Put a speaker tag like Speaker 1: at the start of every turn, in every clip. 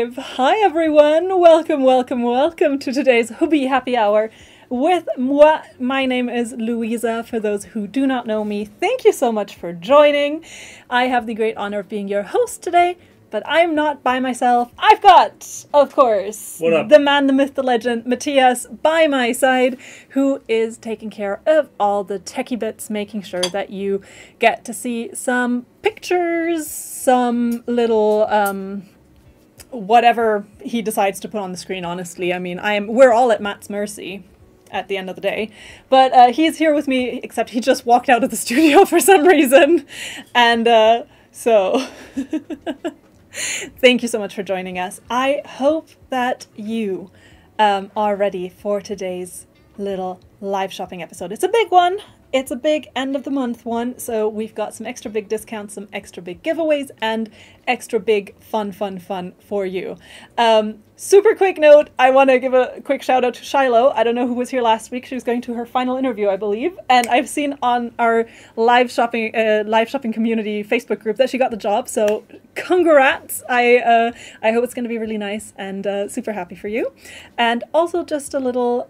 Speaker 1: live. Hi everyone, welcome to today's Hubby Happy Hour with moi. My name is Louisa, for those who do not know me. Thank you so much for joining. I have the great honor of being your host today, but I'm not by myself. I've got, of course, the man, the myth, the legend, Matthias by my side, who is taking care of all the techie bits, making sure that you get to see some pictures, some little whatever he decides to put on the screen. Honestly, I mean, we're all at Matt's mercy at the end of the day, but he's here with me, except he just walked out of the studio for some reason, and so thank you so much for joining us. I hope that you are ready for today's little live shopping episode. It's a big one. It's a big end of the month one, so we've got some extra big discounts, some extra big giveaways, and extra big fun for you. Super quick note, I want to give a quick shout out to Shiloh. I don't know who was here last week. She was going to her final interview, I believe, and I've seen on our live shopping community Facebook group that she got the job, so congrats. I hope it's going to be really nice, and super happy for you. And also just a little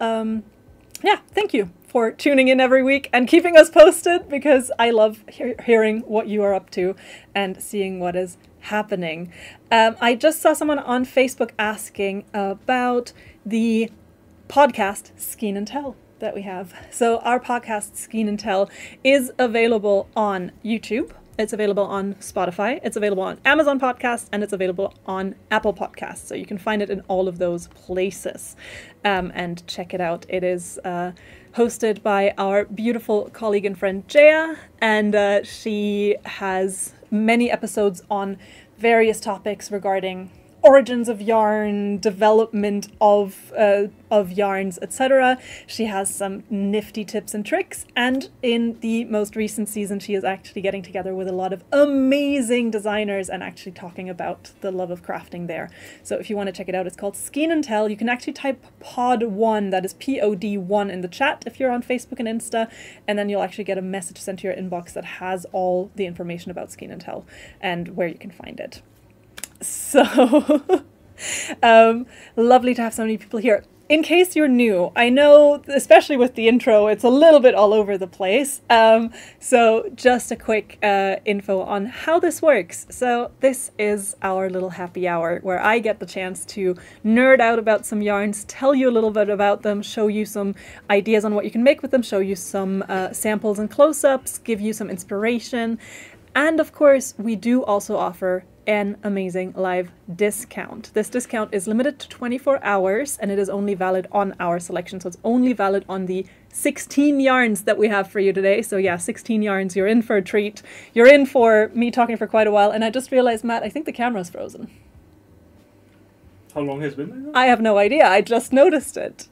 Speaker 1: yeah, thank you for tuning in every week and keeping us posted, because I love hearing what you are up to and seeing what is happening. I just saw someone on Facebook asking about the podcast Skeen and Tell that we have. So our podcast Skeen and Tell is available on YouTube. It's available on Spotify, it's available on Amazon Podcasts, and it's available on Apple Podcasts. So you can find it in all of those places and check it out. It is hosted by our beautiful colleague and friend Jaya, and she has many episodes on various topics regarding origins of yarn, development of yarns, etc. She has some nifty tips and tricks, and in the most recent season she is actually getting together with a lot of amazing designers and actually talking about the love of crafting there. So if you want to check it out, it's called Skeen and Tell. You can actually type pod1, that is POD1, in the chat if you're on Facebook and Insta, and then you'll actually get a message sent to your inbox that has all the information about Skeen and Tell and where you can find it. So, lovely to have so many people here. In case you're new, I know, especially with the intro, it's a little bit all over the place. So just a quick info on how this works. So this is our little happy hour where I get the chance to nerd out about some yarns, tell you a little bit about them, show you some ideas on what you can make with them, show you some samples and close-ups, give you some inspiration. And of course, we do also offer an amazing live discount. This discount is limited to 24 hours and it is only valid on our selection. So it's only valid on the 16 yarns that we have for you today. So yeah, 16 yarns, you're in for a treat. You're in for me talking for quite a while. And I just realized, Matt, I think the camera's frozen.
Speaker 2: How long has it been like that?
Speaker 1: I have no idea. I just noticed it.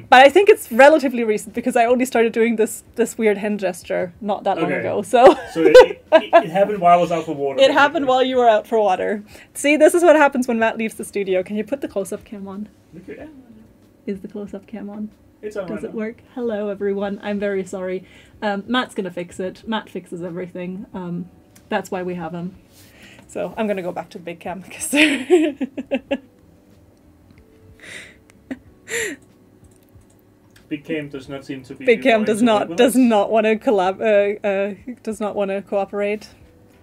Speaker 1: But I think it's relatively recent because I only started doing this weird hand gesture not that long ago. So
Speaker 2: it happened while I was out for water.
Speaker 1: It happened while you were out for water. See, this is what happens when Matt leaves the studio. Can you put the close-up cam on?
Speaker 2: Okay.
Speaker 1: Is the close-up cam on?
Speaker 2: It's on.
Speaker 1: Does it work? Hello, everyone. I'm very sorry. Matt's going to fix it. Matt fixes everything. That's why we have him. So I'm going to go back to the big cam because
Speaker 2: Big Cam does not seem to be.
Speaker 1: Big Cam does not want to cooperate.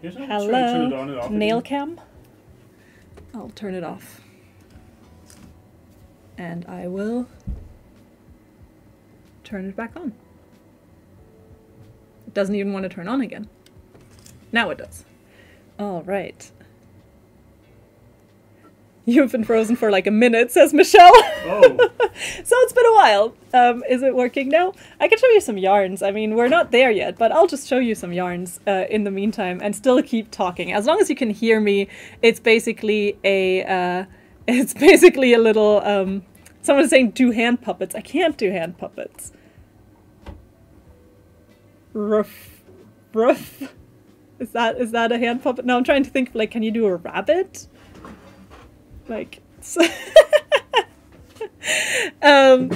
Speaker 2: Yes,
Speaker 1: hello,
Speaker 2: turn it on and off
Speaker 1: nail
Speaker 2: again.
Speaker 1: cam. I'll turn it off, and I will turn it back on. It doesn't even want to turn on again. Now it does. All right. You've been frozen for like a minute, says Michelle.
Speaker 2: Oh.
Speaker 1: So it's been a while. Is it working now? I can show you some yarns. I mean, we're not there yet, but I'll just show you some yarns in the meantime and still keep talking. As long as you can hear me, it's basically a little, someone is saying do hand puppets. I can't do hand puppets. Ruff. Ruff. Is that a hand puppet? No, I'm trying to think, like, can you do a rabbit? Like, oh,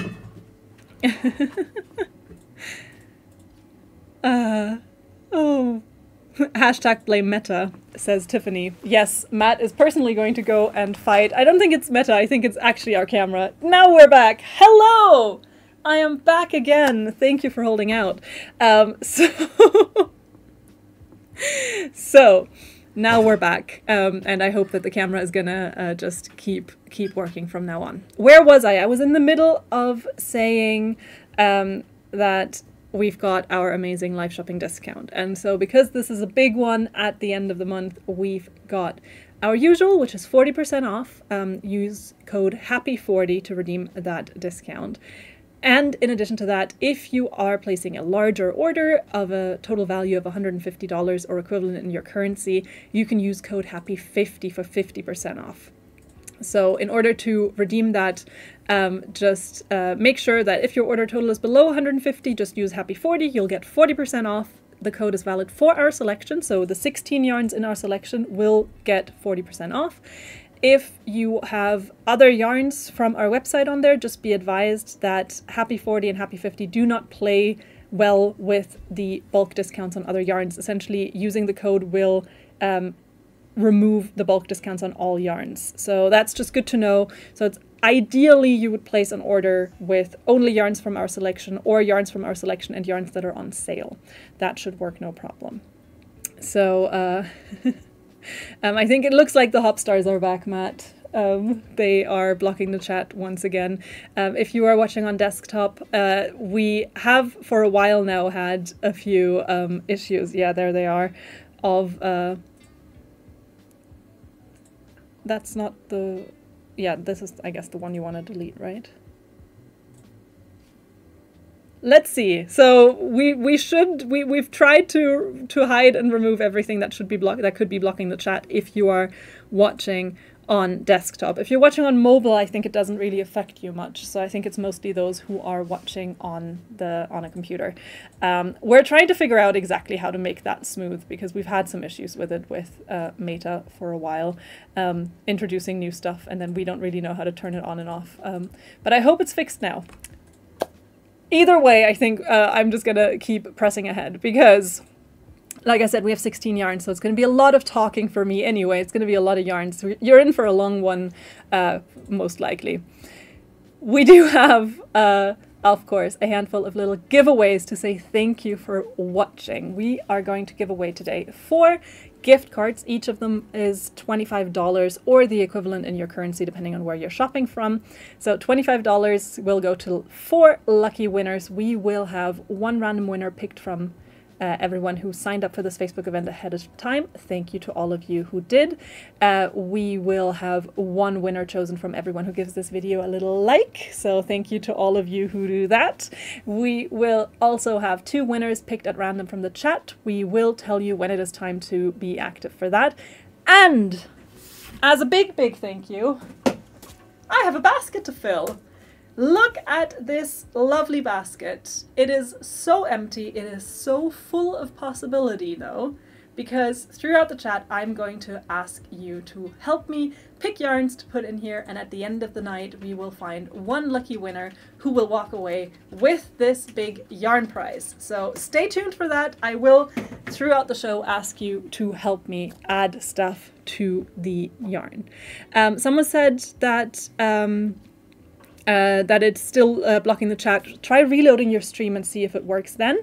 Speaker 1: Hashtag blame Meta, says Tiffany. Yes, Matt is personally going to go and fight. I don't think it's Meta, I think it's actually our camera. Now we're back. Hello! I am back again. Thank you for holding out. So now we're back, and I hope that the camera is gonna just keep working from now on. Where was I? I was in the middle of saying that we've got our amazing live shopping discount. And so because this is a big one at the end of the month, we've got our usual, which is 40% off. Use code HAPPY40 to redeem that discount. And in addition to that, if you are placing a larger order of a total value of $150 or equivalent in your currency, you can use code HAPPY50 for 50% off. So in order to redeem that, just make sure that if your order total is below 150, just use HAPPY40. You'll get 40% off. The code is valid for our selection, so the 16 yarns in our selection will get 40% off. If you have other yarns from our website on there, just be advised that HAPPY40 and HAPPY50 do not play well with the bulk discounts on other yarns. Essentially, using the code will remove the bulk discounts on all yarns. So that's just good to know. So it's ideally you would place an order with only yarns from our selection or yarns from our selection and yarns that are on sale. That should work no problem. So I think it looks like the hop stars are back, Matt. They are blocking the chat once again. If you are watching on desktop, we have for a while now had a few issues. Yeah, there they are. Of that's not the. Yeah, this is, I guess, the one you want to delete, right? Let's see. So we've tried to hide and remove everything that should be that could be blocking the chat if you are watching on desktop. If you're watching on mobile, I think it doesn't really affect you much. So I think it's mostly those who are watching on a computer. We're trying to figure out exactly how to make that smooth because we've had some issues with it with Meta for a while, introducing new stuff, and then we don't really know how to turn it on and off. But I hope it's fixed now. Either way, I think I'm just gonna keep pressing ahead because, like I said, we have 16 yarns, so it's going to be a lot of talking for me anyway. It's going to be a lot of yarns. You're in for a long one, most likely. We do have, of course, a handful of little giveaways to say thank you for watching. We are going to give away today 4 gift cards. Each of them is $25 or the equivalent in your currency, depending on where you're shopping from. So $25 will go to 4 lucky winners. We will have 1 random winner picked from everyone who signed up for this Facebook event ahead of time. Thank you to all of you who did. We will have 1 winner chosen from everyone who gives this video a little like. So thank you to all of you who do that. We will also have 2 winners picked at random from the chat. We will tell you when it is time to be active for that. And as a big thank you, I have a basket to fill. Look at this lovely basket. It is so empty. It is so full of possibility though, because throughout the chat I'm going to ask you to help me pick yarns to put in here, and at the end of the night we will find 1 lucky winner who will walk away with this big yarn prize. So stay tuned for that. I will throughout the show ask you to help me add stuff to the yarn. Someone said that that it's still blocking the chat. Try reloading your stream and see if it works then.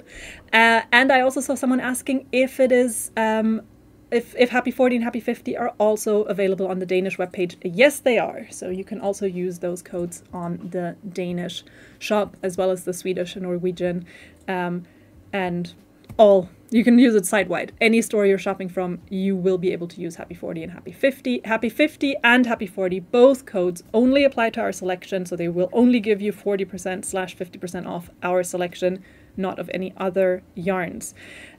Speaker 1: And I also saw someone asking if it is if HAPPY40 and HAPPY50 are also available on the Danish webpage. Yes, they are. So you can also use those codes on the Danish shop as well as the Swedish and Norwegian, and all. You can use it site-wide. Any store you're shopping from, you will be able to use HAPPY40 and HAPPY50. HAPPY50 and HAPPY40, both codes only apply to our selection, so they will only give you 40%/50% off our selection, not of any other yarns.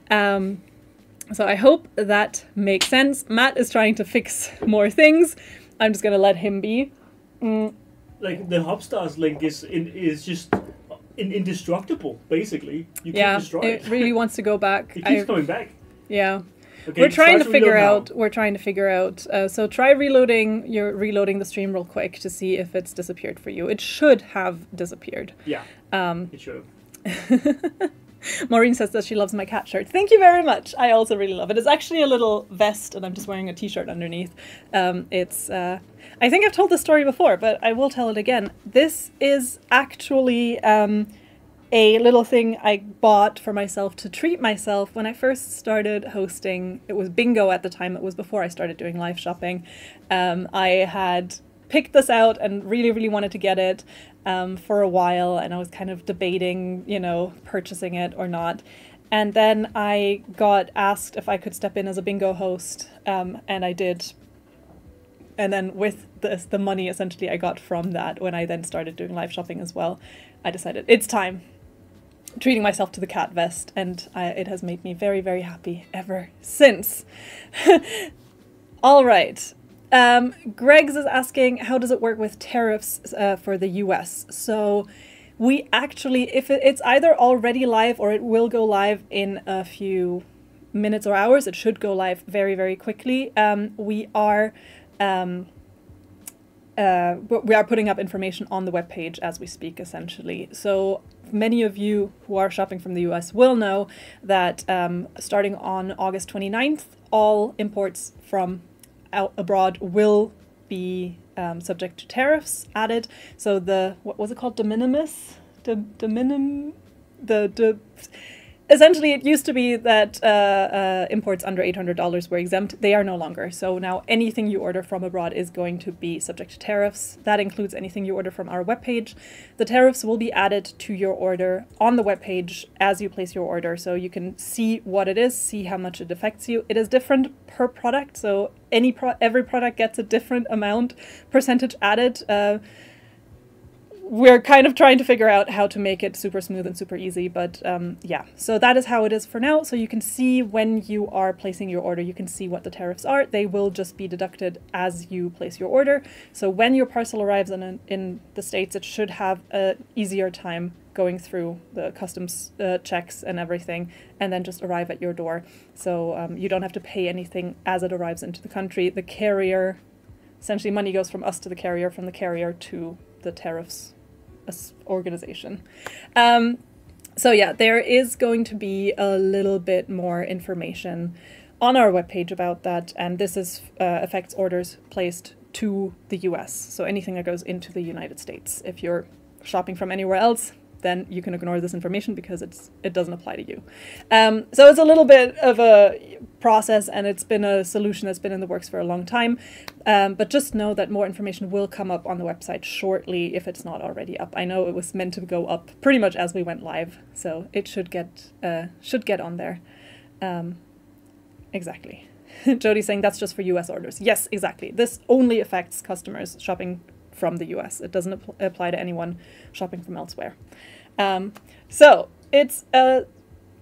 Speaker 1: So I hope that makes sense. Matt is trying to fix more things. I'm just going to let him be.
Speaker 2: Like the Hopstars link is just indestructible, basically. You can't destroy it.
Speaker 1: It really wants to go back.
Speaker 2: It keeps coming back.
Speaker 1: Yeah.
Speaker 2: Okay,
Speaker 1: we're trying to figure out. So try reloading the stream real quick to see if it's disappeared for you. It should have disappeared.
Speaker 2: Yeah. It should have.
Speaker 1: Maureen says that she loves my cat shirt. Thank you very much. I also really love it. It's actually a little vest, and I'm just wearing a t-shirt underneath. I think I've told this story before, but I will tell it again. This is actually a little thing I bought for myself to treat myself when I first started hosting. It was bingo at the time. It was before I started doing live shopping. I had picked this out and really, really wanted to get it for a while, and I was kind of debating, you know, purchasing it or not. And then I got asked if I could step in as a bingo host, and I did. And then with the money essentially I got from that, when I then started doing live shopping as well, I decided it's time. Treating myself to the cat vest, and it has made me very, very happy ever since. All right. Greg's is asking, how does it work with tariffs for the US? So we actually, if it's either already live or it will go live in a few minutes or hours, it should go live very, very quickly. We are putting up information on the webpage as we speak, essentially. So many of you who are shopping from the US will know that starting on August 29th, all imports from out abroad will be subject to tariffs added. So what was it called? De minimis? Essentially, it used to be that imports under $800 were exempt. They are no longer. So now anything you order from abroad is going to be subject to tariffs. That includes anything you order from our webpage. The tariffs will be added to your order on the webpage as you place your order. So you can see what it is, see how much it affects you. It is different per product. So every product gets a different percentage added. We're kind of trying to figure out how to make it super smooth and super easy, but yeah, so that is how it is for now. So you can see when you are placing your order, you can see what the tariffs are. They will just be deducted as you place your order. So when your parcel arrives in the States, it should have an easier time going through the customs checks and everything, and then just arrive at your door. So you don't have to pay anything as it arrives into the country. The carrier, essentially money goes from us to the carrier, from the carrier to the tariffs organization. So yeah, there is going to be a little bit more information on our webpage about that, and this is affects orders placed to the US. So anything that goes into the United States. If you're shopping from anywhere else, then you can ignore this information because it doesn't apply to you. So it's a little bit of a process, and it's been a solution that's been in the works for a long time. But just know that more information will come up on the website shortly if it's not already up. I know it was meant to go up pretty much as we went live, so it should get on there. Exactly. Jody's saying that's just for US orders. Yes, exactly. This only affects customers shopping from the US. It doesn't apply to anyone shopping from elsewhere. So it's a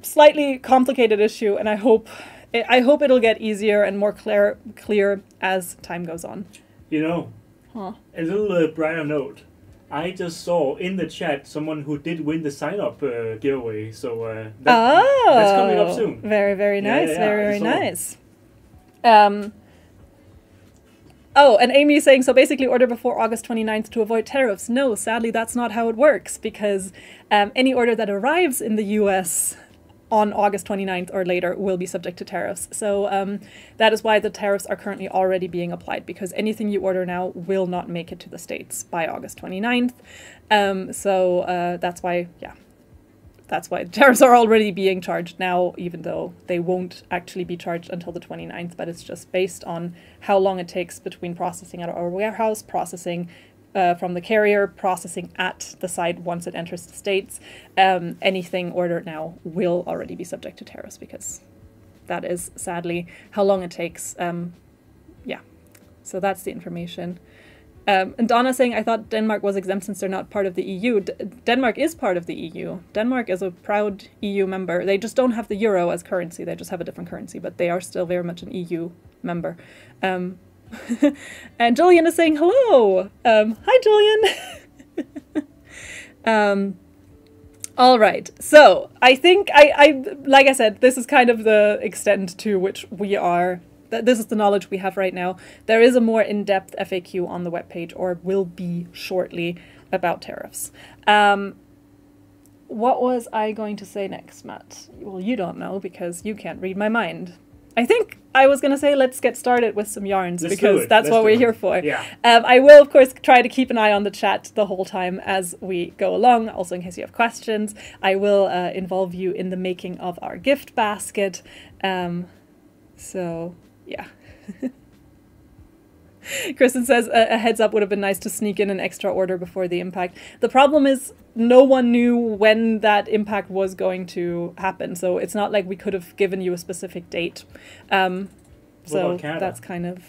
Speaker 1: slightly complicated issue, and I hope it'll get easier and more clear as time goes on.
Speaker 2: You know, a little brighter note. I just saw in the chat someone who did win the sign-up giveaway, so that's coming up soon.
Speaker 1: Very, very nice. Very nice. Oh, and Amy is saying, so basically order before August 29th to avoid tariffs. No, sadly, that's not how it works, because any order that arrives in the US on August 29th or later will be subject to tariffs. So that is why the tariffs are currently already being applied, because anything you order now will not make it to the States by August 29th. So that's why, yeah. That's why tariffs are already being charged now, even though they won't actually be charged until the 29th, but it's just based on how long it takes between processing at our warehouse, processing from the carrier, processing at the site once it enters the States. Anything ordered now will already be subject to tariffs, because that is sadly how long it takes. Yeah, so that's the information. And Donna saying, I thought Denmark was exempt since they're not part of the EU. Denmark is part of the EU. Denmark is a proud EU member. They just don't have the euro as currency. They just have a different currency, but they are still very much an EU member. And Julian is saying, hello. Hi, Julian. All right. So I think like I said, this is kind of the extent to which we are. This is the knowledge we have right now. There is a more in-depth FAQ on the webpage, or will be shortly, about tariffs. what was I going to say next, Matt? Well, you don't know because you can't read my mind. I think I was going to say let's get started with some yarns because that's what we're here for.
Speaker 2: Yeah.
Speaker 1: I will, of course, try to keep an eye on the chat the whole time as we go along, also in case you have questions. I will involve you in the making of our gift basket. So, yeah. Kristen says a heads up would have been nice to sneak in an extra order before the impact. The problem is no one knew when that impact was going to happen, so it's not like we could have given you a specific date. So that's kind of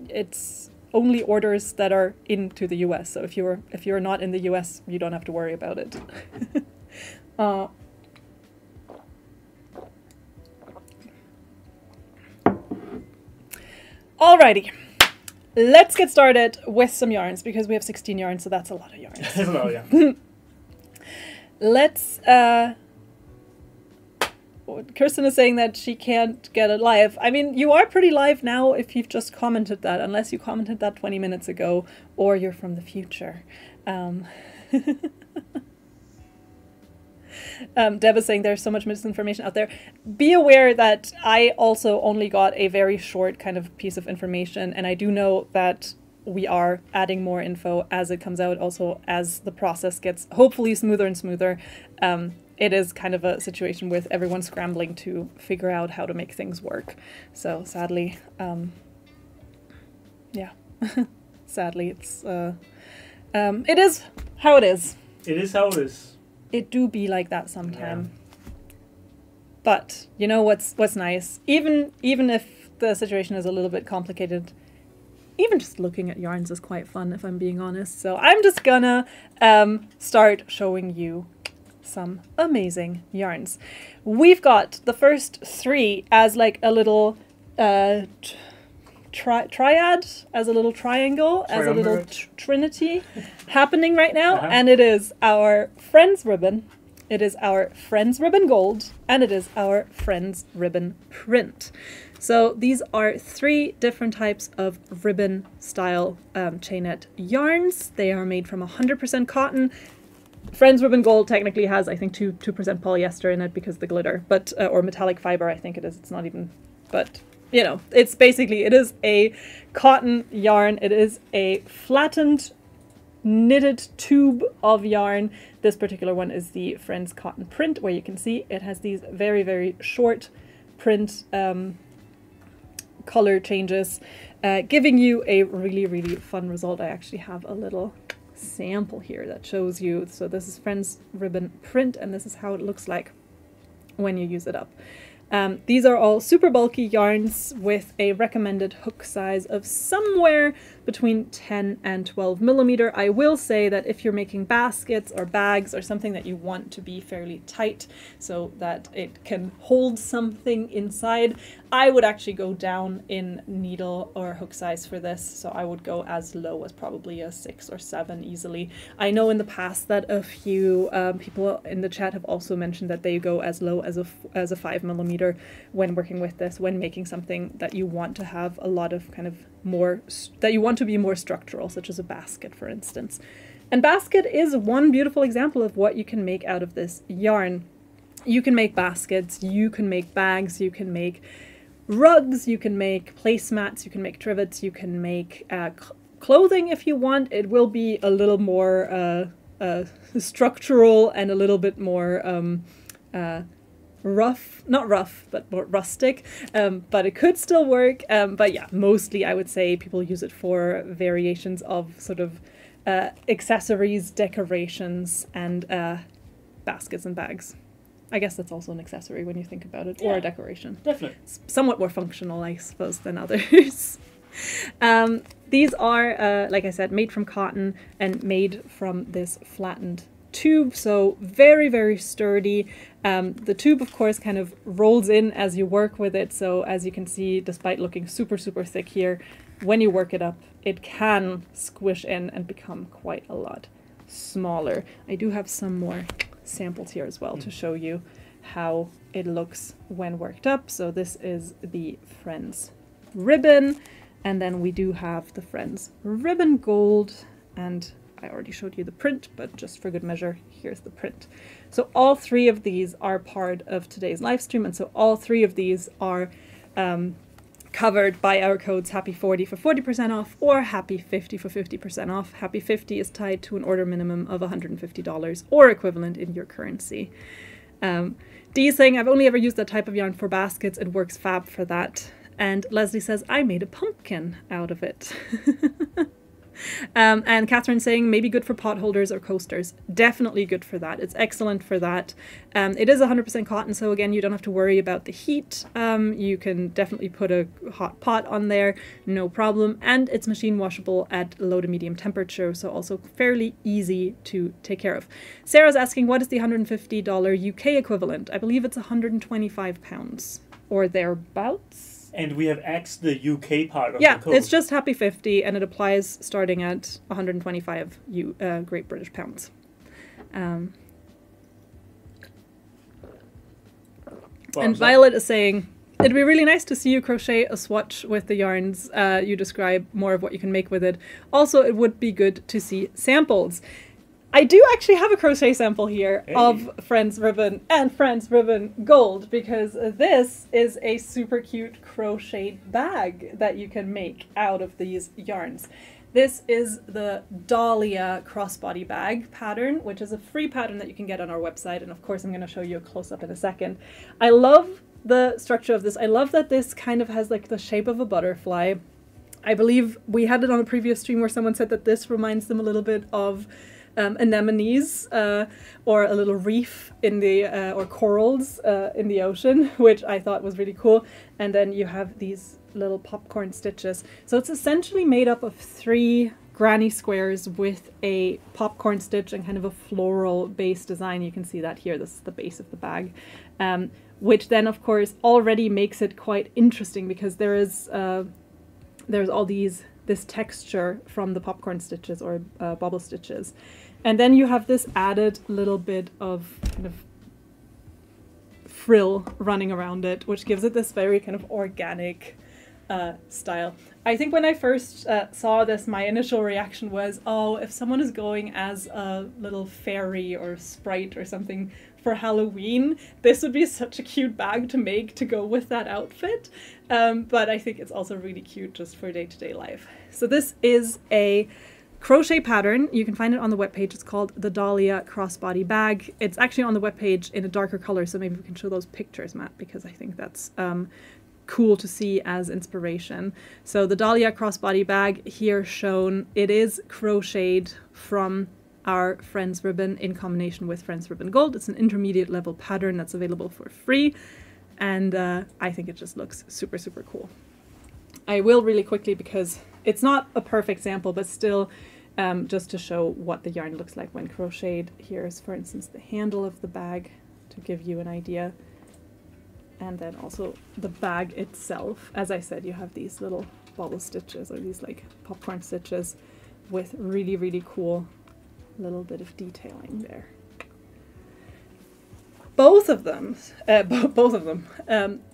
Speaker 1: it's only orders that are into the US. So if you're not in the US, you don't have to worry about it. Alrighty. Let's get started with some yarns because we have 16 yarns, so that's a lot of yarns.
Speaker 2: That's a lot, yeah.
Speaker 1: Let's, Kirsten is saying that she can't get it live. I mean, you are pretty live now if you've just commented that, unless you commented that 20 minutes ago or you're from the future. Deb is saying there's so much misinformation out there. Be aware that I also only got a very short kind of piece of information, and I do know that we are adding more info as it comes out, also as the process gets hopefully smoother and smoother. It is kind of a situation with everyone scrambling to figure out how to make things work. So sadly, yeah, sadly it's, it is how it is.
Speaker 2: It is how it is.
Speaker 1: It do be like that sometime. Yeah. But you know what's nice? Even if the situation is a little bit complicated, even just looking at yarns is quite fun, if I'm being honest. So I'm just gonna start showing you some amazing yarns. We've got the first three as like a little triad, as a little triangle, as a little trinity happening right now. And it is our Friends ribbon, it is our Friends ribbon gold, and it is our Friends ribbon print. So these are three different types of ribbon style chainette yarns. They are made from 100% cotton. Friends ribbon gold technically has, I think, 2% polyester in it because the glitter, but or metallic fiber, I think it is. It's not even, but you know, it's basically, it is a cotton yarn. It is a flattened knitted tube of yarn. This particular one is the Friends cotton print, where you can see it has these very, very short print color changes, giving you a really, really fun result. I actually have a little sample here that shows you. So this is Friends ribbon print, and this is how it looks like when you use it up. These are all super bulky yarns with a recommended hook size of somewhere between 10 and 12 millimeter. I will say that if you're making baskets or bags or something that you want to be fairly tight so that it can hold something inside, I would actually go down in needle or hook size for this. So I would go as low as probably a 6 or 7 easily. I know in the past that a few people in the chat have also mentioned that they go as low as a 5 millimeter when working with this, when making something that you want to have a lot of kind of more, that you want to be more structural, such as a basket, for instance. And basket is one beautiful example of what you can make out of this yarn. You can make baskets, you can make bags, you can make rugs, you can make placemats, you can make trivets, you can make clothing if you want. It will be a little more structural and a little bit more rough, not rough, but more rustic, but it could still work. But yeah, mostly I would say people use it for variations of sort of accessories, decorations, and baskets and bags. I guess that's also an accessory when you think about it, or a decoration.
Speaker 2: Definitely.
Speaker 1: It's somewhat more functional, I suppose, than others. These are, like I said, made from cotton and made from this flattened tube, so very, very sturdy. The tube, of course, kind of rolls in as you work with it, so as you can see, despite looking super, super thick here, when you work it up, it can squish in and become quite a lot smaller. I do have some more samples here as well to show you how it looks when worked up. So this is the Friends ribbon, and then we do have the Friends ribbon gold, and I already showed you the print, but just for good measure, here's the print. So all 3 of these are part of today's live stream, and so all 3 of these are covered by our codes Happy40 for 40% off or Happy50 for 50% off. Happy50 is tied to an order minimum of $150 or equivalent in your currency. Dee is saying, I've only ever used that type of yarn for baskets. It works fab for that. And Leslie says, I made a pumpkin out of it. And Catherine saying, maybe good for pot holders or coasters. Definitely good for that. It's excellent for that. It is 100% cotton, so again, you don't have to worry about the heat. You can definitely put a hot pot on there, no problem. And it's machine washable at low to medium temperature, so also fairly easy to take care of. Sarah's asking, what is the $150 UK equivalent? I believe it's £125 or thereabouts.
Speaker 2: And we have X'd the UK part of
Speaker 1: the
Speaker 2: code.
Speaker 1: It's just Happy50, and it applies starting at 125 Great British pounds. And Violet is saying, it'd be really nice to see you crochet a swatch with the yarns. You describe more of what you can make with it. Also, it would be good to see samples. I do actually have a crochet sample here of Friends Ribbon and Friends Ribbon Gold, because this is a super cute crocheted bag that you can make out of these yarns. This is the Dahlia crossbody bag pattern, which is a free pattern that you can get on our website, and of course I'm going to show you a close-up in a second. I love the structure of this. I love that this kind of has like the shape of a butterfly. I believe we had it on a previous stream where someone said that this reminds them a little bit of anemones or a little reef in the or corals in the ocean, which I thought was really cool. And then you have these little popcorn stitches. So it's essentially made up of 3 granny squares with a popcorn stitch and kind of a floral base design. You can see that here. This is the base of the bag, which then of course already makes it quite interesting, because there's all this texture from the popcorn stitches or bobble stitches. And then you have this added little bit of kind of frill running around it, which gives it this very kind of organic style. I think when I first saw this, my initial reaction was, oh, if someone is going as a little fairy or sprite or something for Halloween, this would be such a cute bag to make to go with that outfit. But I think it's also really cute just for day-to-day life. So this is a crochet pattern. You can find it on the webpage. It's called the Dahlia Crossbody Bag. It's actually on the webpage in a darker color, so maybe we can show those pictures, Matt, because I think that's cool to see as inspiration. So the Dahlia Crossbody Bag here shown, it is crocheted from our Friends Ribbon in combination with Friends Ribbon Gold. It's an intermediate level pattern that's available for free, and I think it just looks super, super cool. I will really quickly, because it's not a perfect sample, but still just to show what the yarn looks like when crocheted. Here's, for instance, the handle of the bag to give you an idea. And then also the bag itself. As I said, you have these little bobble stitches, or these like popcorn stitches with really, really cool little bit of detailing there. Both of them,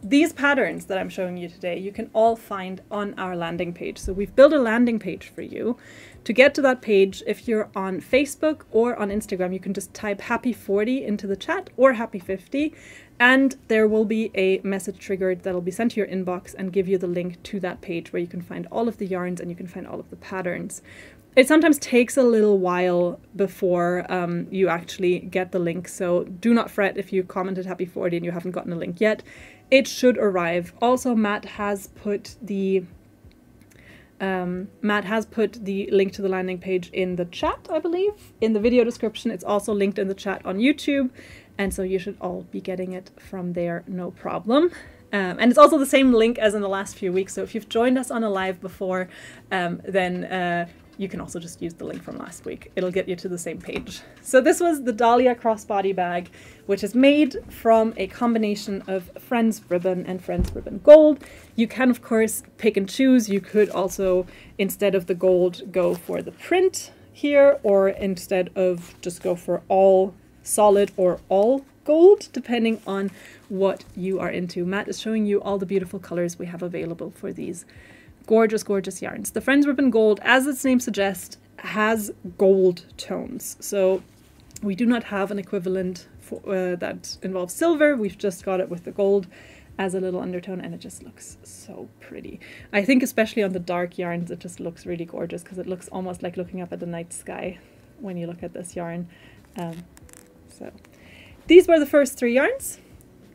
Speaker 1: these patterns that I'm showing you today, you can all find on our landing page. So we've built a landing page for you. To get to that page, if you're on Facebook or on Instagram, you can just type Happy40 into the chat, or Happy50, and there will be a message triggered that'll be sent to your inbox and give you the link to that page where you can find all of the yarns and you can find all of the patterns. It sometimes takes a little while before you actually get the link, so do not fret if you commented Happy40 and you haven't gotten a link yet. It should arrive. Also, Matt has put the link to the landing page in the chat, I believe, in the video description. It's also linked in the chat on YouTube, and so you should all be getting it from there, no problem. And it's also the same link as in the last few weeks, so if you've joined us on a live before, then you can also just use the link from last week. It'll get you to the same page. So this was the Dahlia Crossbody Bag, which is made from a combination of Friends Ribbon and Friends Ribbon Gold. You can, of course, pick and choose. You could also, instead of the gold, go for the print here, or instead of just go for all solid or all gold, depending on what you are into. Matt is showing you all the beautiful colors we have available for these gorgeous, gorgeous yarns. The Friends Ribbon Gold, as its name suggests, has gold tones. So we do not have an equivalent for, that involves silver. We've just got it with the gold as a little undertone, and it just looks so pretty. I think especially on the dark yarns, it just looks really gorgeous because it looks almost like looking up at the night sky when you look at this yarn. So these were the first 3 yarns.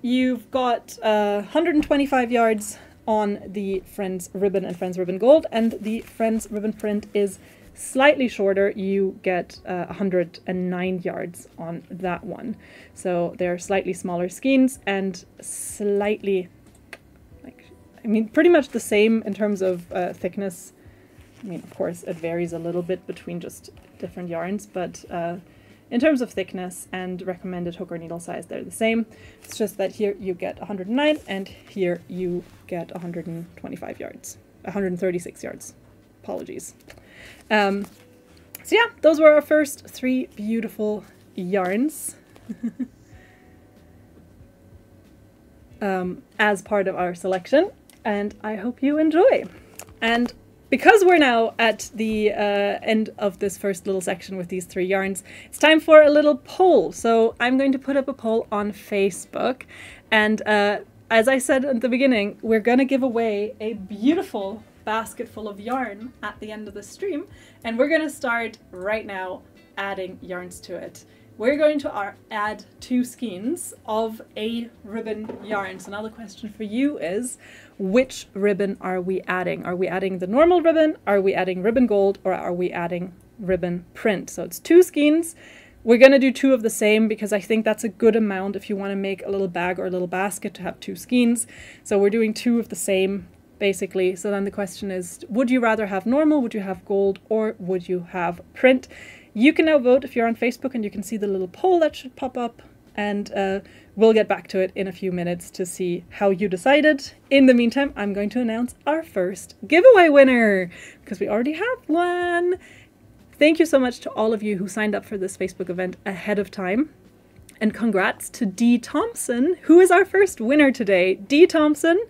Speaker 1: You've got 125 yards on the Friends Ribbon and Friends Ribbon Gold, and the Friends Ribbon print is slightly shorter. You get 109 yards on that one. So they're slightly smaller skeins and slightly, pretty much the same in terms of thickness. Of course, it varies a little bit between just different yarns, but in terms of thickness and recommended hook or needle size, they're the same. It's just that here you get 109 and here you get 125 yards, 136 yards. Apologies. So yeah, those were our first 3 beautiful yarns as part of our selection, and I hope you enjoy. And because we're now at the end of this first little section with these 3 yarns, it's time for a little poll. So I'm going to put up a poll on Facebook, and as I said at the beginning, we're going to give away a beautiful basket full of yarn at the end of the stream, and we're going to start right now adding yarns to it. We're going to add 2 skeins of a ribbon yarn. So now the question for you is, which ribbon are we adding? Are we adding the normal ribbon? Are we adding ribbon gold? Or are we adding ribbon print? So it's 2 skeins. We're going to do 2 of the same because I think that's a good amount if you want to make a little bag or a little basket to have 2 skeins. So we're doing 2 of the same, basically. So then the question is, would you rather have normal, would you have gold, or would you have print? You can now vote if you're on Facebook, and you can see the little poll that should pop up, and we'll get back to it in a few minutes to see how you decided. In the meantime, I'm going to announce our first giveaway winner, because we already have one. Thank you so much to all of you who signed up for this Facebook event ahead of time. And congrats to D. Thompson, who is our first winner today. D. Thompson,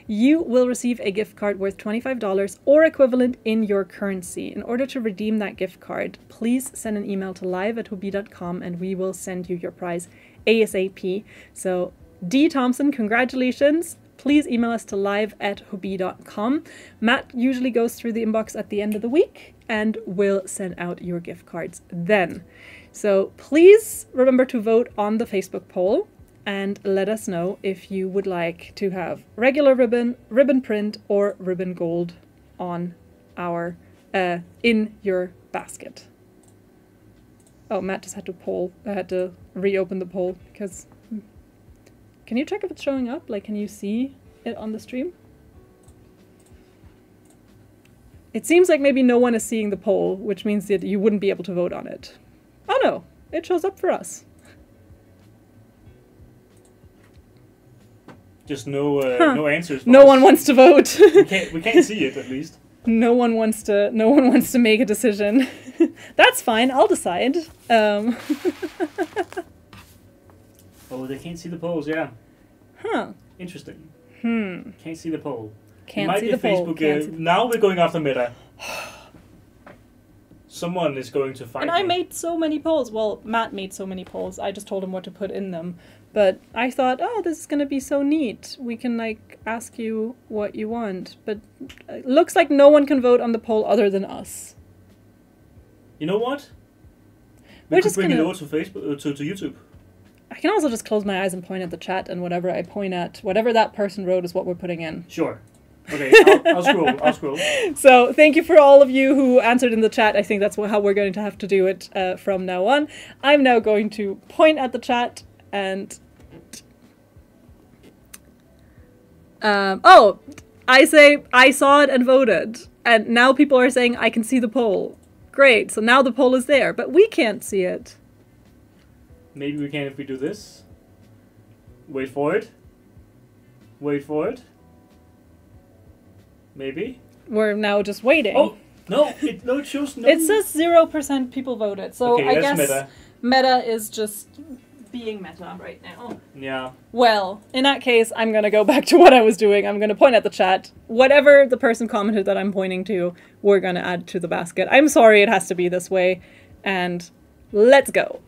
Speaker 1: you will receive a gift card worth $25 or equivalent in your currency. In order to redeem that gift card, please send an email to live@hobie.com and we will send you your prize ASAP. So D. Thompson, congratulations. Please email us to live@hobie.com. Matt usually goes through the inbox at the end of the week and will send out your gift cards then. So please remember to vote on the Facebook poll and let us know if you would like to have regular ribbon, ribbon print, or ribbon gold on our in your basket. Oh, Matt just had to reopen the poll because can you check if it's showing up? Like, can you see it on the stream? It seems like maybe no one is seeing the poll, which means that you wouldn't be able to vote on it. Oh no, it shows up for us.
Speaker 2: Just no answers.
Speaker 1: No one wants to vote.
Speaker 2: we can't see it, at least.
Speaker 1: No one wants to make a decision. That's fine. I'll decide.
Speaker 2: Oh, they can't see the polls. Yeah.
Speaker 1: Huh.
Speaker 2: Interesting. Can't see the poll.
Speaker 1: Can't see the poll.
Speaker 2: Facebook. Now we're going after Meta. Someone is going to find.
Speaker 1: And I made so many polls. Well, Matt made so many polls. I just told him what to put in them. But I thought, oh, this is going to be so neat. We can, like, ask you what you want. But it looks like no one can vote on the poll other than us.
Speaker 2: You know what? We could bring it over to Facebook, to YouTube.
Speaker 1: I can also just close my eyes and point at the chat, and whatever I point at, whatever that person wrote is what we're putting in.
Speaker 2: Sure. Okay, I'll scroll.
Speaker 1: So thank you for all of you who answered in the chat. I think that's how we're going to have to do it from now on. I'm now going to point at the chat and... oh, I say I saw it and voted. And now people are saying I can see the poll. Great, so now the poll is there, but we can't see it.
Speaker 2: Maybe we can if we do this. Wait for it. Wait for it. Maybe.
Speaker 1: We're now just waiting.
Speaker 2: Oh, no, it shows no.
Speaker 1: It says 0% people voted, so
Speaker 2: okay,
Speaker 1: I guess
Speaker 2: Meta.
Speaker 1: Meta is just being meta right now.
Speaker 2: Yeah.
Speaker 1: Well, in that case, I'm going to go back to what I was doing. I'm going to point at the chat. Whatever the person commented that I'm pointing to, we're going to add to the basket. I'm sorry it has to be this way. And let's go.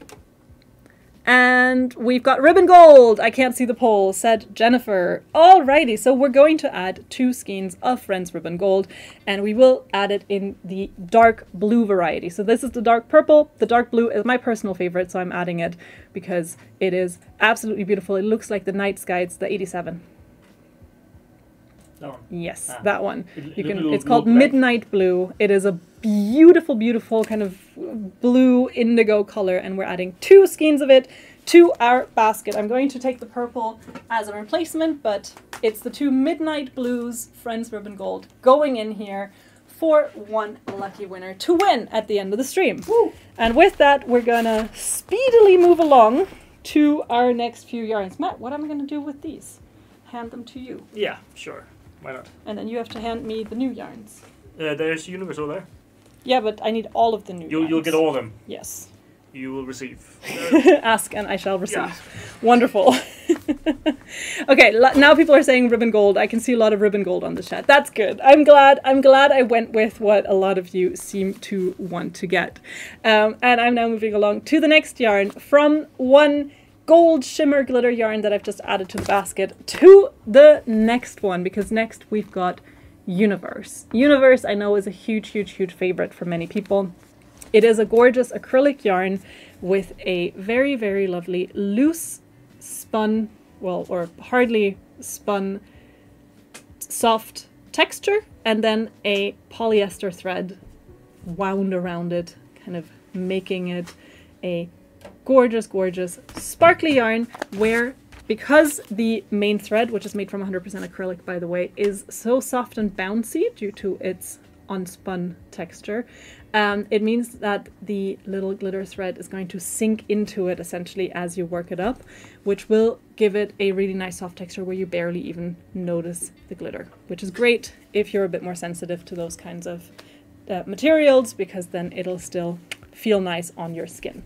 Speaker 1: And we've got ribbon gold. I can't see the poll, said Jennifer. Alrighty, so we're going to add 2 skeins of Friends ribbon gold, and we will add it in the dark blue variety. So this is the dark purple. The dark blue is my personal favorite, so I'm adding it because it is absolutely beautiful. It looks like the night sky. It's the 87.
Speaker 2: That one?
Speaker 1: Yes, that one. It's
Speaker 2: Blue
Speaker 1: called
Speaker 2: black.
Speaker 1: Midnight Blue. It is a beautiful, beautiful kind of blue indigo color, and we're adding 2 skeins of it to our basket. I'm going to take the purple as a replacement, but it's the 2 Midnight Blues Friends Ribbon Gold going in here for one lucky winner to win at the end of the stream.
Speaker 2: Woo.
Speaker 1: And with that, we're gonna speedily move along to our next few yarns. Matt, what am I gonna do with these? Hand them to you.
Speaker 2: Yeah, sure. Why not?
Speaker 1: And then you have to hand me the new yarns.
Speaker 2: There's Universe over there.
Speaker 1: Yeah, but I need all of the new yarns.
Speaker 2: You'll get all of them.
Speaker 1: Yes.
Speaker 2: You will receive.
Speaker 1: Ask and I shall receive.
Speaker 2: Yeah.
Speaker 1: Wonderful. Okay, now people are saying ribbon gold. I can see a lot of ribbon gold on the chat. That's good. I'm glad I went with what a lot of you seem to want to get. And I'm now moving along to the next yarn from one gold shimmer glitter yarn that I've just added to the basket to the next one, because next we've got Universe. Universe, I know, is a huge, huge, huge favorite for many people. It is a gorgeous acrylic yarn with a very, very lovely loose spun, well, or hardly spun soft texture, and then a polyester thread wound around it, kind of making it a gorgeous, gorgeous sparkly yarn where, because the main thread, which is made from 100% acrylic, by the way, is so soft and bouncy due to its unspun texture, it means that the little glitter thread is going to sink into it essentially as you work it up, which will give it a really nice soft texture where you barely even notice the glitter, which is great if you're a bit more sensitive to those kinds of materials, because then it'll still feel nice on your skin.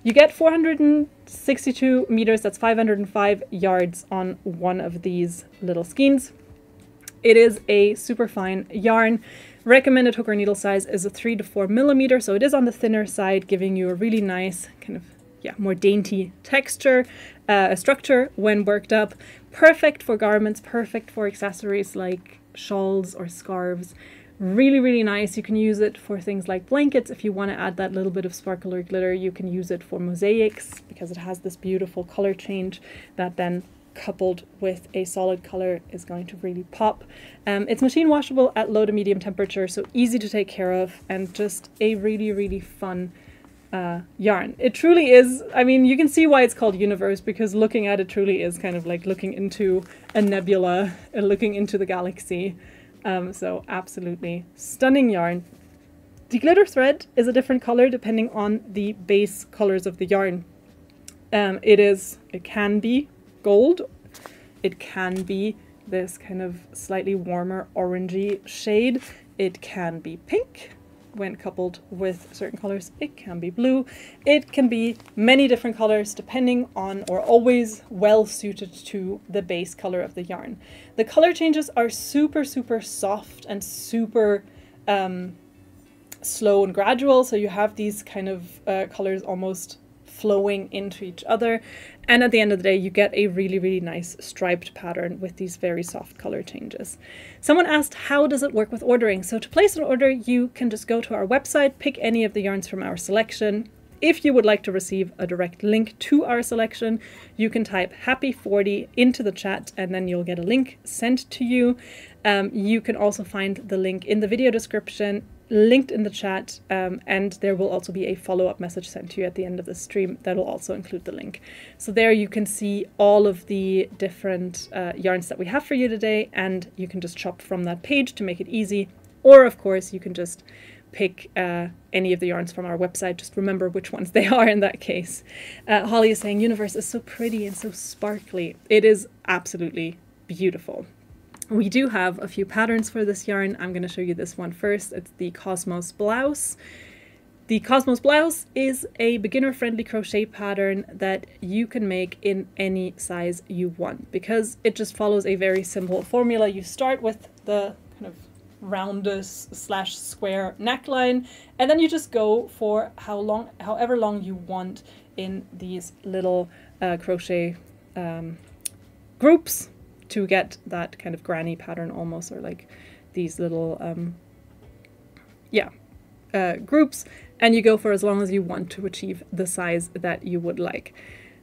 Speaker 1: You get 462 meters, that's 505 yards on one of these little skeins. It is a super fine yarn. Recommended hook or needle size is a 3 to 4 millimeter, so it is on the thinner side, giving you a really nice kind of, more dainty texture, structure when worked up. Perfect for garments, perfect for accessories like shawls or scarves. Really, really nice. You can use it for things like blankets. If you want to add that little bit of sparkle or glitter, you can use it for mosaics because it has this beautiful color change that then, coupled with a solid color, is going to really pop. It's machine washable at low to medium temperature, so easy to take care of, and just a really, really fun yarn. It truly is, I mean, you can see why it's called Universe, because looking at it truly is kind of like looking into a nebula, looking into the galaxy. So absolutely stunning yarn. The glitter thread is a different color depending on the base colors of the yarn. It can be gold, it can be this kind of slightly warmer orangey shade, it can be pink when coupled with certain colors, it can be blue, it can be many different colors depending on, or always well suited to, the base color of the yarn. The color changes are super, super soft and super slow and gradual, so you have these kind of colors almost flowing into each other, and at the end of the day you get a really, really nice striped pattern with these very soft color changes. Someone asked, how does it work with ordering? So to place an order, you can just go to our website, pick any of the yarns from our selection. If you would like to receive a direct link to our selection, you can type happy40 into the chat and then you'll get a link sent to you. You can also find the link in the video description, linked in the chat, and there will also be a follow-up message sent to you at the end of the stream that will also include the link. So there you can see all of the different yarns that we have for you today, and you can just shop from that page to make it easy. Or of course you can just pick any of the yarns from our website. Just remember which ones they are in that case. Holly is saying Universe is so pretty and so sparkly. It is absolutely beautiful. We do have a few patterns for this yarn. I'm going to show you this one first. It's the Cosmos blouse. The Cosmos Blouse is a beginner-friendly crochet pattern that you can make in any size you want because it just follows a very simple formula. You start with the kind of roundest / square neckline, and then you just go for however long you want in these little crochet groups to get that kind of granny pattern almost, or like these little groups, and you go for as long as you want to achieve the size that you would like.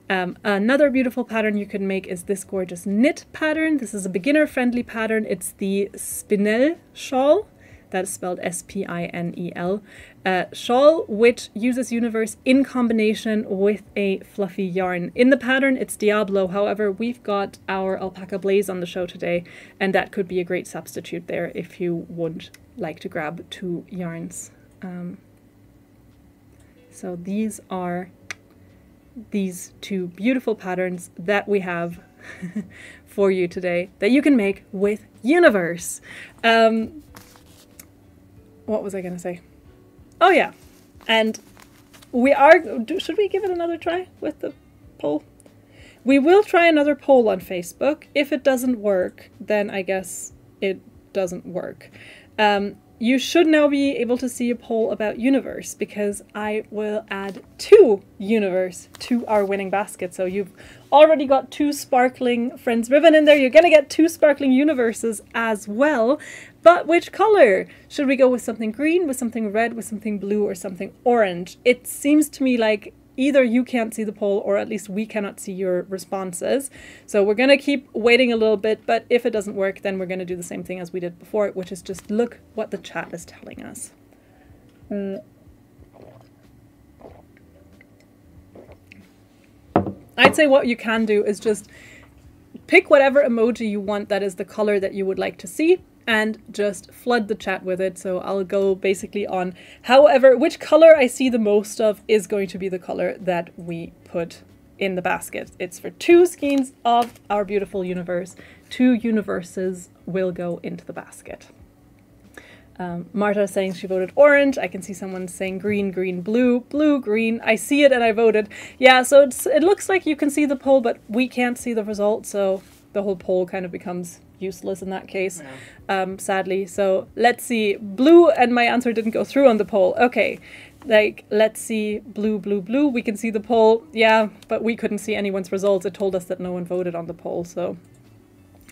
Speaker 1: Another beautiful pattern you can make is this gorgeous knit pattern. This is a beginner-friendly pattern. It's the Spinel shawl. That's spelled S-P-I-N-E-L. Shawl, which uses Universe in combination with a fluffy yarn. In the pattern, it's Diablo. However, we've got our Alpaca Blaze on the show today, and that could be a great substitute there if you would like to grab 2 yarns. So these are these 2 beautiful patterns that we have for you today that you can make with Universe. What was I going to say? Oh yeah, and should we give it another try with the poll? We will try another poll on Facebook. If it doesn't work, then I guess it doesn't work. You should now be able to see a poll about Universe because I will add 2 Universe to our winning basket. So you've already got 2 sparkling Friends ribbon in there. You're going to get 2 sparkling Universes as well. But which color? Should we go with something green, with something red, with something blue, or something orange? It seems to me like either you can't see the poll or at least we cannot see your responses. So we're going to keep waiting a little bit, but if it doesn't work, then we're going to do the same thing as we did before, which is just look what the chat is telling us. I'd say what you can do is just pick whatever emoji you want that is the color that you would like to see, and just flood the chat with it. So I'll go basically on which color I see the most of is going to be the color that we put in the basket. It's for 2 skeins of our beautiful Universe. 2 Universes will go into the basket. Marta is saying she voted orange. I can see someone saying green, green, blue, blue, green. I see it and I voted. Yeah, so it looks like you can see the poll, but we can't see the result, so the whole poll kind of becomes useless in that case, sadly. So let's see. Blue, and my answer didn't go through on the poll. Okay, like, let's see. Blue, blue, blue. We can see the poll. Yeah, but we couldn't see anyone's results. It told us that no one voted on the poll, so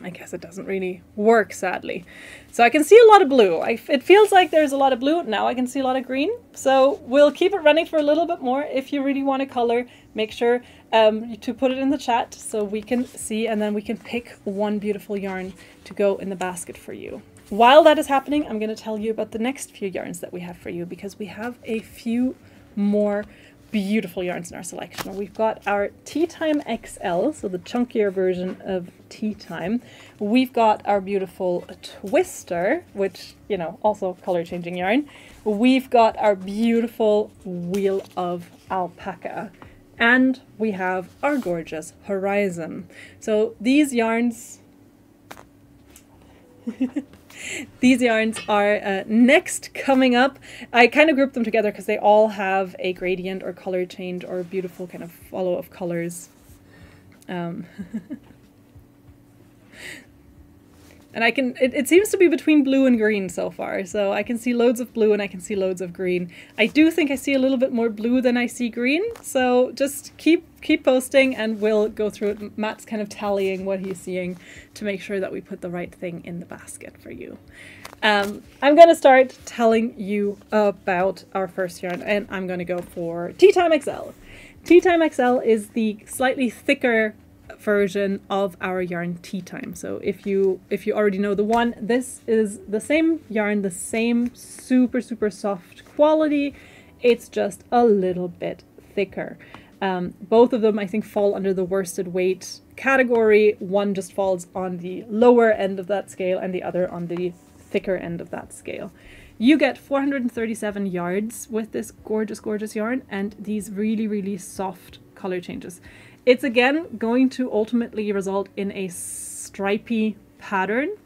Speaker 1: I guess it doesn't really work, sadly. So I can see a lot of blue. It feels like there's a lot of blue. Now I can see a lot of green. So we'll keep it running for a little bit more. If you really want a color, make sure to put it in the chat so we can see, and then we can pick one beautiful yarn to go in the basket for you. While that is happening, I'm going to tell you about the next few yarns that we have for you, because we have a few more beautiful yarns in our selection. We've got our Tea Time XL, so the chunkier version of Tea Time. We've got our beautiful Twister, which, you know, also color changing yarn. We've got our beautiful Wheel of Alpaca. And we have our gorgeous Horizon. So these yarns these yarns are next coming up. I kind of grouped them together because they all have a gradient or color change or a beautiful kind of follow of colors. And I can, it seems to be between blue and green so far. So I can see loads of blue and I can see loads of green. I do think I see a little bit more blue than I see green. So just keep posting and we'll go through it. Matt's kind of tallying what he's seeing to make sure that we put the right thing in the basket for you. I'm going to start telling you about our first yarn, and I'm going to go for Tea Time XL. Tea Time XL is the slightly thicker version of our yarn Tea Time. So if you already know the one, this is the same yarn, the same super soft quality. It's just a little bit thicker. Both of them I think fall under the worsted weight category. One just falls on the lower end of that scale and the other on the thicker end of that scale. You get 437 yards with this gorgeous yarn and these really soft color changes. It's again going to ultimately result in a stripy pattern.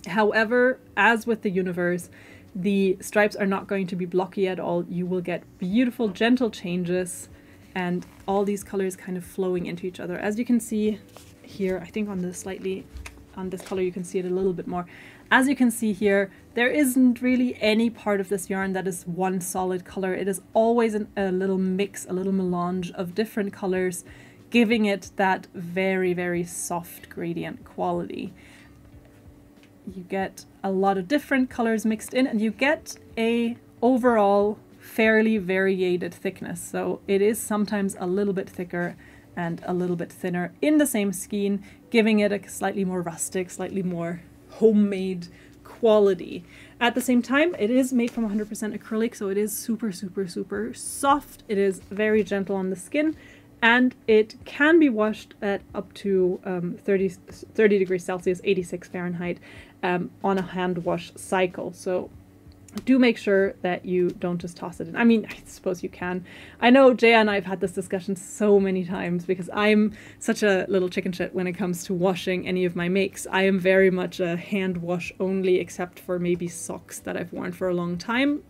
Speaker 1: However, as with the Universe, The stripes are not going to be blocky at all. You will get beautiful, gentle changes and all these colors kind of flowing into each other. As you can see here, I think on this color you can see it a little bit more. As you can see here, there isn't really any part of this yarn that is one solid color. It is always a little mix, a little melange of different colors, giving it that very, very soft gradient quality. You get a lot of different colors mixed in, and you get a overall fairly variated thickness. So it is sometimes a little bit thicker and a little bit thinner in the same skein, giving it a slightly more rustic, slightly more homemade quality. At the same time, it is made from 100% acrylic, so it is super, super, super soft. It is very gentle on the skin, and it can be washed at up to 30 degrees Celsius, 86 Fahrenheit, on a hand wash cycle. So do make sure that you don't just toss it in. I mean, I suppose you can. I know Jaya and I have had this discussion so many times because I'm such a little chicken shit when it comes to washing any of my makes. I am very much a hand wash only, except for maybe socks that I've worn for a long time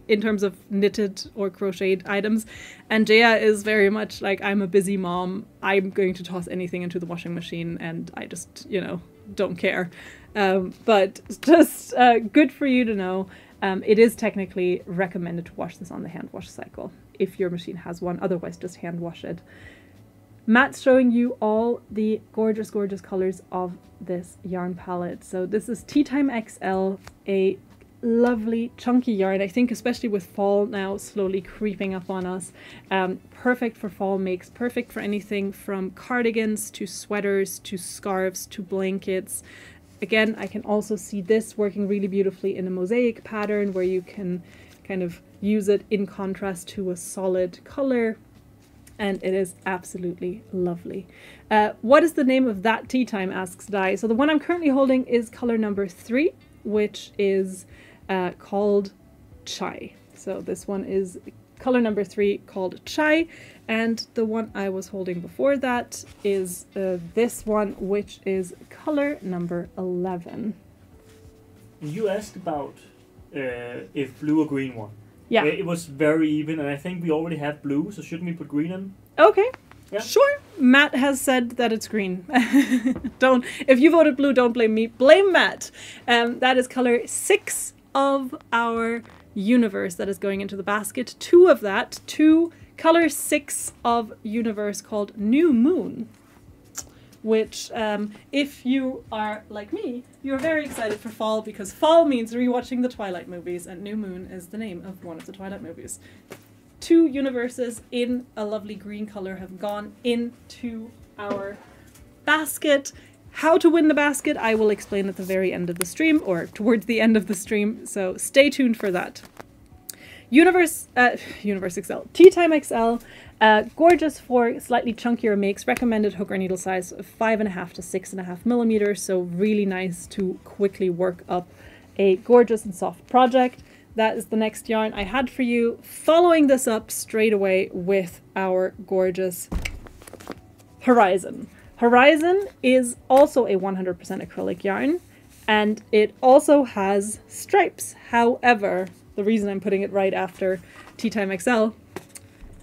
Speaker 1: in terms of knitted or crocheted items. And Jaya is very much like, I'm a busy mom. I'm going to toss anything into the washing machine and I just, you know, don't care. But just good for you to know. It is technically recommended to wash this on the hand wash cycle if your machine has one, otherwise just hand wash it. Matt's showing you all the gorgeous, gorgeous colors of this yarn palette. So this is Tea Time XL, a lovely chunky yarn, I think especially with fall now slowly creeping up on us. Perfect for fall makes, perfect for anything from cardigans to sweaters to scarves to blankets. Again, I can also see this working really beautifully in a mosaic pattern where you can kind of use it in contrast to a solid color, and it is absolutely lovely. What is the name of that tea time, asks Di. So the one I'm currently holding is color number 3, which is called Chai. So this one is color number 3 called Chai, and the one I was holding before that is this one, which is color number 11.
Speaker 2: You asked about if blue or green one.
Speaker 1: Yeah.
Speaker 2: It was very even, and I think we already have blue, so shouldn't we put green in?
Speaker 1: Okay.
Speaker 2: Yeah.
Speaker 1: Sure. Matt has said that it's green. If you voted blue, don't blame me. Blame Matt. That is color 6 of our universe that is going into the basket. 2 of that, 2 color 6 of universe called New Moon, which if you are like me, you're very excited for fall because fall means rewatching the Twilight movies, and New Moon is the name of one of the Twilight movies. 2 universes in a lovely green color have gone into our basket. How to win the basket, I will explain at the very end of the stream, or towards the end of the stream, so stay tuned for that. Universe XL, Tea Time XL, gorgeous for slightly chunkier makes, recommended hook or needle size of 5.5 to 6.5 millimeters, so really nice to quickly work up a gorgeous and soft project. That is the next yarn I had for you, following this up straight away with our gorgeous Horizon. Horizon is also a 100% acrylic yarn, and it also has stripes. However, the reason I'm putting it right after Tea Time XL,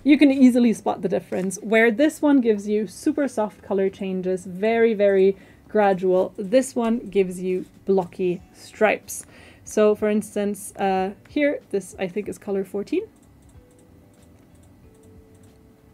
Speaker 1: you can easily spot the difference. Where this one gives you super soft color changes, very, very gradual, this one gives you blocky stripes. So for instance, here, this I think is color 14.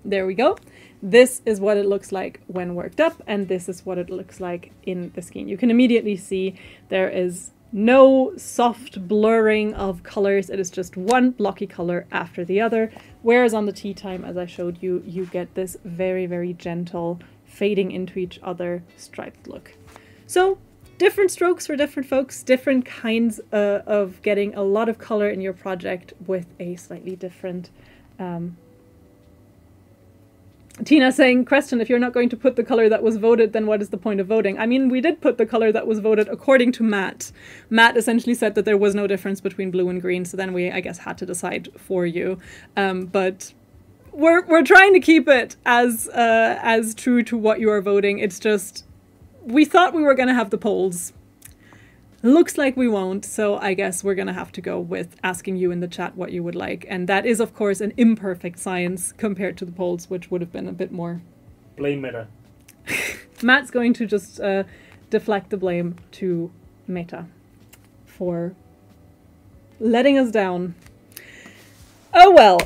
Speaker 1: There we go. This is what it looks like when worked up, and this is what it looks like in the skein. You can immediately see there is no soft blurring of colors. It is just one blocky color after the other. Whereas on the Tea Time, as I showed you, you get this very, very gentle fading into each other striped look. So different strokes for different folks, different kinds of getting a lot of color in your project with a slightly different Tina saying, question, if you're not going to put the color that was voted, then what is the point of voting? I mean, we did put the color that was voted according to Matt. Matt essentially said that there was no difference between blue and green, so then we, I guess, had to decide for you. But we're trying to keep it as true to what you are voting. It's just, we thought we were going to have the polls looks like we won't, so I guess we're going to have to go with asking you in the chat what you would like. And that is, of course, an imperfect science compared to the polls, which would have been a bit more...
Speaker 2: Blame Meta.
Speaker 1: Matt's going to just deflect the blame to Meta for letting us down. Oh well.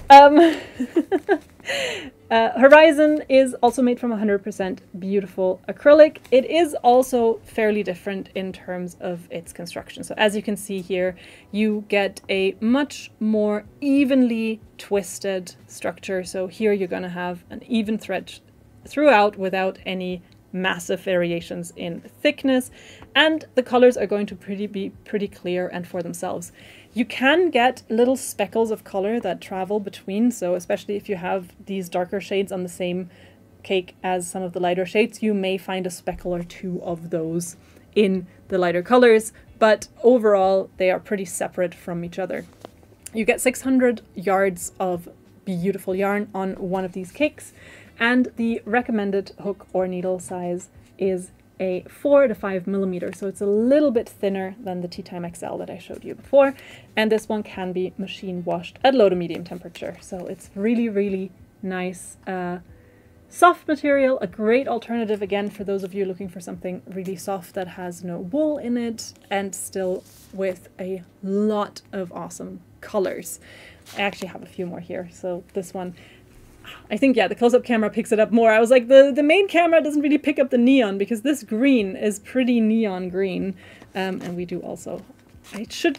Speaker 1: Horizon is also made from 100% beautiful acrylic. It is also fairly different in terms of its construction. So as you can see here, you get a much more evenly twisted structure. So here you're going to have an even thread throughout without any massive variations in thickness, and the colors are going to be pretty clear and for themselves. You can get little speckles of color that travel between, so especially if you have these darker shades on the same cake as some of the lighter shades, you may find a speckle or two of those in the lighter colors, but overall they are pretty separate from each other. You get 600 yards of beautiful yarn on one of these cakes, and the recommended hook or needle size is a 4 to 5 millimeter, so it's a little bit thinner than the Tea Time XL that I showed you before, and this one can be machine washed at low to medium temperature, so it's really, really nice soft material, a great alternative again for those of you looking for something really soft that has no wool in it and still with a lot of awesome colors. I actually have a few more here, so this one, I think, yeah, the close-up camera picks it up more. I was like, the main camera doesn't really pick up the neon because this green is pretty neon green. And we do also, I should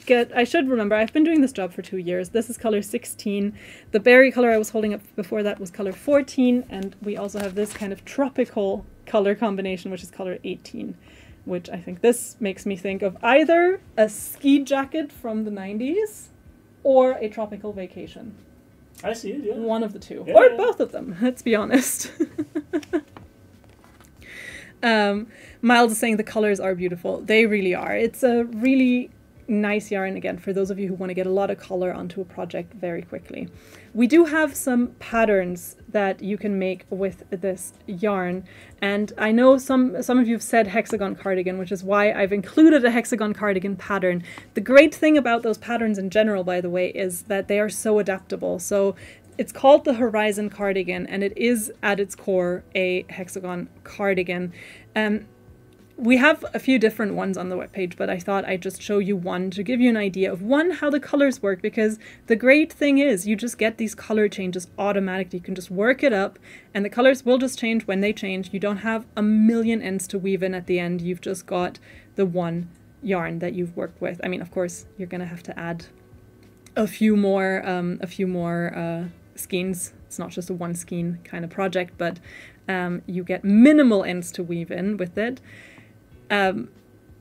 Speaker 1: remember, I've been doing this job for 2 years. This is color 16. The berry color I was holding up before that was color 14. And we also have this kind of tropical color combination, which is color 18, which I think this makes me think of either a ski jacket from the 90s or a tropical vacation.
Speaker 2: I see it, yeah.
Speaker 1: One of the two.
Speaker 2: Yeah,
Speaker 1: or
Speaker 2: yeah.
Speaker 1: both of them, let's be honest. Miles is saying the colors are beautiful. They really are. It's a really nice yarn, again, for those of you who want to get a lot of color onto a project very quickly. We do have some patterns that you can make with this yarn, and I know some of you have said hexagon cardigan, which is why I've included a hexagon cardigan pattern. The great thing about those patterns in general, by the way, is that they are so adaptable. So it's called the Horizon cardigan, and it is at its core a hexagon cardigan. We have a few different ones on the webpage, but I thought I'd just show you one to give you an idea of, one, how the colors work, because the great thing is you just get these color changes automatically. You can just work it up and the colors will just change when they change. You don't have a million ends to weave in at the end. You've just got the one yarn that you've worked with. I mean, of course, you're going to have to add a few more skeins. It's not just a one skein kind of project, but you get minimal ends to weave in with it.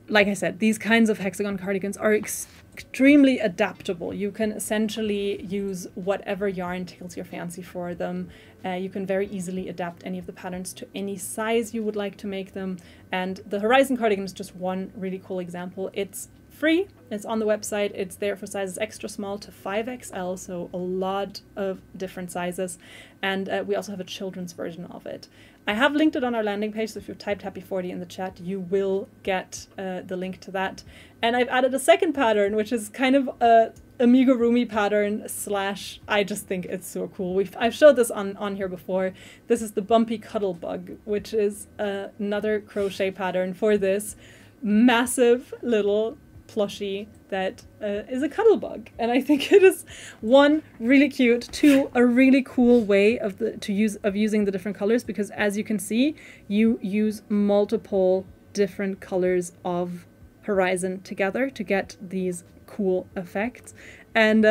Speaker 1: Like I said, these kinds of hexagon cardigans are extremely adaptable. You can essentially use whatever yarn tickles your fancy for them. You can very easily adapt any of the patterns to any size you would like to make them. And the Horizon cardigan is just one really cool example. It's free, it's on the website, it's there for sizes extra small to 5XL, so a lot of different sizes. And we also have a children's version of it. I have linked it on our landing page, so if you've typed Happy40 in the chat, you will get the link to that. And I've added a second pattern, which is kind of a amigurumi pattern slash, I just think it's so cool. I've showed this on here before. This is the Bumpy Cuddle Bug, which is another crochet pattern for this massive little plushie that is a cuddle bug, and I think it is, one, really cute, two, a really cool way of using the different colors, because as you can see, you use multiple different colors of Horizon together to get these cool effects. And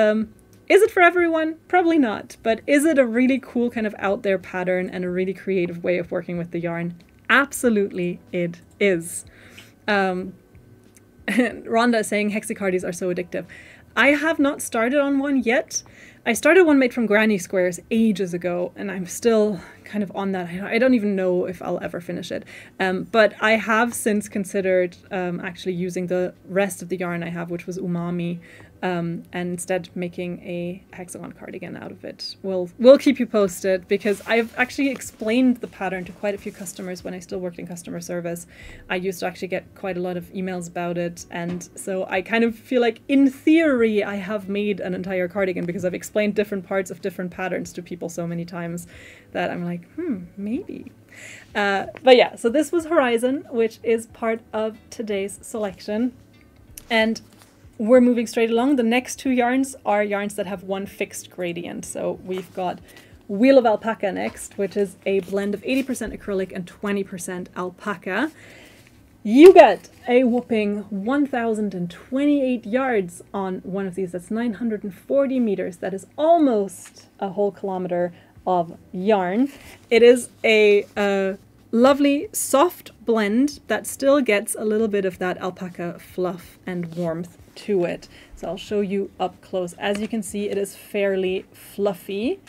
Speaker 1: is it for everyone? Probably not, but is it a really cool kind of out there pattern and a really creative way of working with the yarn? Absolutely it is. Rhonda is saying hexacardis are so addictive. I have not started on one yet. I started one made from granny squares ages ago, and I'm still kind of on that. I don't even know if I'll ever finish it. But I have since considered actually using the rest of the yarn I have, which was umami, and instead making a hexagon cardigan out of it. We'll keep you posted, because I've actually explained the pattern to quite a few customers when I still worked in customer service. I used to actually get quite a lot of emails about it, and so I kind of feel like in theory I have made an entire cardigan, because I've explained different parts of different patterns to people so many times that I'm like, maybe. But yeah, so this was Horizon, which is part of today's selection. And we're moving straight along. The next two yarns are yarns that have one fixed gradient. So we've got Wheel of Alpaca next, which is a blend of 80% acrylic and 20% alpaca. You get a whopping 1,028 yards on one of these. That's 940 meters. That is almost a whole kilometer of yarn. It is a lovely soft blend that still gets a little bit of that alpaca fluff and warmth to it. So I'll show you up close. As you can see, it is fairly fluffy,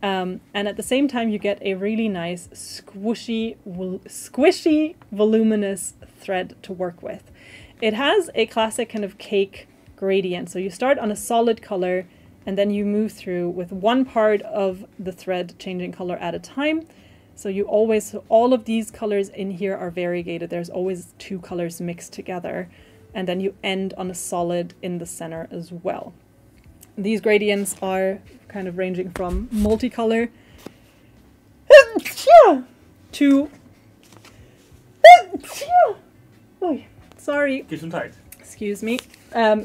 Speaker 1: and at the same time you get a really nice squishy, voluminous thread to work with. It has a classic kind of cake gradient, so you start on a solid color and then you move through with one part of the thread changing color at a time. So all of these colors in here are variegated. There's always two colors mixed together. And then you end on a solid in the center as well. These gradients are kind of ranging from multicolor to sorry, excuse me,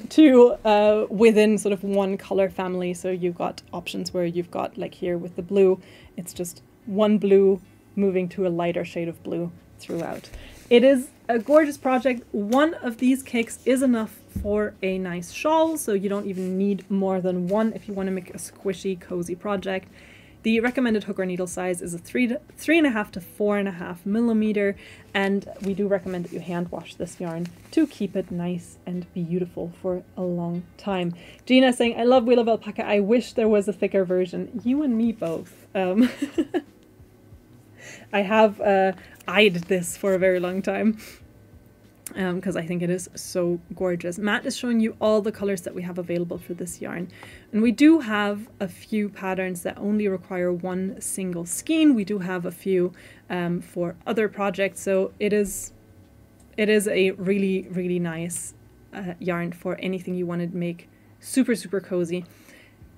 Speaker 1: to within sort of one color family. So you've got options where you've got, like here with the blue, it's just one blue moving to a lighter shade of blue throughout. It is a gorgeous project. One of these cakes is enough for a nice shawl, so you don't even need more than one if you want to make a squishy, cozy project. The recommended hook or needle size is a 3.5 to 4.5 millimeter, and we do recommend that you hand wash this yarn to keep it nice and beautiful for a long time. Gina is saying, I love Wheel of Alpaca. I wish there was a thicker version. You and me both. I have eyed this for a very long time because I think it is so gorgeous. Matt is showing you all the colors that we have available for this yarn. And we do have a few patterns that only require one single skein. We do have a few for other projects. So it is a really, really nice yarn for anything you want to make super, super cozy.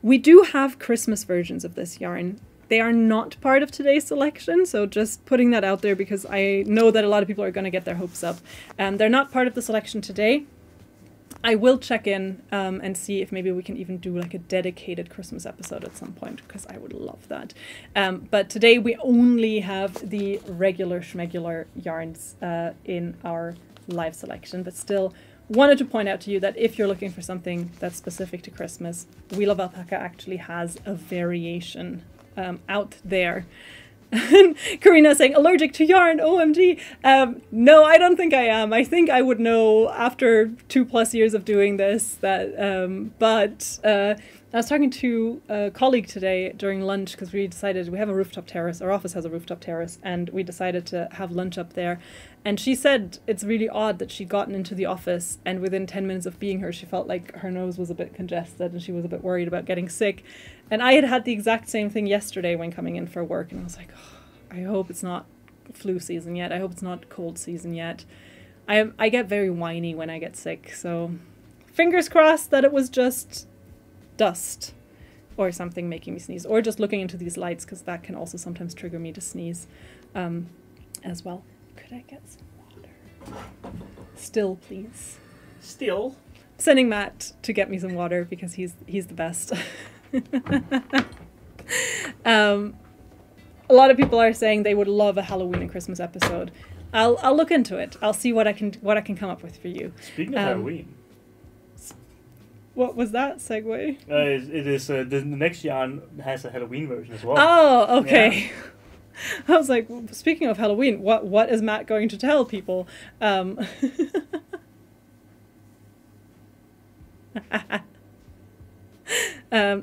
Speaker 1: We do have Christmas versions of this yarn. They are not part of today's selection, so just putting that out there because I know that a lot of people are going to get their hopes up. They're not part of the selection today. I will check in and see if maybe we can even do like a dedicated Christmas episode at some point, because I would love that. But today we only have the regular schmegular yarns in our live selection, but still wanted to point out to you that if you're looking for something that's specific to Christmas, Wheel of Alpaca actually has a variation out there. Karina saying, allergic to yarn, OMG. No, I don't think I am. I think I would know after 2+ years of doing this that, but I was talking to a colleague today during lunch because we decided we have a rooftop terrace. Our office has a rooftop terrace, and we decided to have lunch up there. And she said it's really odd that she'd gotten into the office and within 10 minutes of being here, she felt like her nose was a bit congested and she was a bit worried about getting sick. And I had the exact same thing yesterday when coming in for work, and I was like, oh, I hope it's not flu season yet. I hope it's not cold season yet. I get very whiny when I get sick, so fingers crossed that it was just dust or something making me sneeze, or just looking into these lights, because that can also sometimes trigger me to sneeze as well. Could I get some water? Still, please.
Speaker 2: Still?
Speaker 1: Sending Matt to get me some water because he's the best. A lot of people are saying they would love a Halloween and Christmas episode. I'll look into it. I'll see what I can come up with for you.
Speaker 2: Speaking of Halloween,
Speaker 1: what was that segue?
Speaker 2: It is the next yarn has a Halloween version as well.
Speaker 1: Oh, okay. Yeah. I was like, speaking of Halloween, what is Matt going to tell people?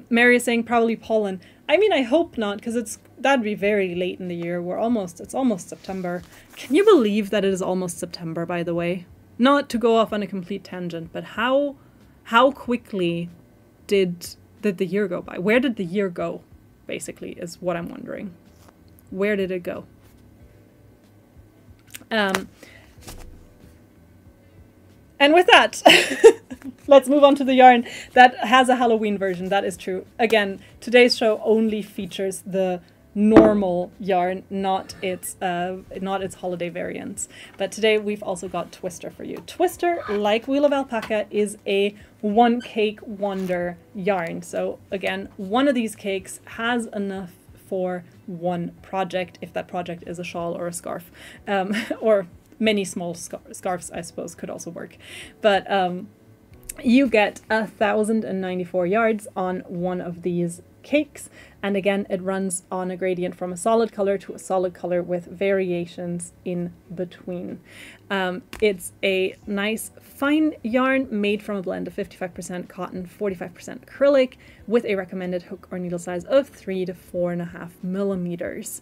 Speaker 1: Mary is saying probably pollen. I mean, I hope not, because that'd be very late in the year. It's almost September. Can you believe that it is almost September, by the way? Not to go off on a complete tangent, but how how quickly did the year go by? Where did the year go, basically, is what I'm wondering. Where did it go? And with that, let's move on to the yarn that has a Halloween version. That is true. Again, today's show only features the normal yarn, not its holiday variants. But today we've also got Twister for you. Twister, like Wheel of Alpaca, is a one cake wonder yarn. So again, one of these cakes has enough for one project, if that project is a shawl or a scarf, or many small scarves, I suppose, could also work. But you get 1,094 yards on one of these cakes, and again it runs on a gradient from a solid color to a solid color with variations in between. It's a nice fine yarn made from a blend of 55% cotton, 45% acrylic, with a recommended hook or needle size of 3 to 4.5 millimeters.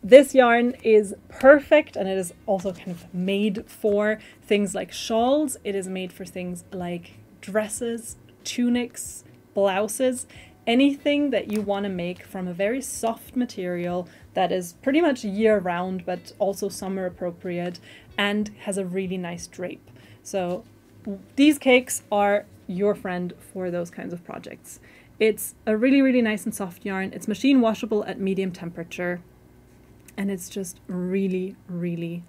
Speaker 1: This yarn is perfect, and it is also kind of made for things like shawls. It is made for things like dresses, tunics, blouses, anything that you want to make from a very soft material that is pretty much year-round but also summer appropriate and has a really nice drape. So these cakes are your friend for those kinds of projects. It's a really, really nice and soft yarn. It's machine washable at medium temperature, and it's just really, really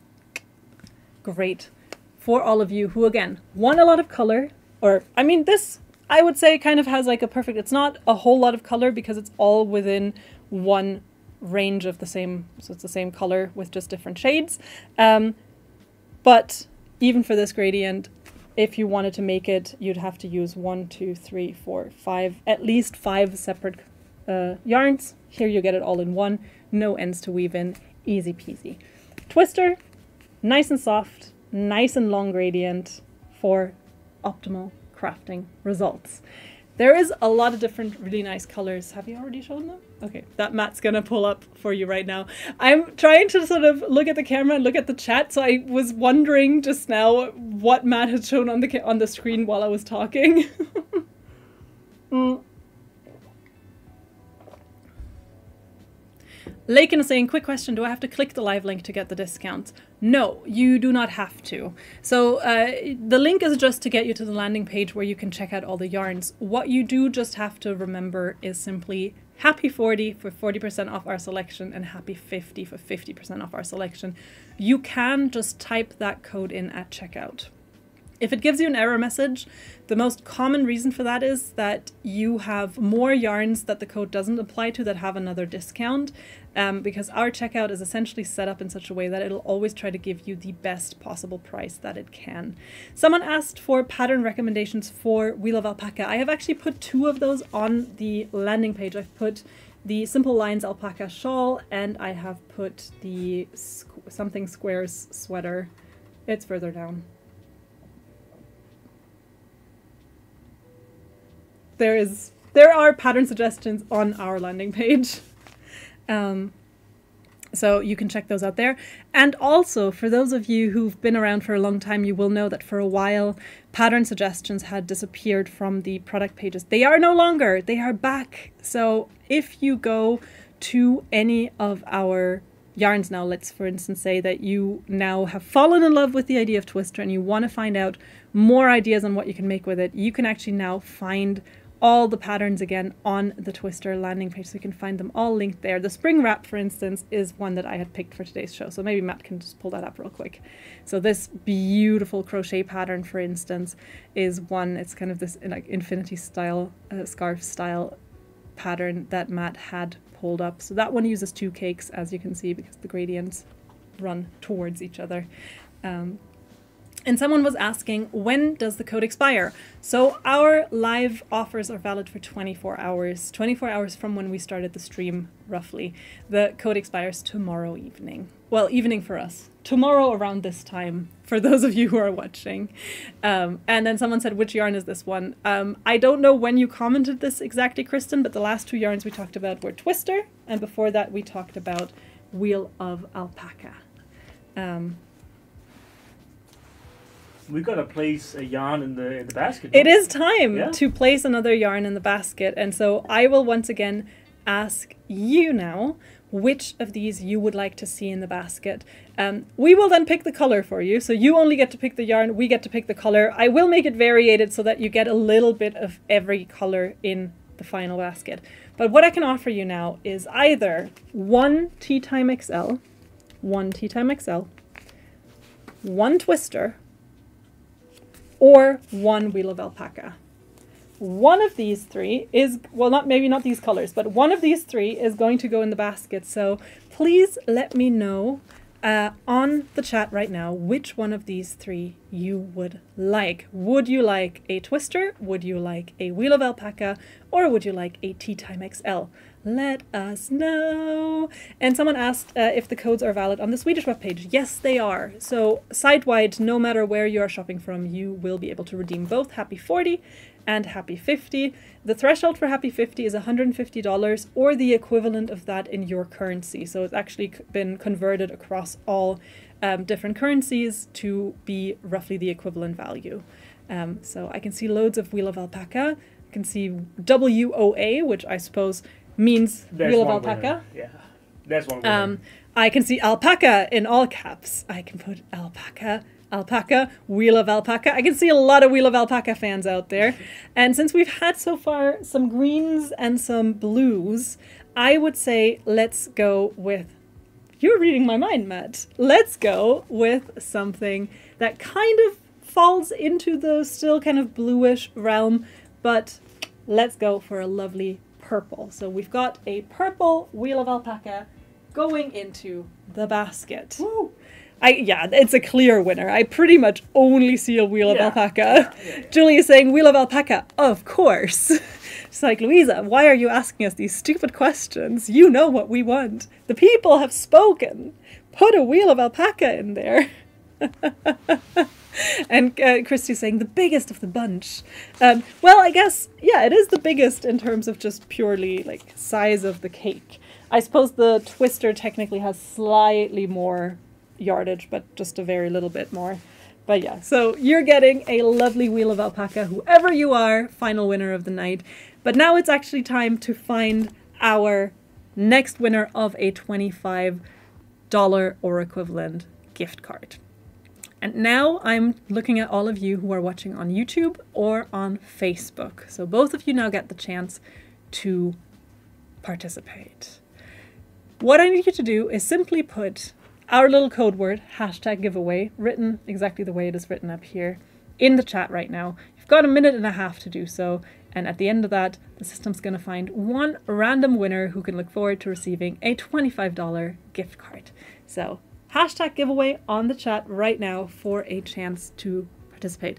Speaker 1: great for all of you who, again, want a lot of color, or, I mean, this I would say kind of has like a perfect, it's not a whole lot of color because it's all within one range of the same, so it's the same color with just different shades. But even for this gradient, if you wanted to make it, you'd have to use 1, 2, 3, 4, 5, at least 5 separate yarns. Here you get it all in one, no ends to weave in, easy peasy. Twister, nice and soft, nice and long gradient for optimal crafting results. There is a lot of different really nice colors. Have you already shown them? Okay, that Matt's gonna pull up for you right now. I'm trying to sort of look at the camera and look at the chat, so I was wondering just now what Matt had shown on the screen while I was talking. Lakin is saying, quick question, do I have to click the live link to get the discounts? No, you do not have to. So the link is just to get you to the landing page where you can check out all the yarns. What you do just have to remember is simply happy 40 for 40% off our selection and happy 50 for 50% off our selection. You can just type that code in at checkout. If it gives you an error message, the most common reason for that is that you have more yarns that the code doesn't apply to that have another discount, because our checkout is essentially set up in such a way that it'll always try to give you the best possible price that it can. Someone asked for pattern recommendations for Wheel of Alpaca. I have actually put 2 of those on the landing page. I've put the Simple Lines Alpaca shawl, and I have put the Something Squares sweater. It's further down. There are pattern suggestions on our landing page. So you can check those out there. And also, for those of you who've been around for a long time, you will know that for a while, pattern suggestions had disappeared from the product pages. They are no longer, they are back. So if you go to any of our yarns now, let's for instance say that you now have fallen in love with the idea of Twister and you want to find out more ideas on what you can make with it, you can actually now find all the patterns again on the Twister landing page, so you can find them all linked there. The spring wrap, for instance, is one that I had picked for today's show, so maybe Matt can just pull that up real quick. So this beautiful crochet pattern, for instance, is one, it's kind of this like infinity style, scarf style pattern that Matt had pulled up. So that one uses 2 cakes, as you can see, because the gradients run towards each other. And someone was asking, when does the code expire? So our live offers are valid for 24 hours. 24 hours from when we started the stream, roughly. The code expires tomorrow evening. Well, evening for us. Tomorrow around this time, for those of you who are watching. And then someone said, which yarn is this one? I don't know when you commented this exactly, Kristen, but the last 2 yarns we talked about were Twister, and before that we talked about Wheel of Alpaca.
Speaker 2: we gotta place a yarn in the basket.
Speaker 1: It is time
Speaker 2: Yeah.
Speaker 1: to place another yarn in the basket. And so I will once again ask you now which of these you would like to see in the basket. We will then pick the color for you. So you only get to pick the yarn, we get to pick the color. I will make it variated so that you get a little bit of every color in the final basket. But what I can offer you now is either one Tea Time XL, one Tea Time XL, one twister, or one wheel of alpaca. One of these three is, well, maybe not these colors, but one of these three is going to go in the basket. So please let me know on the chat right now which one of these three you would like. Would you like a twister? Would you like a wheel of alpaca? Or would you like a Tea Time XL? Let us know. And someone asked if the codes are valid on the Swedish webpage. Yes, they are. So site-wide, no matter where you are shopping from, you will be able to redeem both Happy 40 and Happy 50. The threshold for Happy 50 is $150 or the equivalent of that in your currency. So it's actually been converted across all different currencies to be roughly the equivalent value. So I can see loads of wheel of alpaca. I can see WOA, which I suppose means wheel of alpaca.
Speaker 2: Yeah, that's one winner.
Speaker 1: I can see alpaca in all caps. I can put alpaca, wheel of alpaca. I can see a lot of wheel of alpaca fans out there. And since we've had so far some greens and some blues, I would say let's go with, you're reading my mind, Matt. Let's go with something that kind of falls into the still kind of bluish realm, but let's go for a lovely purple. So we've got a purple wheel of alpaca going into the basket.
Speaker 2: Woo!
Speaker 1: Yeah, it's a clear winner. I pretty much only see a wheel of alpaca.
Speaker 2: Yeah.
Speaker 1: Julie is saying wheel of alpaca, of course. She's like, Louisa, why are you asking us these stupid questions? You know what we want. The people have spoken. Put a wheel of alpaca in there. And Christy's saying the biggest of the bunch. Well, I guess, yeah, it is the biggest in terms of just purely like size of the cake. I suppose the twister technically has slightly more yardage, but just a very little bit more. But yeah, so you're getting a lovely wheel of alpaca, whoever you are, final winner of the night. But now it's actually time to find our next winner of a $25 or equivalent gift card. And now I'm looking at all of you who are watching on YouTube or on Facebook. So both of you now get the chance to participate. What I need you to do is simply put our little code word, #giveaway, written exactly the way it is written up here, in the chat right now. You've got a minute and a half to do so. And at the end of that, the system's going to find one random winner who can look forward to receiving a $25 gift card. So #giveaway on the chat right now for a chance to participate.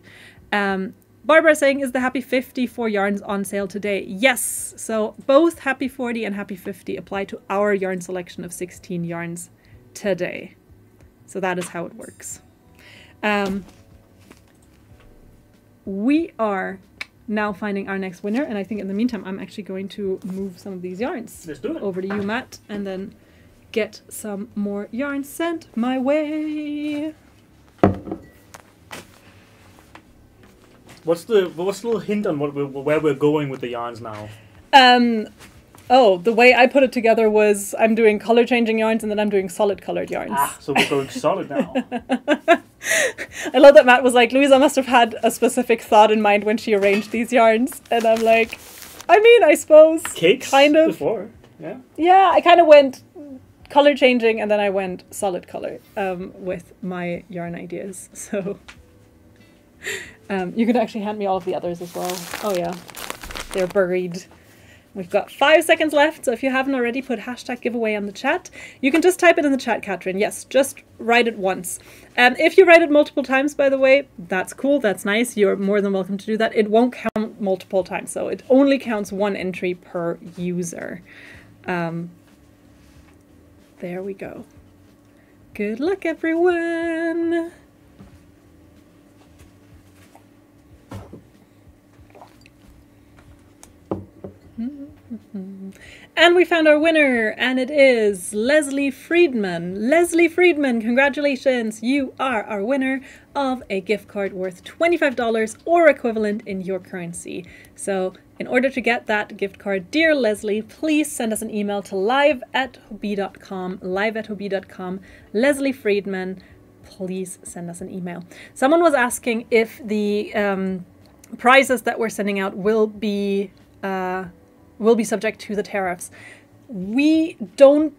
Speaker 1: Barbara saying, is the Happy 50 for yarns on sale today? Yes. So both Happy 40 and Happy 50 apply to our yarn selection of 16 yarns today. So that is how it works. We are now finding our next winner. And I think in the meantime, I'm actually going to move some of these yarns over to you, Matt, and then get some more yarn sent my way.
Speaker 2: What's the little hint on where we're going with the yarns now?
Speaker 1: Oh, the way I put it together was I'm doing color changing yarns and then I'm doing solid colored yarns.
Speaker 2: Ah, so we're going solid now.
Speaker 1: I love that Matt was like, Louisa must have had a specific thought in mind when she arranged these yarns. And I'm like, I mean, I suppose.
Speaker 2: Cakes
Speaker 1: kind of
Speaker 2: before, yeah. Yeah,
Speaker 1: I kind of went color changing and then I went solid color with my yarn ideas. So you could actually hand me all of the others as well. Oh yeah, they're buried. We've got 5 seconds left, so if you haven't already, put #giveaway on the chat. You can just type it in the chat, Katrin. Yes, just write it once. If you write it multiple times, by the way, that's cool, that's nice. You're more than welcome to do that. It won't count multiple times, so it only counts one entry per user. There we go. Good luck, everyone. And we found our winner, and it is Leslie Friedman. Leslie Friedman, congratulations! You are our winner of a gift card worth $25 or equivalent in your currency. So in order to get that gift card, dear Leslie, please send us an email to live@hobie.com, live@hobie.com. Leslie Friedman, please send us an email. Someone was asking if the prizes that we're sending out will be subject to the tariffs. We don't,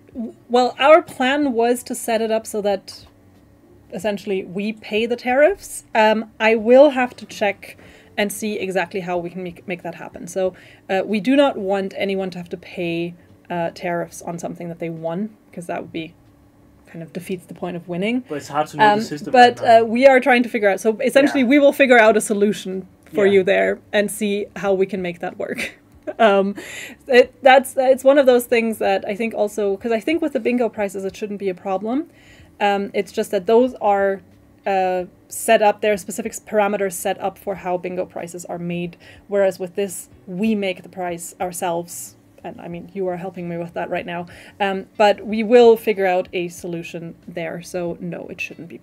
Speaker 1: well, our plan was to set it up so that essentially we pay the tariffs. I will have to check and see exactly how we can make that happen. So we do not want anyone to have to pay tariffs on something that they won, because that would be kind of defeats the point of winning.
Speaker 2: But it's hard to know the system.
Speaker 1: But we are trying to figure out. So essentially, we will figure out a solution for you there and see how we can make that work. It's one of those things that I think also, because I think with the bingo prizes it shouldn't be a problem. It's just that those are set up. There are specific parameters set up for how bingo prizes are made. Whereas with this, we make the prize ourselves. And I mean, you are helping me with that right now. But we will figure out a solution there. So no, it shouldn't be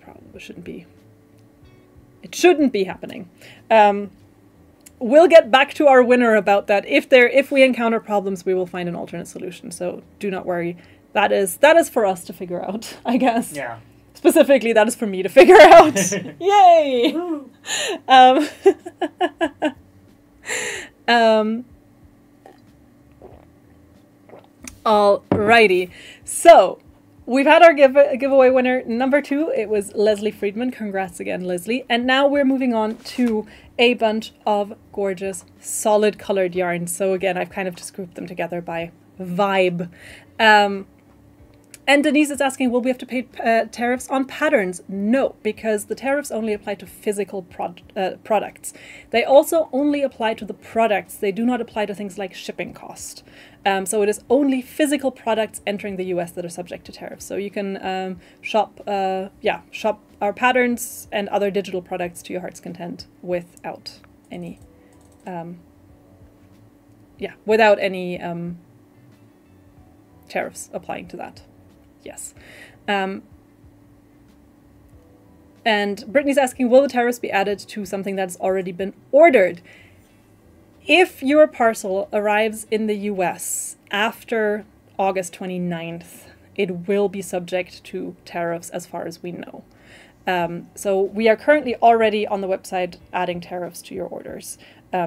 Speaker 1: It shouldn't be happening. We'll get back to our winner about that. If we encounter problems, we will find an alternate solution. So do not worry. That is for us to figure out, I guess.
Speaker 2: Yeah.
Speaker 1: Specifically, that is for me to figure out. Yay! Alrighty. So we've had our giveaway winner number 2. It was Leslie Friedman. Congrats again, Leslie. And now we're moving on to a bunch of gorgeous solid colored yarns. So again, I've kind of just grouped them together by vibe. And Denise is asking, will we have to pay tariffs on patterns? No, because the tariffs only apply to physical products. They also only apply to the products. They do not apply to things like shipping cost. So it is only physical products entering the US that are subject to tariffs. So you can shop our patterns and other digital products to your heart's content without any tariffs applying to that. Yes. And Brittany's asking, will the tariffs be added to something that's already been ordered? If your parcel arrives in the US after August 29th, it will be subject to tariffs as far as we know. So we are currently already on the website adding tariffs to your orders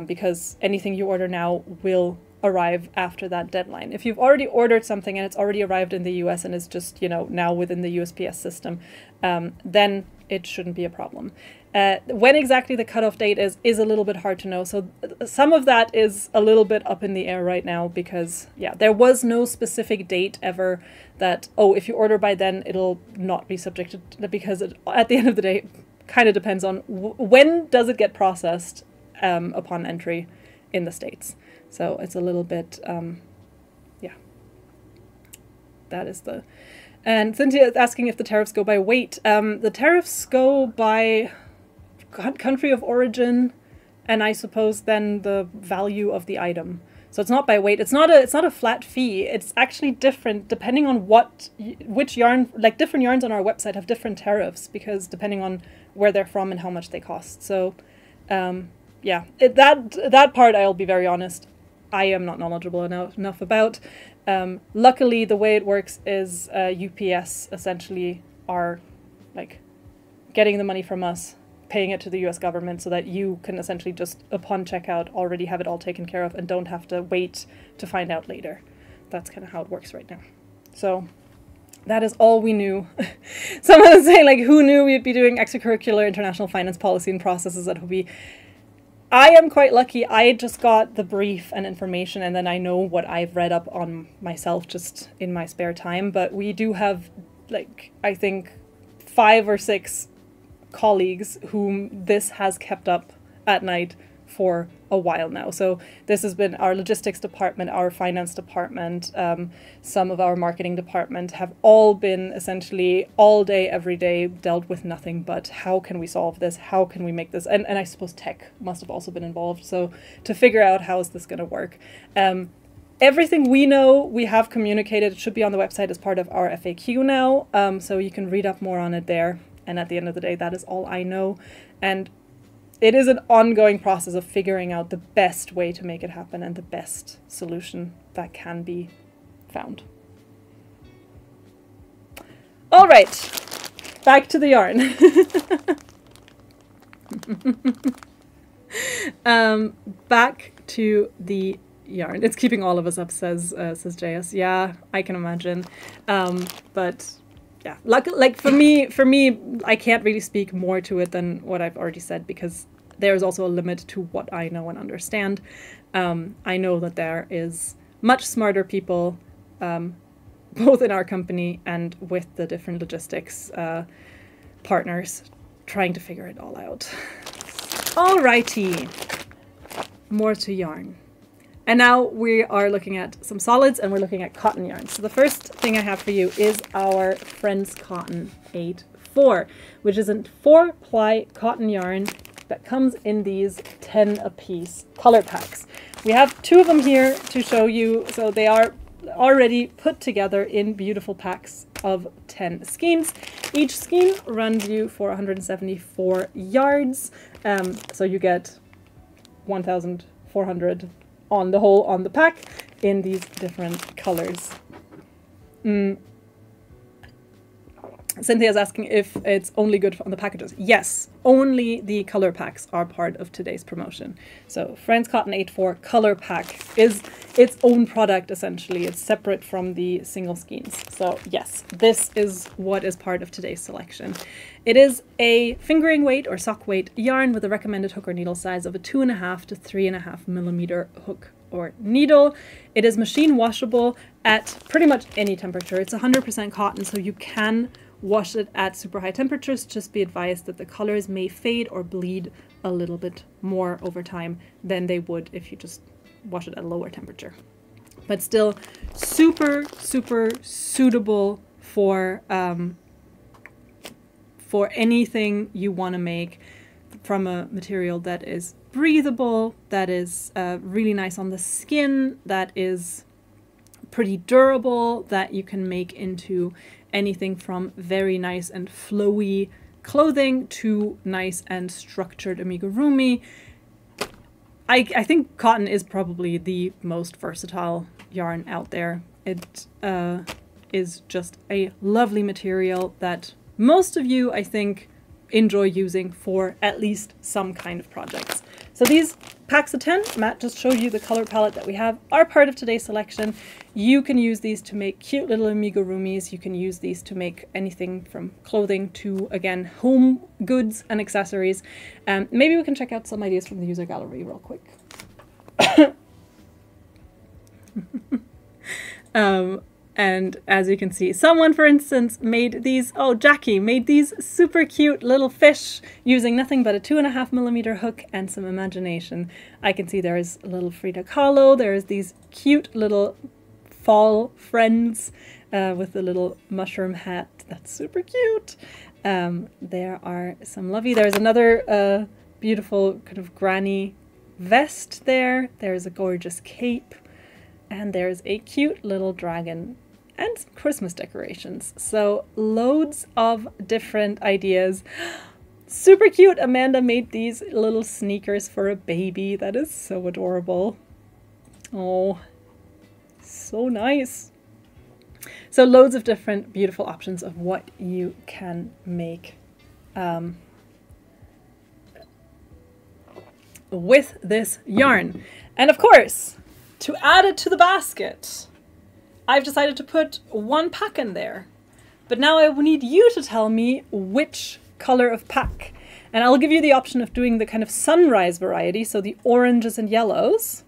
Speaker 1: because anything you order now will arrive after that deadline. If you've already ordered something and it's already arrived in the US and is just, now within the USPS system, then it shouldn't be a problem. When exactly the cutoff date is a little bit hard to know. So some of that is a little bit up in the air right now because, there was no specific date ever that, if you order by then, it'll not be subjected, because at the end of the day, kind of depends on when does it get processed upon entry in the States. So it's a little bit, that is the... And Cynthia is asking if the tariffs go by weight. The tariffs go by country of origin, and I suppose then the value of the item. So it's not by weight. It's not a flat fee. It's actually different depending on which yarn. Like different yarns on our website have different tariffs because depending on where they're from and how much they cost. So, that part I'll be very honest, I am not knowledgeable enough about. Luckily, the way it works is UPS essentially are like getting the money from us, paying it to the US government so that you can essentially just, upon checkout, already have it all taken care of and don't have to wait to find out later. That's kind of how it works right now. So that is all we knew. Someone was saying, like, who knew we'd be doing extracurricular international finance policy and processes at Hobie? I am quite lucky. I just got the brief and information, and then I know what I've read up on myself just in my spare time. But we do have, like, I think 5 or 6 colleagues whom this has kept up at night for a while now. So this has been our logistics department, our finance department, some of our marketing department have all been essentially all day, every day dealt with nothing but how can we solve this? How can we make this? And I suppose tech must have also been involved. So to figure out how is this going to work? everything we know, we have communicated. It should be on the website as part of our FAQ now, so you can read up more on it there. And at the end of the day, that is all I know. And it is an ongoing process of figuring out the best way to make it happen and the best solution that can be found. All right, back to the yarn. Back to the yarn. It's keeping all of us up, says JS. Yeah, I can imagine. But yeah, like for me, I can't really speak more to it than what I've already said, because there's also a limit to what I know and understand. I know that there is much smarter people, both in our company and with the different logistics partners, trying to figure it all out. Alrighty, more to yarn. And now we are looking at some solids, and we're looking at cotton yarn. So the first thing I have for you is our Friends Cotton 8-4, which is a 4-ply cotton yarn that comes in these 10 apiece color packs. We have 2 of them here to show you, so they are already put together in beautiful packs of 10 skeins. Each skein runs you for 174 yards, so you get 1,400 on the whole on the pack in these different colors. Cynthia's asking if it's only good on the packages. Yes, only the color packs are part of today's promotion. So Friends Cotton 8-4 color pack is its own product, essentially. It's separate from the single skeins. So yes, this is what is part of today's selection. It is a fingering weight or sock weight yarn with a recommended hook or needle size of a 2.5 to 3.5 millimeter hook or needle. It is machine washable at pretty much any temperature. It's 100% cotton, so you can wash it at super high temperatures. Just be advised that the colors may fade or bleed a little bit more over time than they would if you just wash it at a lower temperature. But still super, super suitable for anything you want to make from a material that is breathable, that is really nice on the skin, that is pretty durable, that you can make into anything from very nice and flowy clothing to nice and structured amigurumi. I think cotton is probably the most versatile yarn out there. It is just a lovely material that most of you, I think, enjoy using for at least some kind of projects. So these packs of 10, Matt just showed you the color palette that we have, are part of today's selection. You can use these to make cute little amigurumis. You can use these to make anything from clothing to, again, home goods and accessories. Maybe we can check out some ideas from the user gallery real quick. And as you can see, someone, for instance, made these, oh, Jackie made these super cute little fish using nothing but a 2.5 millimeter hook and some imagination. I can see there's a little Frida Kahlo, there's these cute little fall friends with the little mushroom hat. That's super cute. There are some lovely, there's another beautiful kind of granny vest there. There's a gorgeous cape. And there's a cute little dragon and some Christmas decorations. So loads of different ideas. Super cute. Amanda made these little sneakers for a baby. That is so adorable. Oh, so nice. So loads of different beautiful options of what you can make with this yarn. And of course, to add it to the basket, I've decided to put 1 pack in there. But now I need you to tell me which color of pack. And I'll give you the option of doing the kind of sunrise variety, so the oranges and yellows.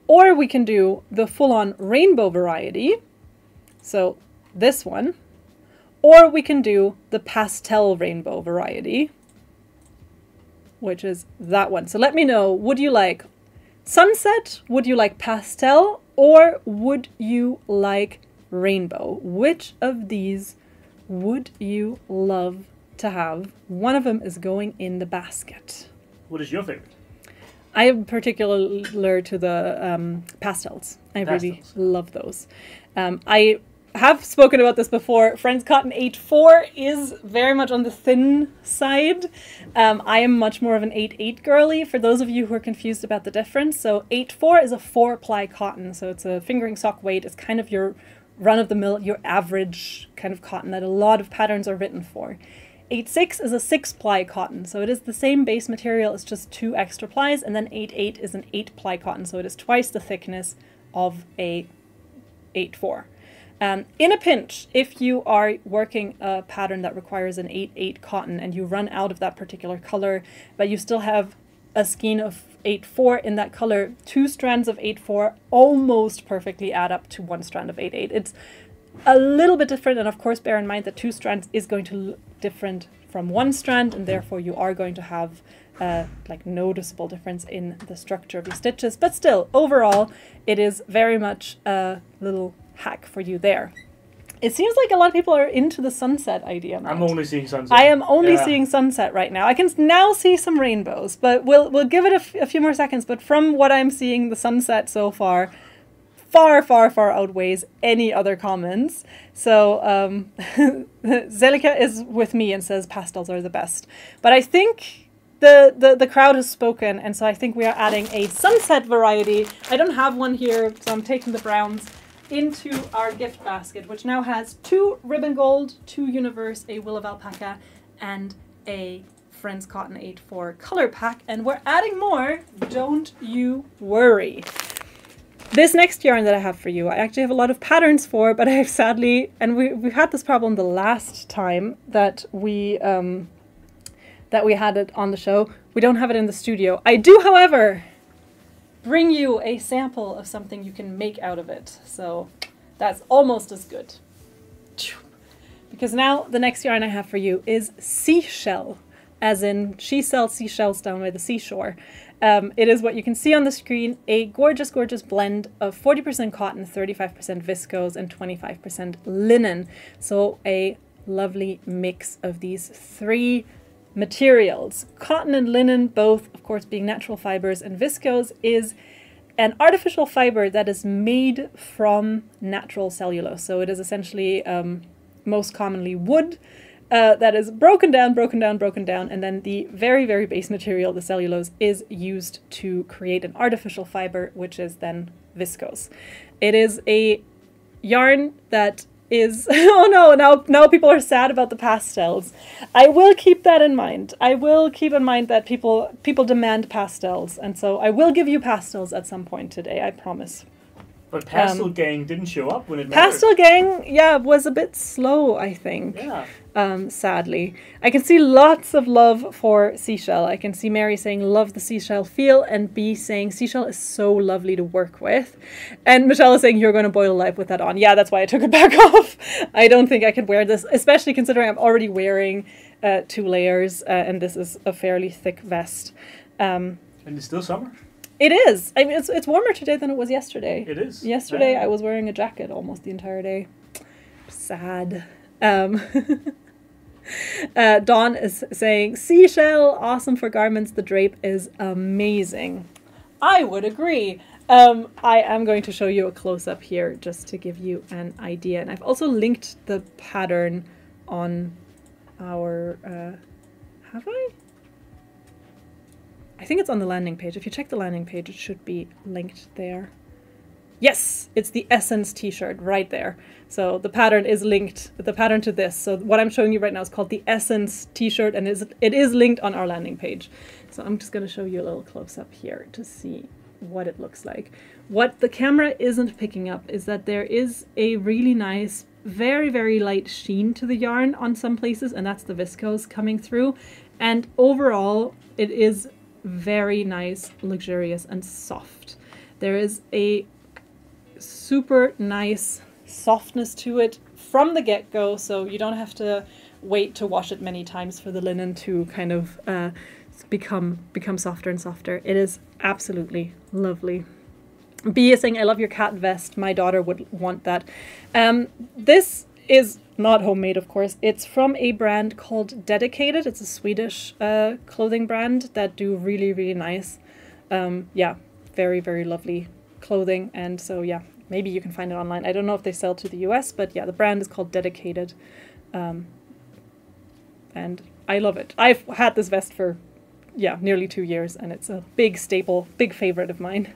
Speaker 1: Or we can do the full-on rainbow variety, so this one. Or we can do the pastel rainbow variety, which is that one. So let me know, would you like sunset, would you like pastel, or would you like rainbow? Which of these would you love to have? One of them is going in the basket.
Speaker 2: What is your favorite?
Speaker 1: I am particular to the pastels. I really love those. I have spoken about this before. Friends Cotton 8.4 is very much on the thin side. I am much more of an 8.8 girly, for those of you who are confused about the difference. So 8.4 is a 4-ply cotton, so it's a fingering sock weight. It's kind of your run-of-the-mill, your average kind of cotton that a lot of patterns are written for. 8.6 is a 6-ply cotton, so it is the same base material, it's just 2 extra plies, and then 8.8 is an 8-ply cotton, so it is twice the thickness of a 8.4. In a pinch, if you are working a pattern that requires an 8.8 cotton and you run out of that particular color, but you still have a skein of 8.4 in that color, 2 strands of 8.4 almost perfectly add up to 1 strand of 8.8. It's a little bit different, and of course bear in mind that 2 strands is going to look different from 1 strand, and therefore you are going to have like noticeable difference in the structure of your stitches, but still overall it is very much a little hack for you there. It seems like a lot of people are into the sunset idea. Matt.
Speaker 2: I'm only seeing sunset.
Speaker 1: I am only seeing sunset right now. I can now see some rainbows, but we'll give it a few more seconds. But from what I'm seeing, the sunset so far far outweighs any other comments. So Zelika is with me and says pastels are the best. But I think the crowd has spoken, and so I think we are adding a sunset variety. I don't have one here, so I'm taking the browns into our gift basket, which now has 2 ribbon gold, 2 universe, a will of alpaca, and a Friends Cotton 8.4 color pack, and we're adding more, don't you worry. This next yarn that I have for you, I actually have a lot of patterns for, but I have sadly, and we had this problem the last time that we had it on the show, we don't have it in the studio. I do, however, bring you a sample of something you can make out of it. So that's almost as good. Because now the next yarn I have for you is seashell, as in she sells seashells down by the seashore. It is what you can see on the screen, a gorgeous, gorgeous blend of 40% cotton, 35% viscose, and 25% linen. So a lovely mix of these 3 materials. Cotton and linen, both of course being natural fibers, and viscose is an artificial fiber that is made from natural cellulose. So it is essentially most commonly wood that is broken down, and then the very, very base material, the cellulose, is used to create an artificial fiber, which is then viscose. It is a yarn that is, oh no, now people are sad about the pastels. I will keep that in mind. I will keep in mind that people demand pastels, and so I will give you pastels at some point today, I promise.
Speaker 2: But Pastel Gang didn't show up when it mattered.
Speaker 1: Pastel Gang, yeah, was a bit slow, I think.
Speaker 2: Yeah.
Speaker 1: Sadly. I can see lots of love for seashell. I can see Mary saying, love the seashell feel, and B saying, seashell is so lovely to work with. And Michelle is saying, you're going to boil alive with that on. Yeah, that's why I took it back off. I don't think I could wear this, especially considering I'm already wearing 2 layers, and this is a fairly thick vest.
Speaker 2: And it's still summer.
Speaker 1: It is. I mean, it's warmer today than it was yesterday.
Speaker 2: It is.
Speaker 1: Yesterday, I was wearing a jacket almost the entire day. Sad. Dawn is saying, seashell, awesome for garments. The drape is amazing. I would agree. I am going to show you a close-up here just to give you an idea. And I've also linked the pattern on our... have I? I think it's on the landing page. If you check the landing page, it should be linked there. Yes, it's the Essence t-shirt right there. So the pattern is linked, the pattern to this. So what I'm showing you right now is called the Essence t-shirt, and it is linked on our landing page. So I'm just going to show you a little close-up here to see what it looks like. What the camera isn't picking up is that there is a really nice, very, very light sheen to the yarn on some places, and that's the viscose coming through. And overall, it is very nice, luxurious, and soft. There is a super nice softness to it from the get-go, so you don't have to wait to wash it many times for the linen to kind of become softer and softer. It is absolutely lovely. B is saying, I love your cat vest. My daughter would want that. This is not homemade, of course. It's from a brand called Dedicated. It's a Swedish clothing brand that do really, really nice Yeah, very, very lovely clothing. And so, yeah, maybe you can find it online. I don't know if they sell to the US, but yeah, the brand is called Dedicated. And I love it. I've had this vest for, yeah, nearly 2 years, and it's a big staple, big favorite of mine.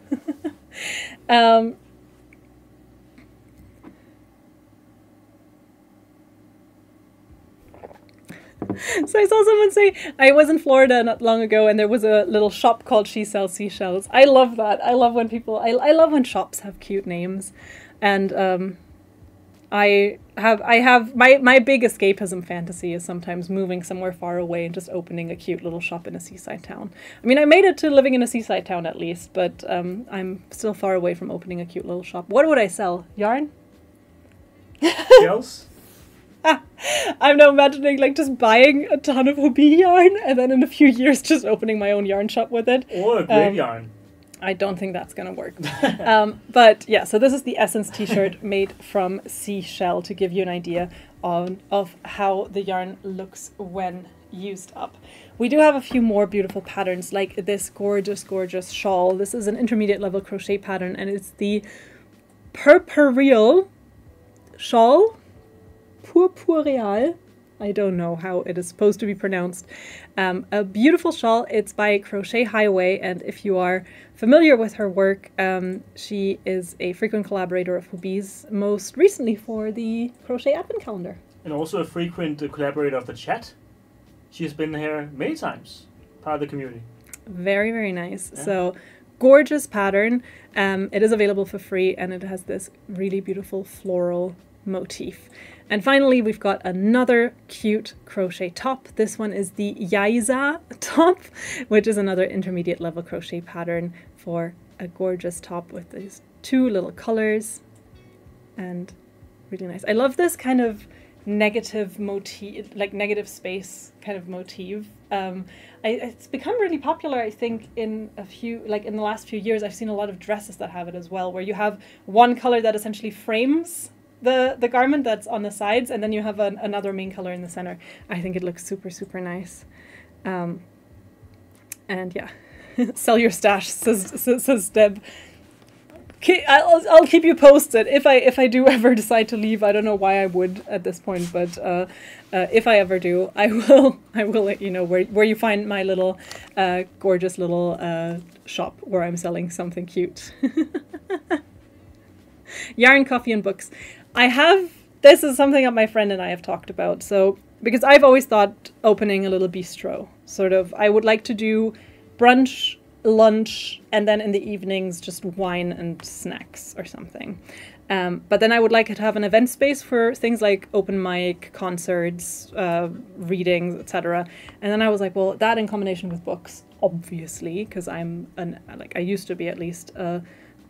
Speaker 1: So I saw someone say, I was in Florida not long ago, and there was a little shop called She Sells Seashells. I love that. I love when people, I love when shops have cute names. And I have my big escapism fantasy is sometimes moving somewhere far away and just opening a cute little shop in a seaside town. I mean, I made it to living in a seaside town at least, but I'm still far away from opening a cute little shop. What would I sell? Yarn?
Speaker 2: Shells?
Speaker 1: I'm now imagining like just buying a ton of Hobie yarn and then in a few years just opening my own yarn shop with it.
Speaker 2: Or a great yarn.
Speaker 1: I don't think that's gonna work. But yeah, so this is the Essence t-shirt made from seashell to give you an idea of how the yarn looks when used up. We do have a few more beautiful patterns like this gorgeous, gorgeous shawl. This is an intermediate level crochet pattern and it's the Purpureal shawl. Purpureal. I don't know how it is supposed to be pronounced. A beautiful shawl. It's by Crochet Highway, and if you are familiar with her work, she is a frequent collaborator of Hobie's, most recently for the Crochet Advent Calendar.
Speaker 2: And also a frequent collaborator of the chat. She has been here many times, part of the community.
Speaker 1: Very, very nice.
Speaker 2: Yeah.
Speaker 1: So, gorgeous pattern. It is available for free, and it has this really beautiful floral motif. And finally, we've got another cute crochet top. This one is the Yaiza top, which is another intermediate level crochet pattern for a gorgeous top with these two little colors and really nice. I love this kind of negative motif, like negative space kind of motif. It's become really popular, I think, in the last few years. I've seen a lot of dresses that have it as well, where you have one color that essentially frames the garment that's on the sides, and then you have another main color in the center. I think it looks super, super nice. And yeah, sell your stash, says Deb. I'll keep you posted if I do ever decide to leave. I don't know why I would at this point, but if I ever do, I will let you know where you find my little gorgeous little shop where I'm selling something cute. Yarn, coffee, and books. This is something that my friend and I have talked about. So, because I've always thought opening a little bistro, sort of, I would like to do brunch, lunch, and then in the evenings, just wine and snacks or something. But then I would like to have an event space for things like open mic, concerts, readings, etc. And then I was like, well, that in combination with books, obviously, because I used to be at least a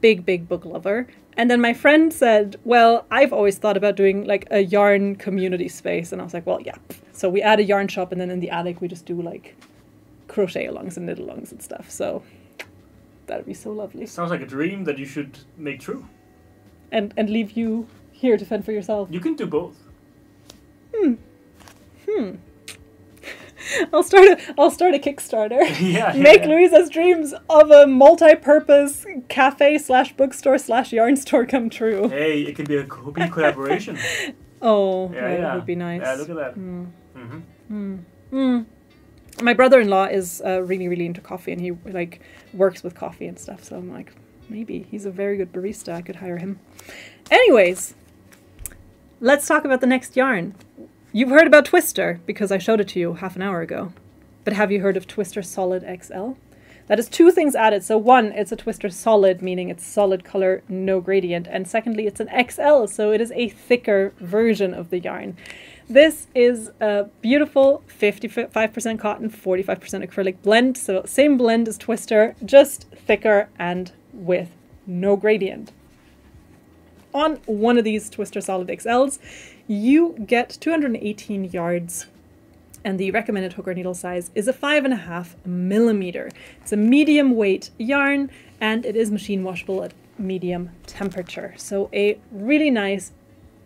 Speaker 1: big book lover. And then my friend said, well, I've always thought about doing like a yarn community space. And I was like, well, yeah. So we add a yarn shop, and then in the attic we just do like crochet alongs and knit alongs and stuff. So that'd be so lovely.
Speaker 2: Sounds like a dream that you should make true.
Speaker 1: And leave you here to fend for yourself.
Speaker 2: You can do both.
Speaker 1: I'll start a Kickstarter.
Speaker 2: Yeah.
Speaker 1: Make Louisa's dreams of a multi-purpose cafe/bookstore/yarn store come true.
Speaker 2: Hey, it can be a Hobie collaboration.
Speaker 1: Oh, that would be nice.
Speaker 2: Yeah, look at that.
Speaker 1: My brother-in-law is really, really into coffee, and he like works with coffee and stuff. So I'm like, maybe he's a very good barista. I could hire him. Anyways, let's talk about the next yarn. You've heard about Twister because I showed it to you half an hour ago. But have you heard of Twister Solid XL? That is two things added. So one, it's a Twister Solid, meaning it's solid color, no gradient. And secondly, it's an XL, so it is a thicker version of the yarn. This is a beautiful 55% cotton, 45% acrylic blend. So same blend as Twister, just thicker and with no gradient. On one of these Twister Solid XLs, you get 218 yards, and the recommended hook or needle size is a 5.5 millimeter. It's a medium weight yarn, and it is machine washable at medium temperature. So a really nice,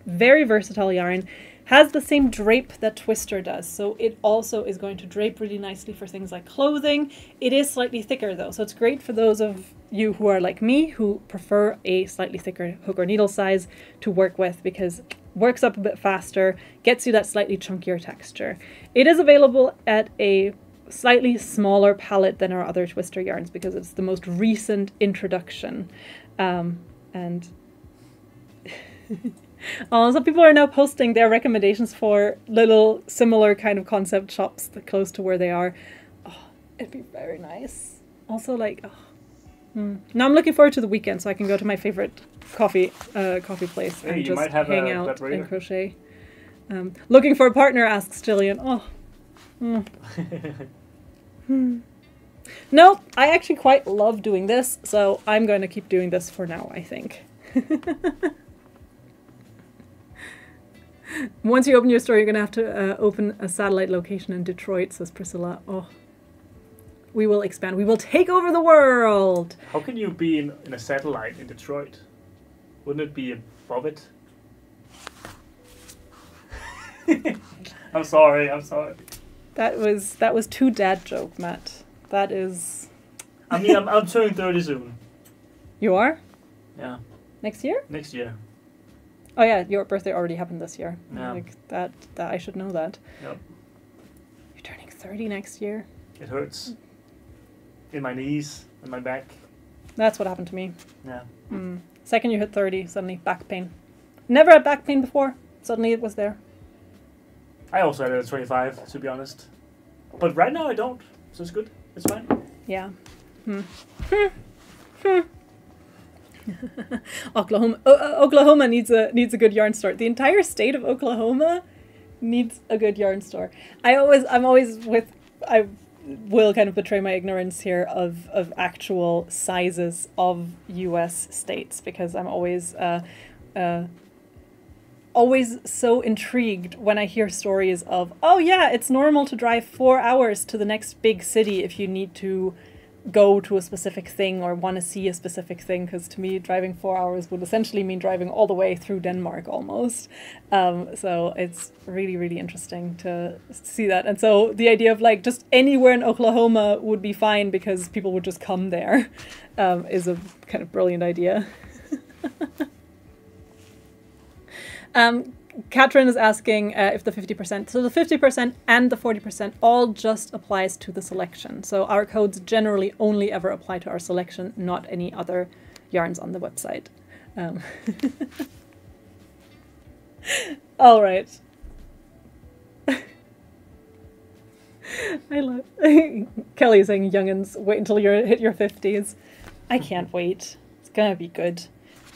Speaker 1: very versatile yarn. Has the same drape that Twister does. So it also is going to drape really nicely for things like clothing. It is slightly thicker though. So it's great for those of you who are like me, who prefer a slightly thicker hook or needle size to work with, because it works up a bit faster, gets you that slightly chunkier texture. It is available at a slightly smaller palette than our other Twister yarns because it's the most recent introduction. And some people are now posting their recommendations for little similar kind of concept shops that close to where they are. Oh, it'd be very nice. Also, like, now I'm looking forward to the weekend so I can go to my favorite coffee place and just hang out and crochet. Looking for a partner, asks Jillian. No, I actually quite love doing this, so I'm going to keep doing this for now, I think. Once you open your store, you're going to have to open a satellite location in Detroit, says Priscilla. Oh, we will expand. We will take over the world.
Speaker 2: How can you be in a satellite in Detroit? Wouldn't it be above it? I'm sorry.
Speaker 1: That was too dad joke, Matt. That is...
Speaker 2: I mean, I'm turning 30 soon.
Speaker 1: You are?
Speaker 2: Yeah.
Speaker 1: Next year?
Speaker 2: Next year.
Speaker 1: Oh yeah, your birthday already happened this year.
Speaker 2: Yeah.
Speaker 1: Like that I should know that.
Speaker 2: Yep.
Speaker 1: You're turning 30 next year.
Speaker 2: It hurts. In my knees, in my back.
Speaker 1: That's what happened to me.
Speaker 2: Yeah.
Speaker 1: Second you hit 30, suddenly back pain. Never had back pain before. Suddenly it was there.
Speaker 2: I also had it at 25, to be honest. But right now I don't, so it's good. It's fine.
Speaker 1: Yeah. Oklahoma needs a good yarn store. The entire state of Oklahoma needs a good yarn store. I will kind of betray my ignorance here of actual sizes of US states, because I'm always so intrigued when I hear stories of, oh yeah, it's normal to drive 4 hours to the next big city if you need to go to a specific thing or want to see a specific thing, because to me driving 4 hours would essentially mean driving all the way through Denmark almost. So it's really, really interesting to see that. And so the idea of like just anywhere in Oklahoma would be fine because people would just come there is a kind of brilliant idea. Katrin is asking if the 50%, so the 50% and the 40% all just applies to the selection. So our codes generally only ever apply to our selection, not any other yarns on the website. All right. I love Kelly saying, youngins, wait until you hit your 50s. I can't wait. It's gonna be good.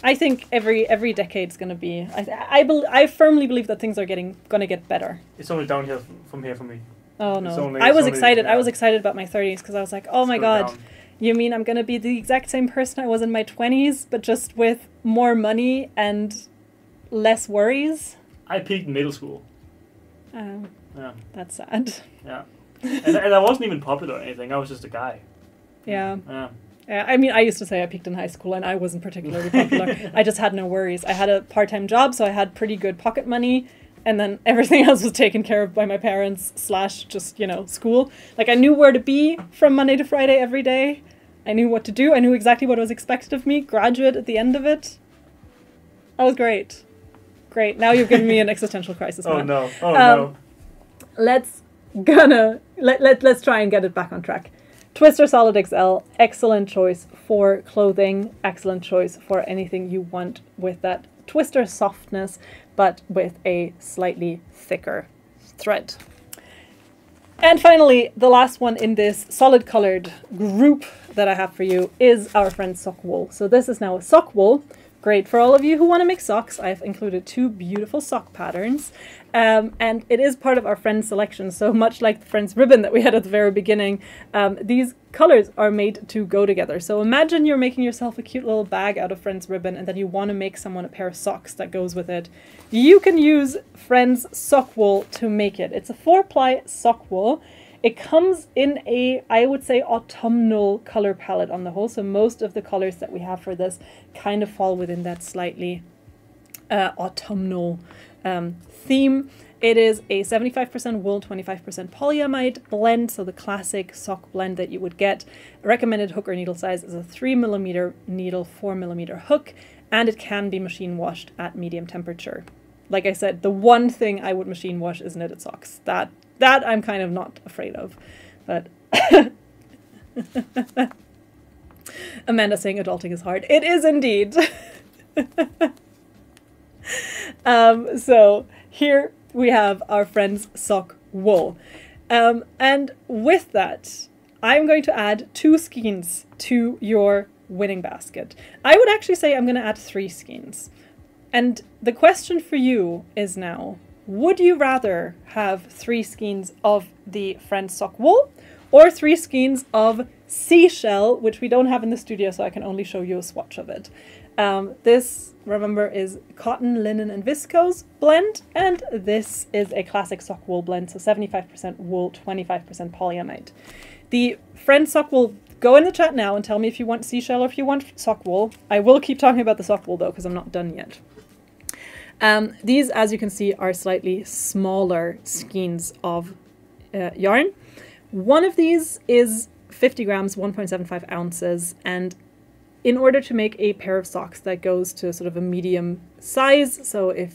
Speaker 1: I think every decade's going to be... I firmly believe that things are going to get better.
Speaker 2: It's only downhill from here for me.
Speaker 1: Oh, no. I was excited. Yeah. I was excited about my 30s because I was like, oh my God, down. You mean I'm going to be the exact same person I was in my 20s, but just with more money and less worries?
Speaker 2: I peaked in middle school.
Speaker 1: Yeah. That's sad.
Speaker 2: Yeah. And I wasn't even popular or anything. I was just a guy.
Speaker 1: Yeah.
Speaker 2: Yeah.
Speaker 1: I mean, I used to say I peaked in high school and I wasn't particularly popular. I just had no worries. I had a part-time job, so I had pretty good pocket money, and then everything else was taken care of by my parents / just, school. Like, I knew where to be from Monday to Friday every day. I knew what to do. I knew exactly what was expected of me. Graduate at the end of it. That was great. Great. Now you've given me an existential crisis,
Speaker 2: Oh,
Speaker 1: man.
Speaker 2: no. Oh, no.
Speaker 1: Let's try and get it back on track. Twister Solid XL, excellent choice for clothing, excellent choice for anything you want with that Twister softness, but with a slightly thicker thread. And finally, the last one in this solid colored group that I have for you is our friend Sock Wool. So this is now a sock wool. Great for all of you who want to make socks. I've included 2 beautiful sock patterns. And it is part of our Friends selection. So much like the Friends ribbon that we had at the very beginning, these colors are made to go together. So imagine you're making yourself a cute little bag out of Friends ribbon and then you want to make someone a pair of socks that goes with it. You can use Friends sock wool to make it. It's a 4-ply sock wool. It comes in a, I would say, autumnal color palette on the whole. So most of the colors that we have for this kind of fall within that slightly autumnal theme. It is a 75% wool, 25% polyamide blend, so the classic sock blend that you would get. Recommended hook or needle size is a 3mm needle, 4mm hook, and it can be machine washed at medium temperature. Like I said, the one thing I would machine wash is knitted socks. That I'm kind of not afraid of. But Amanda saying adulting is hard. It is indeed. So here we have our friend's sock wool. And with that, I'm going to add 2 skeins to your winning basket. I would actually say I'm going to add 3 skeins. And the question for you is now, would you rather have 3 skeins of the friend's sock wool or 3 skeins of seashell, which we don't have in the studio, so I can only show you a swatch of it. This, remember, is cotton, linen, and viscose blend, and this is a classic sock wool blend, so 75% wool, 25% polyamide. The friend sock wool, go in the chat now and tell me if you want seashell or if you want sock wool. I will keep talking about the sock wool though, because I'm not done yet. These, as you can see, are slightly smaller skeins of yarn. One of these is 50 grams, 1.75 ounces, and in order to make a pair of socks that goes to sort of a medium size, so if,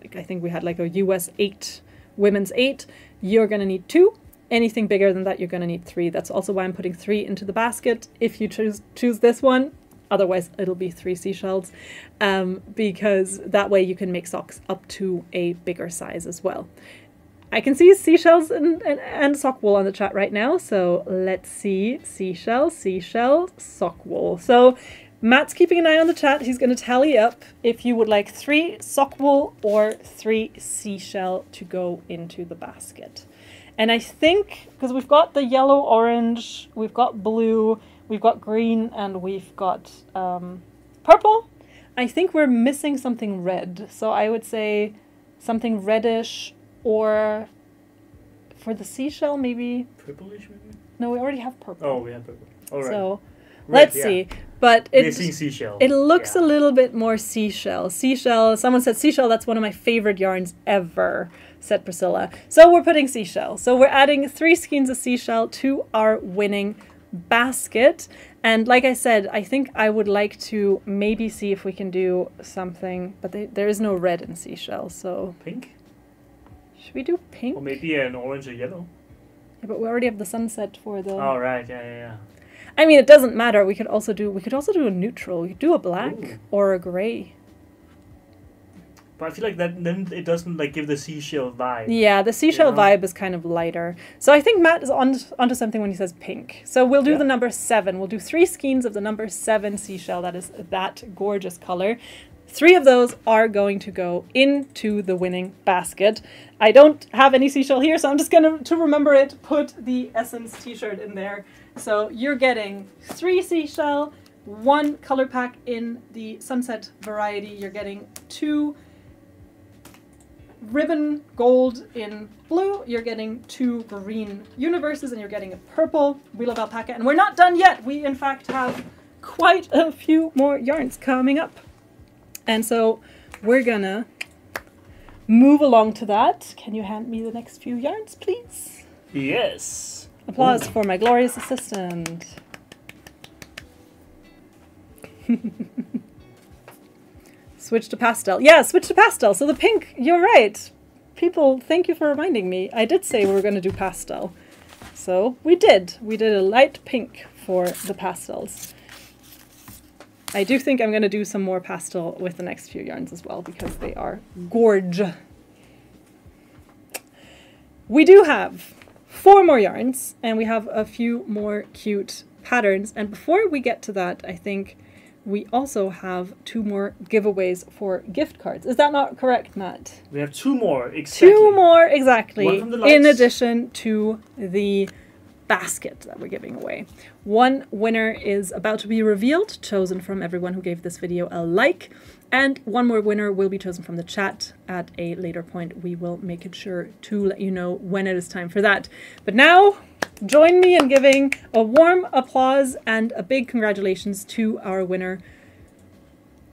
Speaker 1: like, I think we had like a US 8, women's 8, you're going to need 2. Anything bigger than that, you're going to need 3. That's also why I'm putting 3 into the basket if you choose this one. Otherwise, it'll be 3 seashells, because that way you can make socks up to a bigger size as well. I can see seashells and sock wool on the chat right now, so let's see. Seashell, sock wool. So Matt's keeping an eye on the chat. He's going to tally up if you would like 3 sock wool or 3 seashell to go into the basket. And I think, because we've got the yellow, orange, we've got blue, we've got green, and we've got purple, I think we're missing something red. So I would say something reddish, or for the seashell, maybe... Purplish, maybe? No, we already have purple.
Speaker 2: Oh, we have purple. All right.
Speaker 1: So let's see. But
Speaker 2: seashell.
Speaker 1: It looks a little bit more seashell. Seashell, someone said seashell, that's one of my favorite yarns ever, said Priscilla. So we're putting seashell. So we're adding 3 skeins of seashell to our winning basket. And like I said, I think I would like to maybe see if we can do something, but there is no red in seashell, so...
Speaker 2: Pink?
Speaker 1: Should we do pink?
Speaker 2: Or maybe an orange or yellow?
Speaker 1: Yeah, but we already have the sunset for the...
Speaker 2: Oh, right, yeah.
Speaker 1: I mean, it doesn't matter. We could also do a neutral. We could do a black or a gray.
Speaker 2: But I feel like that then it doesn't like give the seashell vibe.
Speaker 1: Yeah, the seashell vibe is kind of lighter. So I think Matt is onto something when he says pink. So we'll do the number 7. We'll do 3 skeins of the number 7 seashell. That is that gorgeous color. 3 of those are going to go into the winning basket. I don't have any seashell here, so I'm just going to remember it, put the Essence t-shirt in there. So you're getting 3 seashell, 1 color pack in the sunset variety. You're getting 2 ribbon gold in blue. You're getting 2 green universes, and you're getting a purple Wheel of Alpaca. And we're not done yet. We, in fact, have quite a few more yarns coming up. And so we're gonna move along to that. Can you hand me the next few yarns, please?
Speaker 2: Yes.
Speaker 1: Applause for my glorious assistant. Switch to pastel. Yeah, switch to pastel. So the pink, you're right. People, thank you for reminding me. I did say we were going to do pastel. So we did. We did a light pink for the pastels. I do think I'm going to do some more pastel with the next few yarns as well, because they are gorge. We do have 4 more yarns, and we have a few more cute patterns. And before we get to that, I think we also have 2 more giveaways for gift cards. Is that not correct, Matt?
Speaker 2: We have 2 more, exactly.
Speaker 1: 2 more, exactly,
Speaker 2: One from the lights.
Speaker 1: in addition to the basket that we're giving away. One winner is about to be revealed, chosen from everyone who gave this video a like, and 1 more winner will be chosen from the chat at a later point. We will make it sure to let you know when it is time for that. But now, join me in giving a warm applause and a big congratulations to our winner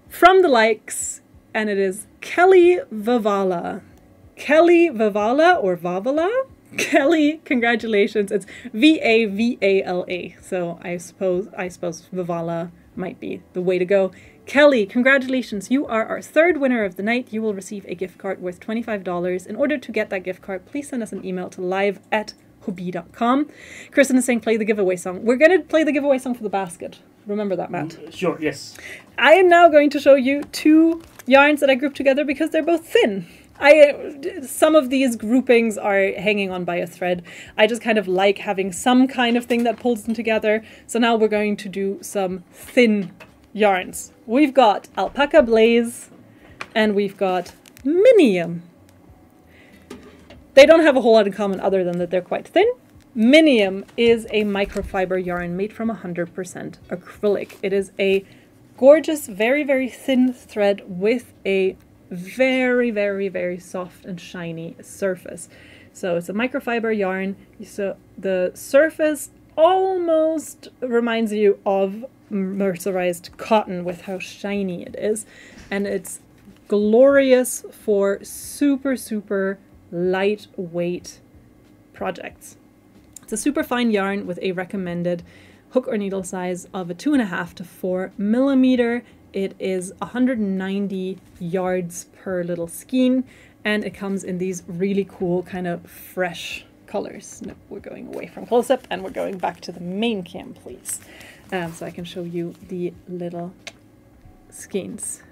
Speaker 1: from the likes. and it is Kelly Vavala. Kelly Vavala or Vavala? Kelly, congratulations. It's Vavala. So I suppose Vavala might be the way to go. Kelly, congratulations. You are our third winner of the night. You will receive a gift card worth $25. In order to get that gift card, please send us an email to live@hobie.com. Kristen is saying play the giveaway song. We're going to play the giveaway song for the basket. Remember that, Matt?
Speaker 2: Sure, yes.
Speaker 1: I am now going to show you two yarns that I grouped together because they're both thin. Some of these groupings are hanging on by a thread. I just kind of like having some kind of thing that pulls them together. So now we're going to do some thin yarns. We've got Alpaca Blaze and we've got Minium. They don't have a whole lot in common other than that they're quite thin. Minium is a microfiber yarn made from 100% acrylic. It is a gorgeous, very, very thin thread with a very, very, very soft and shiny surface. So it's a microfiber yarn. So the surface almost reminds you of mercerized cotton with how shiny it is. And it's glorious for super, super lightweight projects. It's a super fine yarn with a recommended hook or needle size of a 2.5 to 4 millimeter. It is 190 yards per little skein, and it comes in these really cool kind of fresh colors. No, we're going away from close-up and we're going back to the main cam, please. So I can show you the little skeins.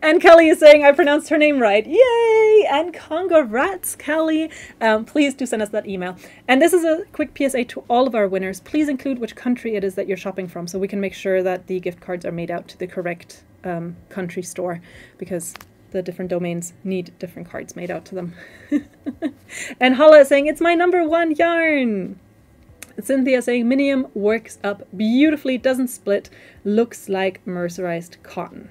Speaker 1: And Kelly is saying I pronounced her name right. Yay! And congrats, Kelly. Please do send us that email. And this is a quick PSA to all of our winners. Please include which country it is that you're shopping from so we can make sure that the gift cards are made out to the correct country store, because the different domains need different cards made out to them. And Hala is saying it's my #1 yarn. Cynthia saying Minium works up beautifully, doesn't split, looks like mercerized cotton.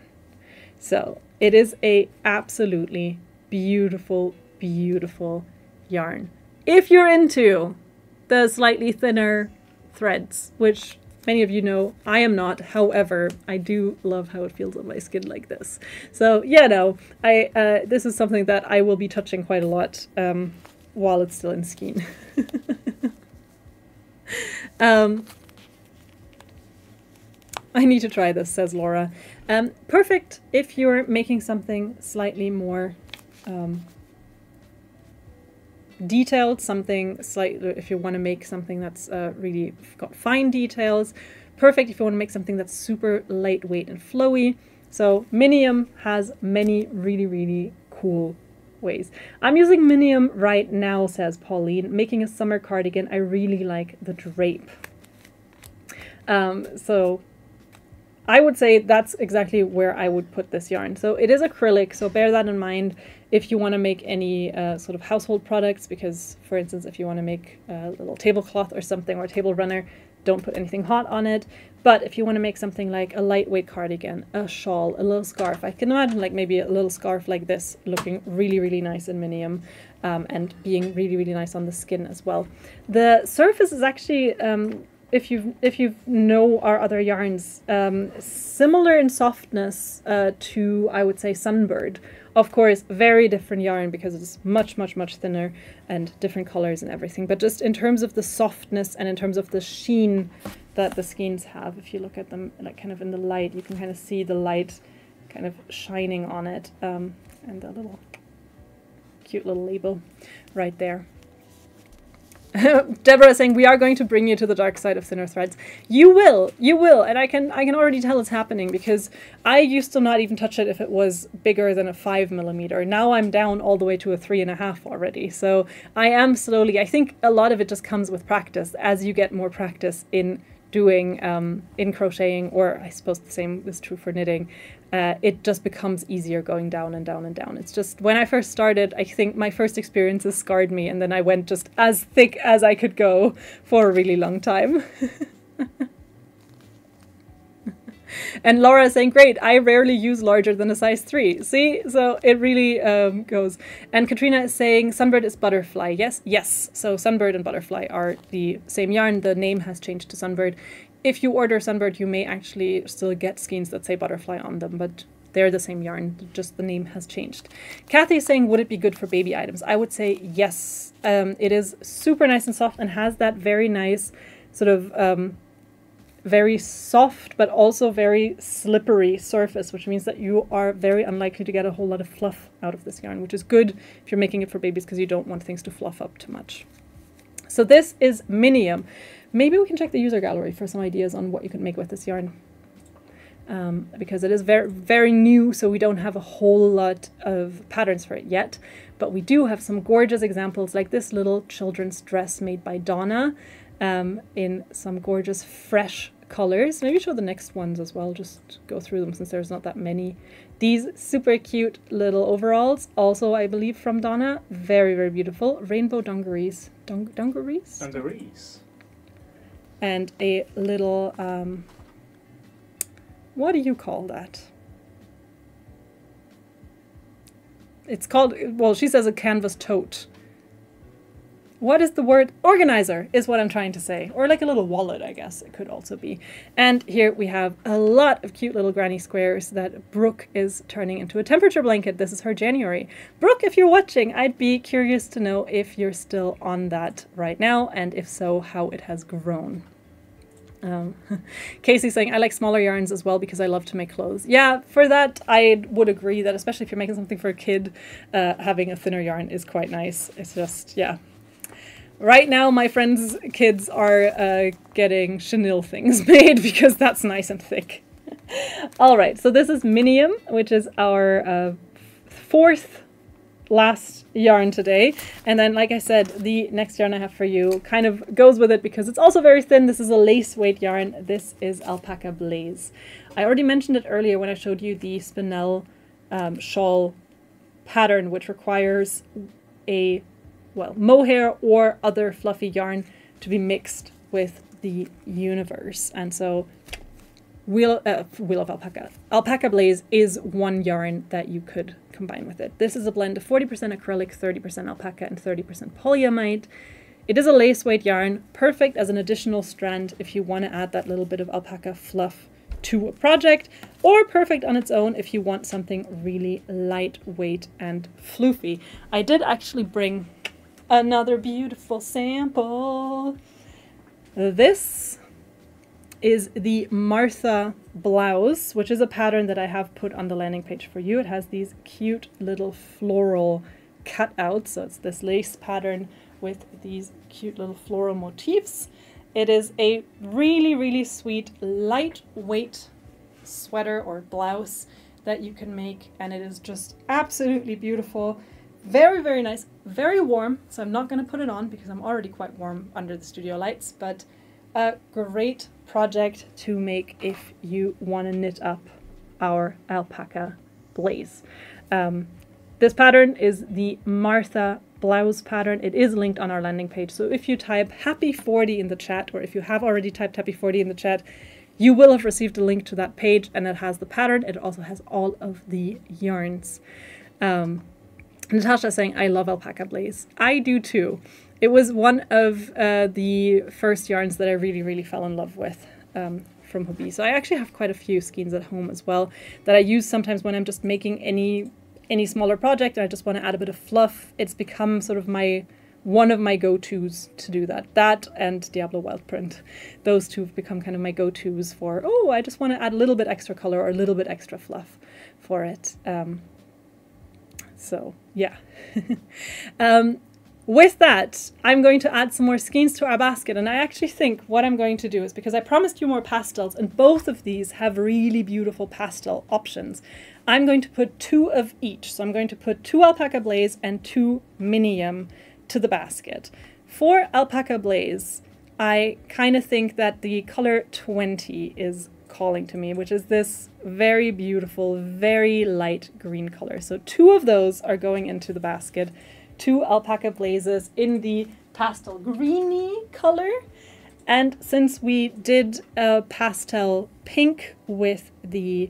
Speaker 1: So it is a absolutely beautiful, beautiful yarn. If you're into the slightly thinner threads, which many of you know I am not, however, I do love how it feels on my skin like this. So yeah, no, this is something that I will be touching quite a lot while it's still in skein. I need to try this, says Laura. Perfect if you're making something slightly more detailed, if you want to make something that's really got fine details. Perfect if you want to make something that's super lightweight and flowy. So Minium has many really, really cool ways. I'm using Minium right now, says Pauline, making a summer cardigan. I really like the drape. So I would say that's exactly where I would put this yarn. So it is acrylic, so bear that in mind if you want to make any sort of household products, because for instance, if you want to make a little tablecloth or something, or a table runner, don't put anything hot on it. But if you want to make something like a lightweight cardigan, a shawl, a little scarf, I can imagine like maybe a little scarf like this looking really, really nice in Minium, and being really, really nice on the skin as well. The surface is actually, if you know our other yarns, similar in softness to, I would say, Sunbird. Of course, very different yarn because it's much, much, much thinner and different colors and everything. But just in terms of the softness and in terms of the sheen that the skeins have, if you look at them like kind of in the light, you can kind of see the light kind of shining on it, and the little cute little label right there. Deborah is saying we are going to bring you to the dark side of thinner threads. You will, and I can already tell it's happening, because I used to not even touch it if it was bigger than a 5 millimeter. Now I'm down all the way to a 3.5 already. So I am slowly. I think a lot of it just comes with practice. As you get more practice in doing in crocheting, or I suppose the same is true for knitting, it just becomes easier going down and down and down. It's just, when I first started, I think my first experiences scarred me, and then I went just as thick as I could go for a really long time. And Laura is saying, great, I rarely use larger than a size 3. See, so it really goes. And Katrina is saying Sunbird is butterfly. Yes. So Sunbird and butterfly are the same yarn. The name has changed to Sunbird. If you order Sunbird, you may actually still get skeins that say butterfly on them, but They're the same yarn, just the name has changed. Kathy is saying, would it be good for baby items? I would say yes. It is super nice and soft and has that very nice sort of very soft but also very slippery surface, which means that you are very unlikely to get a whole lot of fluff out of this yarn, which is good if you're making it for babies because you don't want things to fluff up too much. So this is Minium. Maybe we can check the user gallery for some ideas on what you can make with this yarn. Because it is very, very new, so we don't have a whole lot of patterns for it yet. But we do have some gorgeous examples like this little children's dress made by Donna in some gorgeous fresh colors. Maybe show the next ones as well, just go through them since there's not that many. These super cute little overalls, also I believe from Donna, very, very beautiful. Rainbow dungarees. Dungarees?
Speaker 2: Dungarees.
Speaker 1: And a little, what do you call that? It's called, well, she says a canvas tote. What is the word? Organizer is what I'm trying to say. Or like a little wallet, I guess it could also be. And here we have a lot of cute little granny squares that Brooke is turning into a temperature blanket. This is her January. Brooke, if you're watching, I'd be curious to know if you're still on that right now, and if so, how it has grown. Casey's saying, I like smaller yarns as well because I love to make clothes. Yeah, for that, I would agree that especially if you're making something for a kid, having a thinner yarn is quite nice. It's just, yeah. Right now, my friends' kids are getting chenille things made because that's nice and thick. All right, so this is Minium, which is our fourth last yarn today. And then, like I said, the next yarn I have for you kind of goes with it because it's also very thin. This is a lace weight yarn. This is Alpaca Blaze. I already mentioned it earlier when I showed you the spinel shawl pattern, which requires a mohair or other fluffy yarn to be mixed with the universe. And so Wheel of Alpaca. Alpaca Blaze is one yarn that you could combine with it. This is a blend of 40% acrylic, 30% alpaca, and 30% polyamide. It is a lace weight yarn, perfect as an additional strand if you want to add that little bit of alpaca fluff to a project, or perfect on its own if you want something really lightweight and floofy. I did actually bring another beautiful sample. This is the Martha blouse, which is a pattern that I have put on the landing page for you. It has these cute little floral cutouts. So it's this lace pattern with these cute little floral motifs. It is a really, really sweet, lightweight sweater or blouse that you can make, and it is just absolutely beautiful. Very, very nice, very warm, so I'm not going to put it on because I'm already quite warm under the studio lights, but a great project to make if you want to knit up our Alpaca Blaze. This pattern is the Martha blouse pattern. It is linked on our landing page, so if you type happy 40 in the chat, or if you have already typed happy 40 in the chat, you will have received a link to that page, and it has the pattern. It also has all of the yarns. Natasha is saying, I love Alpaca Blaze. I do too. It was one of the first yarns that I really, really fell in love with from Hobbii. So I actually have quite a few skeins at home as well that I use sometimes when I'm just making any smaller project and I just want to add a bit of fluff. It's become sort of one of my go-tos to do that. That and Diablo Wild Print. Those two have become kind of my go-tos for, oh, I just want to add a little bit extra color or a little bit extra fluff for it. So, yeah. With that, I'm going to add some more skeins to our basket, and I actually think what I'm going to do is, because I promised you more pastels, and both of these have really beautiful pastel options, I'm going to put 2 of each. So I'm going to put 2 Alpaca Blaze and 2 Minium to the basket. For Alpaca Blaze, I kind of think that the color 20 is calling to me, which is this very beautiful, very light green color. So 2 of those are going into the basket. 2 Alpaca Blazes in the pastel greeny color. And since we did a pastel pink with the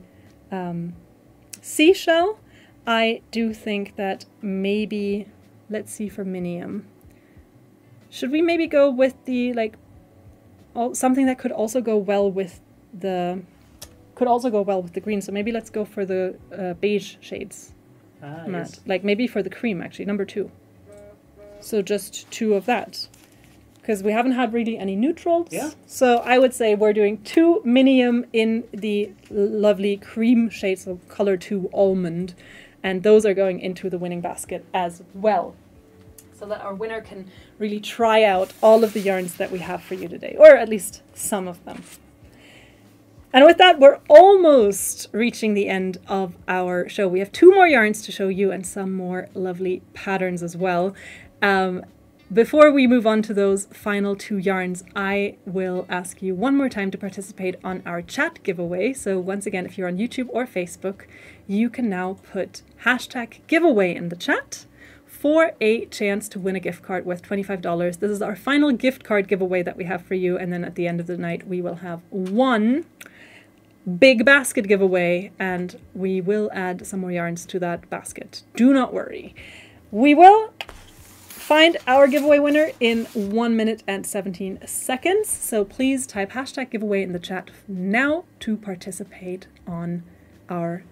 Speaker 1: seashell, I do think that maybe, let's see for Minium. Should we maybe go with the, like, something that could also go well with the could also go well with the green. So maybe let's go for the beige shades, Matt.
Speaker 2: Yes.
Speaker 1: Like maybe for the cream, actually, number 2. So just 2 of that. Because we haven't had really any neutrals.
Speaker 2: Yeah.
Speaker 1: So I would say we're doing 2 minium in the lovely cream shade, so color 2 almond. And those are going into the winning basket as well. So that our winner can really try out all of the yarns that we have for you today, or at least some of them. And with that, we're almost reaching the end of our show. We have 2 more yarns to show you and some more lovely patterns as well. Before we move on to those final 2 yarns, I will ask you one more time to participate on our chat giveaway. So once again, if you're on YouTube or Facebook, you can now put #giveaway in the chat for a chance to win a gift card worth $25. This is our final gift card giveaway that we have for you. And then at the end of the night, we will have one big basket giveaway, and we will add some more yarns to that basket. Do not worry. We will find our giveaway winner in 1 minute and 17 seconds. So please type #giveaway in the chat now to participate on our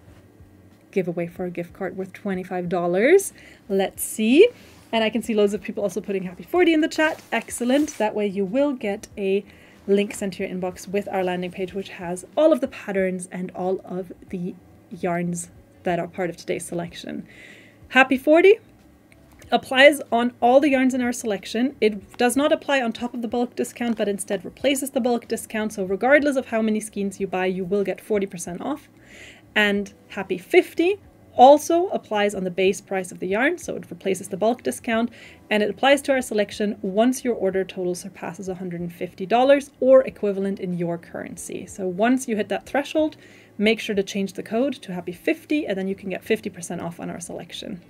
Speaker 1: giveaway for a gift card worth $25. Let's see. And I can see loads of people also putting Happy 40 in the chat. Excellent. That way you will get a link sent to your inbox with our landing page, which has all of the patterns and all of the yarns that are part of today's selection. Happy 40 applies on all the yarns in our selection. It does not apply on top of the bulk discount, but instead replaces the bulk discount. So regardless of how many skeins you buy, you will get 40% off. And Happy 50 also applies on the base price of the yarn, so it replaces the bulk discount, and it applies to our selection once your order total surpasses $150 or equivalent in your currency. So once you hit that threshold, make sure to change the code to Happy 50, and then you can get 50% off on our selection.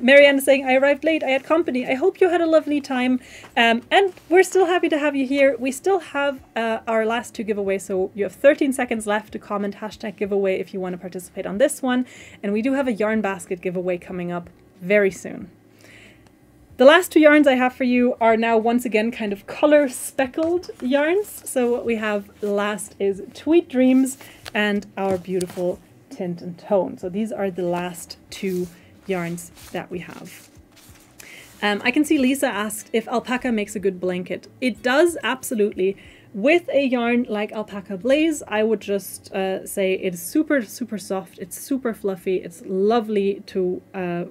Speaker 1: Marianne is saying, I arrived late, I had company. I hope you had a lovely time. And we're still happy to have you here. We still have our last 2 giveaways, so you have 13 seconds left to comment #giveaway if you want to participate on this one. And we do have a yarn basket giveaway coming up very soon. The last 2 yarns I have for you are now once again kind of color speckled yarns. So what we have last is Tweet Dreams and our beautiful Tint and Tone. So these are the last 2 yarns that we have. I can see Lisa asked if alpaca makes a good blanket. It does, absolutely. With a yarn like Alpaca Blaze, I would just say it's super, super soft. It's super fluffy. It's lovely to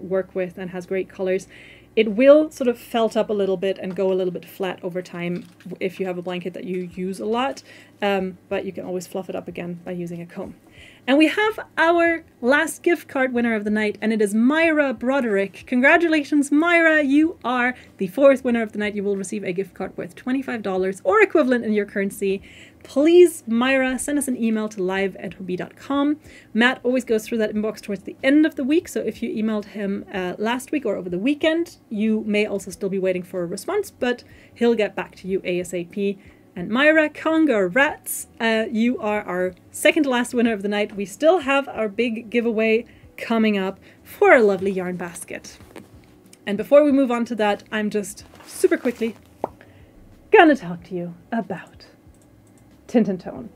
Speaker 1: work with and has great colors. It will sort of felt up a little bit and go a little bit flat over time if you have a blanket that you use a lot, but you can always fluff it up again by using a comb. And we have our last gift card winner of the night, and it is Myra Broderick. Congratulations, Myra. You are the 4th winner of the night. You will receive a gift card worth $25 or equivalent in your currency. Please, Myra, send us an email to live@hobie.com. Matt always goes through that inbox towards the end of the week, so if you emailed him last week or over the weekend, you may also still be waiting for a response, but he'll get back to you ASAP. And Myra, congrats! You are our 2nd to last winner of the night. We still have our big giveaway coming up for a lovely yarn basket. And before we move on to that, I'm just super quickly gonna talk to you about Tint and Tone.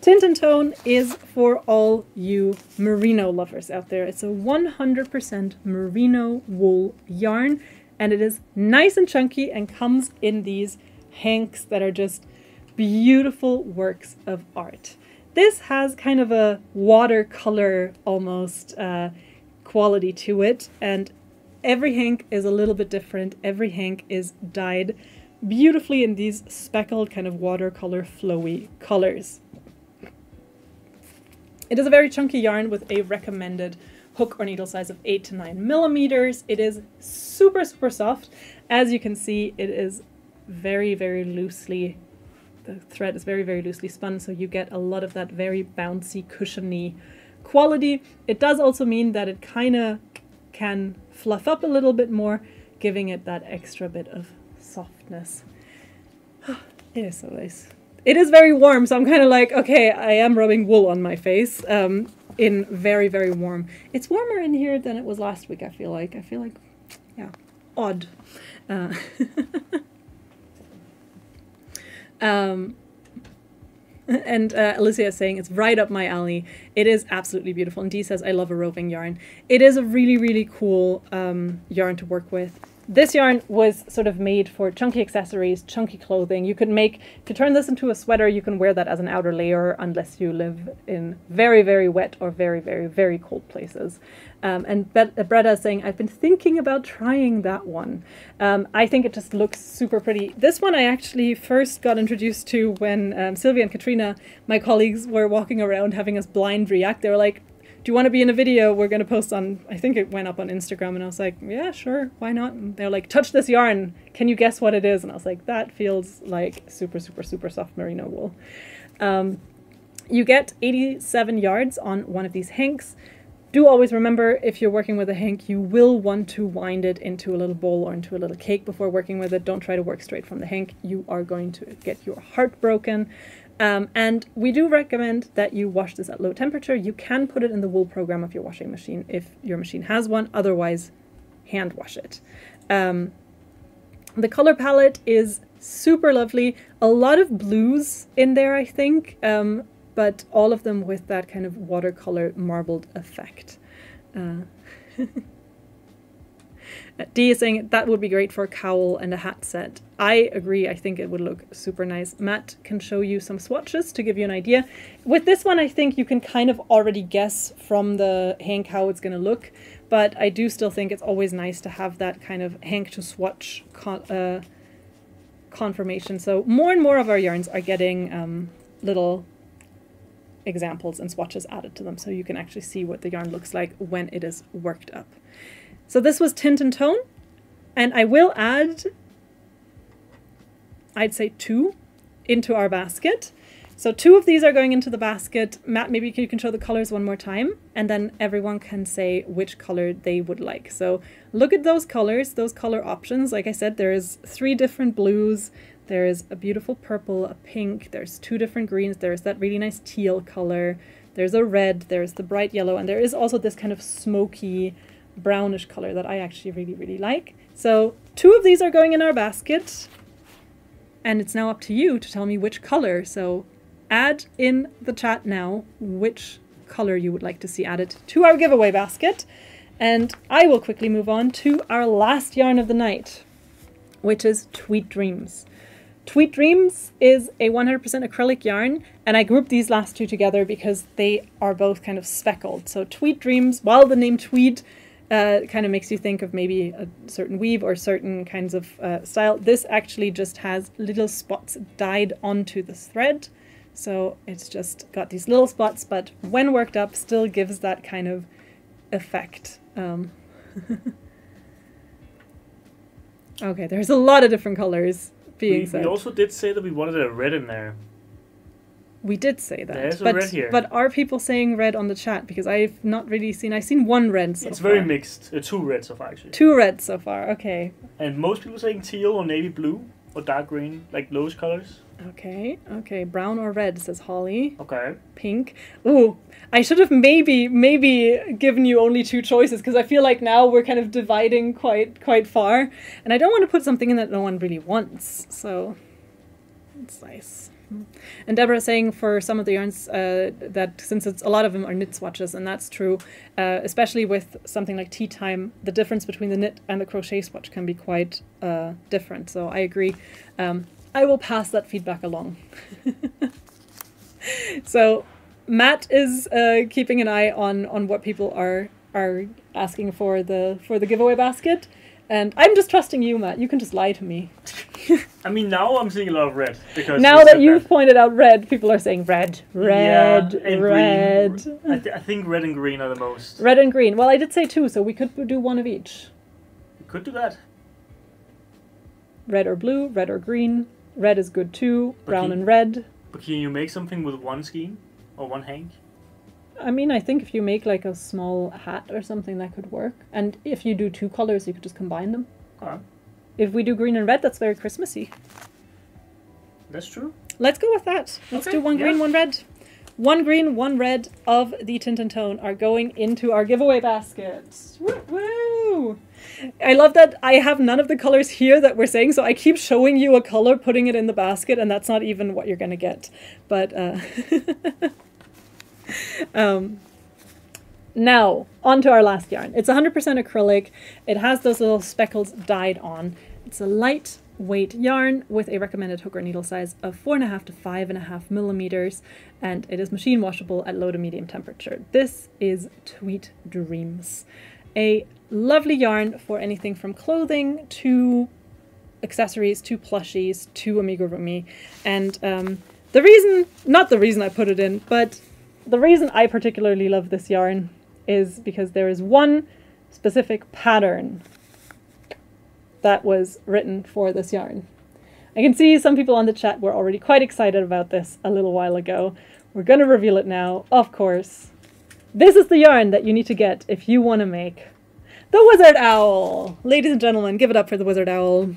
Speaker 1: Tint and Tone is for all you merino lovers out there. It's a 100% merino wool yarn, and it is nice and chunky and comes in these hanks that are just beautiful works of art. This has kind of a watercolor almost quality to it, and every hank is a little bit different. Every hank is dyed beautifully in these speckled kind of watercolor flowy colors. It is a very chunky yarn with a recommended hook or needle size of 8 to 9 millimeters. It is super, super soft. As you can see, it is very, very loosely, the thread is very, very loosely spun, so you get a lot of that very bouncy, cushiony quality. It does also mean that it kind of can fluff up a little bit more, giving it that extra bit of softness. It is so nice. It is very warm, so I'm kind of like, okay, I am rubbing wool on my face in very, very warm. It's warmer in here than it was last week, I feel like. Yeah, odd. And Alicia is saying, it's right up my alley. It is absolutely beautiful. And Dee says, I love a roving yarn. It is a really, really cool yarn to work with. This yarn was sort of made for chunky accessories, chunky clothing. You could turn this into a sweater. You can wear that as an outer layer unless you live in very, very wet or very, very, very cold places. And Bretta is saying, I've been thinking about trying that one. I think it just looks super pretty. This one I actually first got introduced to when Sylvia and Katrina, my colleagues, were walking around having us blind react. They were like, do you want to be in a video we're going to post on, I think it went up on Instagram, and I was like, yeah, sure, why not? And they're like, touch this yarn, can you guess what it is? And I was like, that feels like super, super, super soft merino wool. You get 87 yards on one of these hanks. Do always remember, if you're working with a hank, you will want to wind it into a little bowl or into a little cake before working with it. Don't try to work straight from the hank. You are going to get your heart broken. And we do recommend that you wash this at low temperature. You can put it in the wool program of your washing machine if your machine has one. Otherwise, hand wash it. The color palette is super lovely. A lot of blues in there, I think, but all of them with that kind of watercolor marbled effect. Dee is saying that would be great for a cowl and a hat set. I agree. I think it would look super nice. Matt can show you some swatches to give you an idea. With this one, I think you can kind of already guess from the hank how it's going to look, but I do still think it's always nice to have that kind of hank to swatch confirmation. So more and more of our yarns are getting little examples and swatches added to them, so you can actually see what the yarn looks like when it is worked up. So this was Tint and Tone, and I will add, I'd say 2 into our basket. So 2 of these are going into the basket. Matt, maybe you can show the colors one more time, and then everyone can say which color they would like. So look at those colors, those color options. Like I said, there is 3 different blues. There is a beautiful purple, a pink, there's 2 different greens, there's that really nice teal color, there's a red, there's the bright yellow, and there is also this kind of smoky brownish color that I actually really, really like. So 2 of these are going in our basket, and it's now up to you to tell me which color. So add in the chat now which color you would like to see added to our giveaway basket, and I will quickly move on to our last yarn of the night, which is Tweed Dreams. Tweed Dreams is a 100% acrylic yarn, and I grouped these last 2 together because they are both kind of speckled. So Tweed Dreams, while the name tweed kind of makes you think of maybe a certain weave or certain kinds of style, this actually just has little spots dyed onto the thread. So it's just got these little spots, but when worked up still gives that kind of effect. Okay, there's a lot of different colors being said.
Speaker 2: We also did say that we wanted a red in there.
Speaker 1: We did say that.
Speaker 2: There's a red here.
Speaker 1: But are people saying red on the chat? Because I've not really seen... I've seen 1 red so far.
Speaker 2: It's very mixed. 2 reds so far, actually.
Speaker 1: 2 reds so far, okay.
Speaker 2: And most people saying teal or navy blue or dark green, like those colors.
Speaker 1: Okay, okay. Brown or red, says Holly.
Speaker 2: Okay.
Speaker 1: Pink. Ooh, I should have maybe given you only 2 choices, because I feel like now we're kind of dividing quite far. And I don't want to put something in that no one really wants, so it's nice. And Deborah is saying for some of the yarns that since a lot of them are knit swatches, and that's true, especially with something like tea time, the difference between the knit and the crochet swatch can be quite different. So I agree. I will pass that feedback along. So Matt is keeping an eye on what people are asking for the giveaway basket. And I'm just trusting you, Matt. You can just lie to me.
Speaker 2: I mean, now I'm seeing a lot of red. Because
Speaker 1: now that you've pointed out red, people are saying red, red,
Speaker 2: yeah,
Speaker 1: red.
Speaker 2: Green. I think red and green are the most.
Speaker 1: Red and green. Well, I did say 2, so we could do 1 of each.
Speaker 2: We could do that.
Speaker 1: Red or blue, red or green. Red is good too. Brown and red.
Speaker 2: But can you make something with 1 skein? Or 1 hank?
Speaker 1: I mean, I think if you make like a small hat or something, that could work. And if you do 2 colors, you could just combine them.
Speaker 2: Okay.
Speaker 1: If we do green and red, that's very Christmassy.
Speaker 2: That's true.
Speaker 1: Let's go with that. Let's do 1 green, 1 red. 1 green, 1 red of the Tint and Tone are going into our giveaway basket. Woo! I love that I have none of the colors here that we're saying, so I keep showing you a color, putting it in the basket, and that's not even what you're going to get. But now, on to our last yarn. It's 100% acrylic. It has those little speckles dyed on. It's a lightweight yarn with a recommended hook or needle size of 4.5 to 5.5 millimeters, and it is machine washable at low to medium temperature. This is Tweet Dreams. A lovely yarn for anything from clothing to accessories to plushies to amigurumi. And not the reason I put it in, but the reason I particularly love this yarn is because there is one specific pattern that was written for this yarn. I can see some people on the chat were already quite excited about this a little while ago. We're going to reveal it now, of course. This is the yarn that you need to get if you want to make the Wizard Owl. Ladies and gentlemen, give it up for the Wizard Owl. Woo!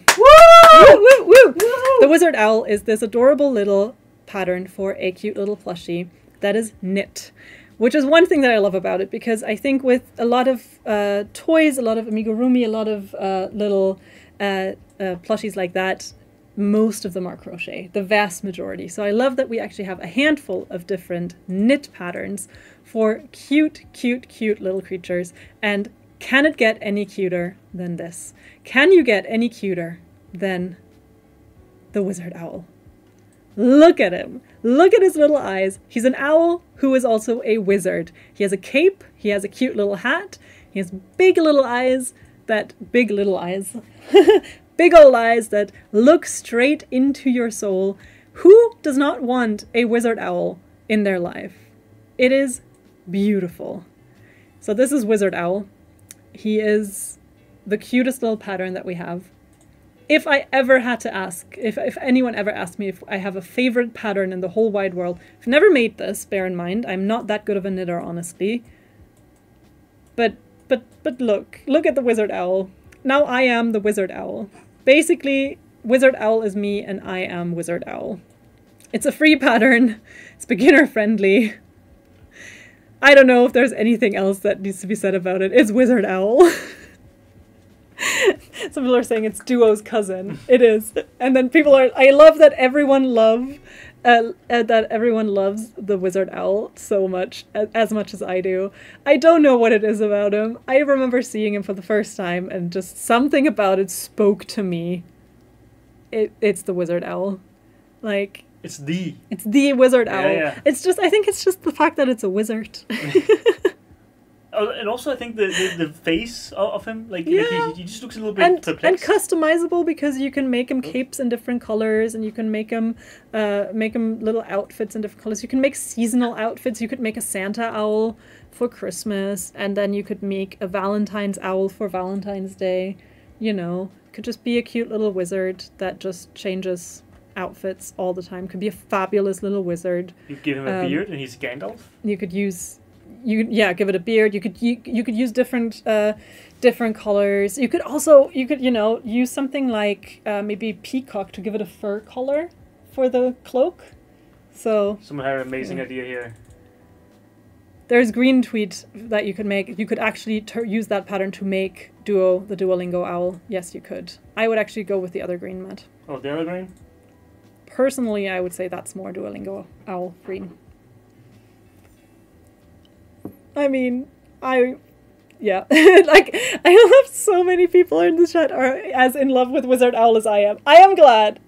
Speaker 1: Woo, woo, woo! The Wizard Owl is this adorable little pattern for a cute little plushie that is knit, which is one thing that I love about it, because I think with a lot of toys, a lot of amigurumi, a lot of little plushies like that, most of them are crochet, the vast majority. So I love that we actually have a handful of different knit patterns for cute, cute, cute little creatures. And can it get any cuter than this? Can you get any cuter than the Wizard Owl? Look at him. Look at his little eyes. He's an owl who is also a wizard. He has a cape. He has a cute little hat. He has big little eyes big old eyes that look straight into your soul. Who does not want a wizard owl in their life? It is beautiful. So this is Wizard Owl. He is the cutest little pattern that we have. If I ever had to ask, if anyone ever asked me if I have a favorite pattern in the whole wide world, I've never made this, bear in mind. I'm not that good of a knitter, honestly. But look at the Wizard Owl. Now I am the Wizard Owl. Basically, Wizard Owl is me and I am Wizard Owl. It's a free pattern. It's beginner friendly. I don't know if there's anything else that needs to be said about it. It's Wizard Owl. Some people are saying it's Duo's cousin. It is. And then people are, I love that everyone loves the Wizard Owl so much, as much as I do. I don't know what it is about him. I remember seeing him for the first time and just something about it spoke to me. It's the Wizard Owl. Like, it's the Wizard Owl. Yeah. It's just, I think it's just the fact that it's a wizard.
Speaker 2: And also, I think the face of him, like, yeah. he just looks a little bit perplexed.
Speaker 1: And customizable, because you can make him capes in different colors, and you can make him little outfits in different colors. You can make seasonal outfits. You could make a Santa owl for Christmas, and then you could make a Valentine's owl for Valentine's Day. You know, it could just be a cute little wizard that just changes outfits all the time. Could be a fabulous little wizard.
Speaker 2: You give him a beard, and he's Gandalf.
Speaker 1: You could use. Give it a beard. You could use different colors. You could use something like maybe peacock to give it a fur color for the cloak. So
Speaker 2: someone had an amazing idea here.
Speaker 1: There's green tweed that you could make. You could actually use that pattern to make the Duolingo owl. Yes, you could. I would actually go with the other green, Matt.
Speaker 2: Oh, the other green?
Speaker 1: Personally, I would say that's more Duolingo owl green. I mean, like, I love so many people in the chat are as in love with Wizard Owl as I am. I am glad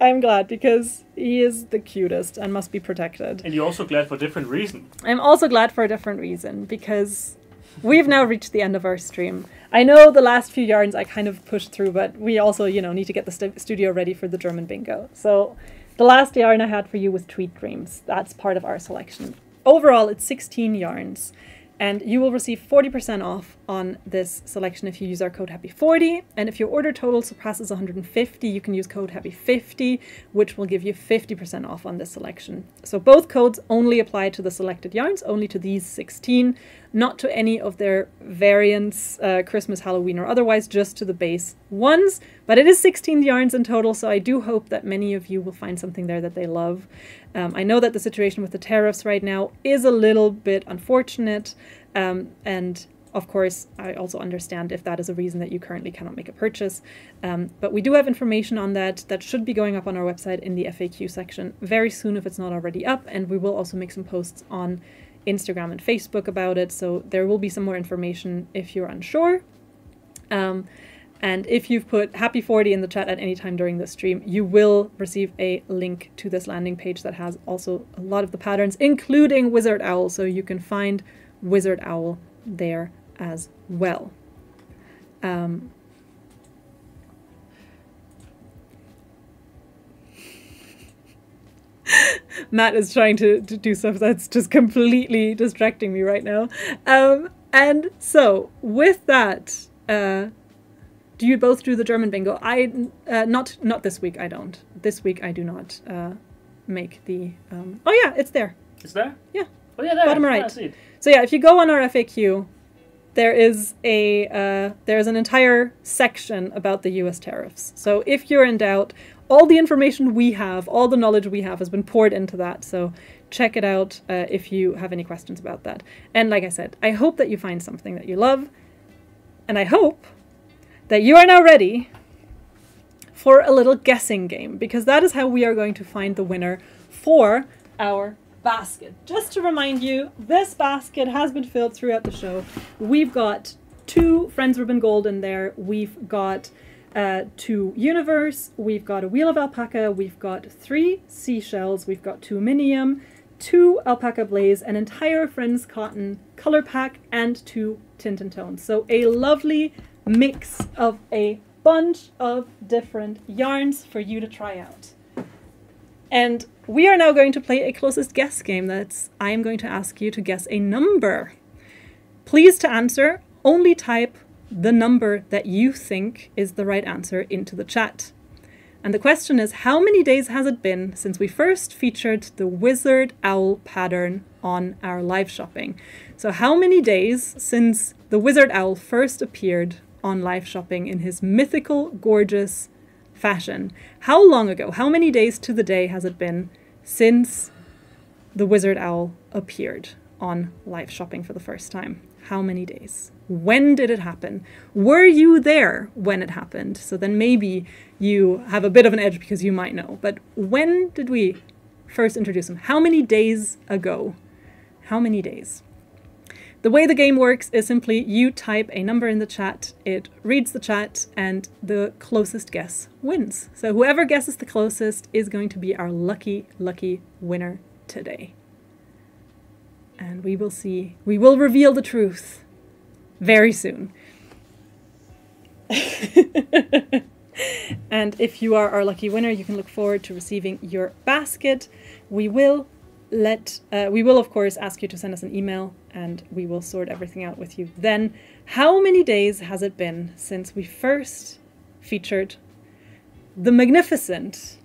Speaker 1: because he is the cutest and must be protected.
Speaker 2: And you're also glad for a different reason.
Speaker 1: I'm also glad for a different reason, because we've now reached the end of our stream. I know the last few yarns I kind of pushed through, but we also, need to get the studio ready for the German bingo. So the last yarn I had for you was Tweet Dreams. That's part of our selection. Overall, it's 16 yarns. And you will receive 40% off on this selection if you use our code HAPPY40. And if your order total surpasses 150, you can use code HAPPY50, which will give you 50% off on this selection. So both codes only apply to the selected yarns, only to these 16, not to any of their variants, Christmas, Halloween, or otherwise, just to the base ones. But it is 16 yarns in total, so I do hope that many of you will find something there that they love. I know that the situation with the tariffs right now is a little bit unfortunate, and of course, I also understand if that is a reason that you currently cannot make a purchase. But we do have information on that. That should be going up on our website in the FAQ section very soon if it's not already up. And we will also make some posts on Instagram and Facebook about it. So there will be some more information if you're unsure. And if you've put Happy 40 in the chat at any time during the stream, you will receive a link to this landing page that has also a lot of the patterns, including Wizard Owl. So you can find Wizard Owl there as well. Matt is trying to do stuff that's just completely distracting me right now. And so with that, do you both do the German bingo? Not this week. I don't. This week I do not make the. Oh yeah, it's there.
Speaker 2: It's there.
Speaker 1: Yeah.
Speaker 2: Oh yeah, there.
Speaker 1: Bottom right.
Speaker 2: Yeah, I see it.
Speaker 1: So yeah, if you go on our FAQ, there is there's an entire section about the U.S. tariffs. So if you're in doubt, all the information we have, all the knowledge we have, has been poured into that. So check it out if you have any questions about that. And like I said, I hope that you find something that you love, and I hope that you are now ready for a little guessing game, because that is how we are going to find the winner for our basket. Just to remind you, this basket has been filled throughout the show. We've got 2 Friends Ribbon Gold in there. We've got 2 Universe. We've got a Wheel of Alpaca. We've got 3 Seashells. We've got 2 Minium, 2 Alpaca Blaze, an entire Friends Cotton color pack, and 2 Tint and Tones. So a lovely mix of a bunch of different yarns for you to try out. And we are now going to play a closest guess game. I am going to ask you to guess a number. Please, to answer, only type the number that you think is the right answer into the chat. And the question is, how many days has it been since we first featured the Wizard Owl pattern on our live shopping? So how many days since the Wizard Owl first appeared on live shopping in his mythical, gorgeous fashion? How long ago, how many days to the day has it been since the Wizard Owl appeared on live shopping for the first time? How many days? When did it happen? Were you there when it happened? So then maybe you have a bit of an edge because you might know. But when did we first introduce him? How many days ago? How many days? The way the game works is simply you type a number in the chat, it reads the chat, and the closest guess wins. So whoever guesses the closest is going to be our lucky, lucky winner today. And we will see, we will reveal the truth very soon. And if you are our lucky winner, you can look forward to receiving your basket. We will of course ask you to send us an email and we will sort everything out with you then. How many days has it been since we first featured the magnificent,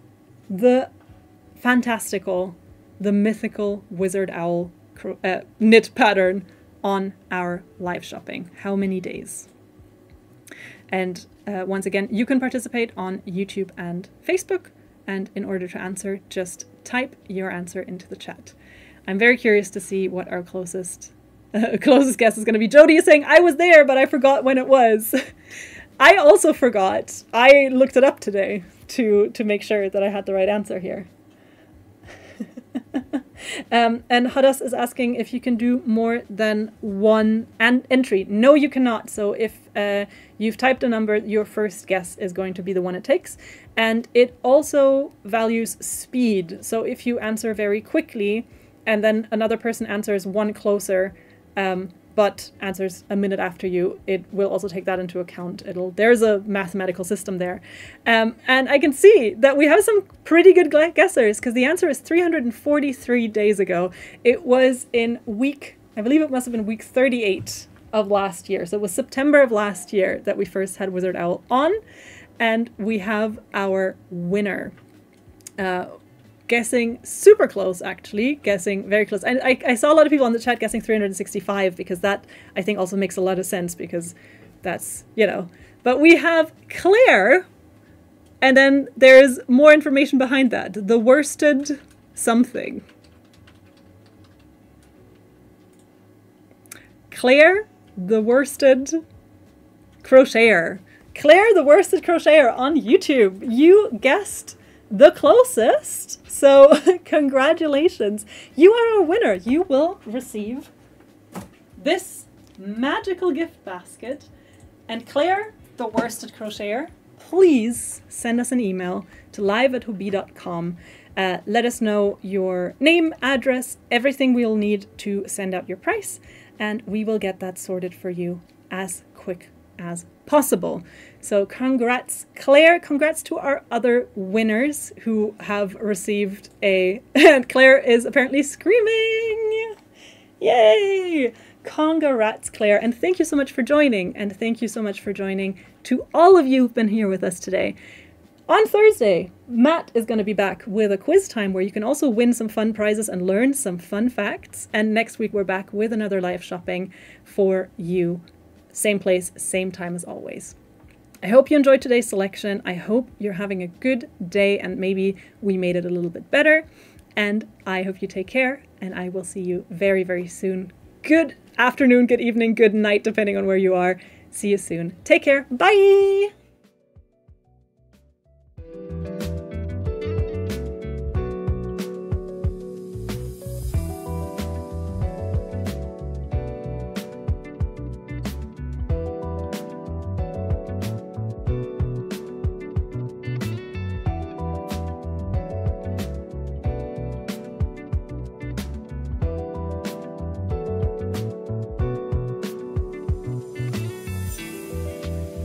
Speaker 1: the fantastical, the mythical Wizard Owl knit pattern on our live shopping? How many days? And once again, you can participate on YouTube and Facebook. And in order to answer, just type your answer into the chat. I'm very curious to see what our closest guess is going to be. Jody is saying, I was there, but I forgot when it was. I also forgot. I looked it up today to make sure that I had the right answer here. And Hadas is asking if you can do more than one entry. No, you cannot. So if you've typed a number, your first guess is going to be the one it takes. And it also values speed. So if you answer very quickly and then another person answers one closer, but answers a minute after you, it will also take that into account. There's a mathematical system there. And I can see that we have some pretty good guessers because the answer is 343 days ago. It was in I believe it must have been week 38 of last year. So it was September of last year that we first had Wizard Owl on. And we have our winner. Guessing super close, actually. Guessing very close. And I saw a lot of people on the chat guessing 365 because that, I think, also makes a lot of sense because that's, But we have Claire, and then there's more information behind that. The worsted something. Claire the worsted crocheter. Claire, the worsted crocheter on YouTube. You guessed the closest. So congratulations. You are a winner. You will receive this magical gift basket. And Claire, the worsted crocheter, please send us an email to live@hobie.com. Let us know your name, address, everything we'll need to send out your price, and we will get that sorted for you as quick as possible. So congrats, Claire. Congrats to our other winners who have received a... And Claire is apparently screaming. Yay! Congrats, Claire. And thank you so much for joining. And thank you so much for joining to all of you who've been here with us today. On Thursday, Matt is going to be back with a quiz time where you can also win some fun prizes and learn some fun facts. And next week, we're back with another live shopping for you. Same place, same time as always. I hope you enjoyed today's selection. I hope you're having a good day and maybe we made it a little bit better. And I hope you take care and I will see you very, very soon. Good afternoon, good evening, good night, depending on where you are. See you soon. Take care. Bye.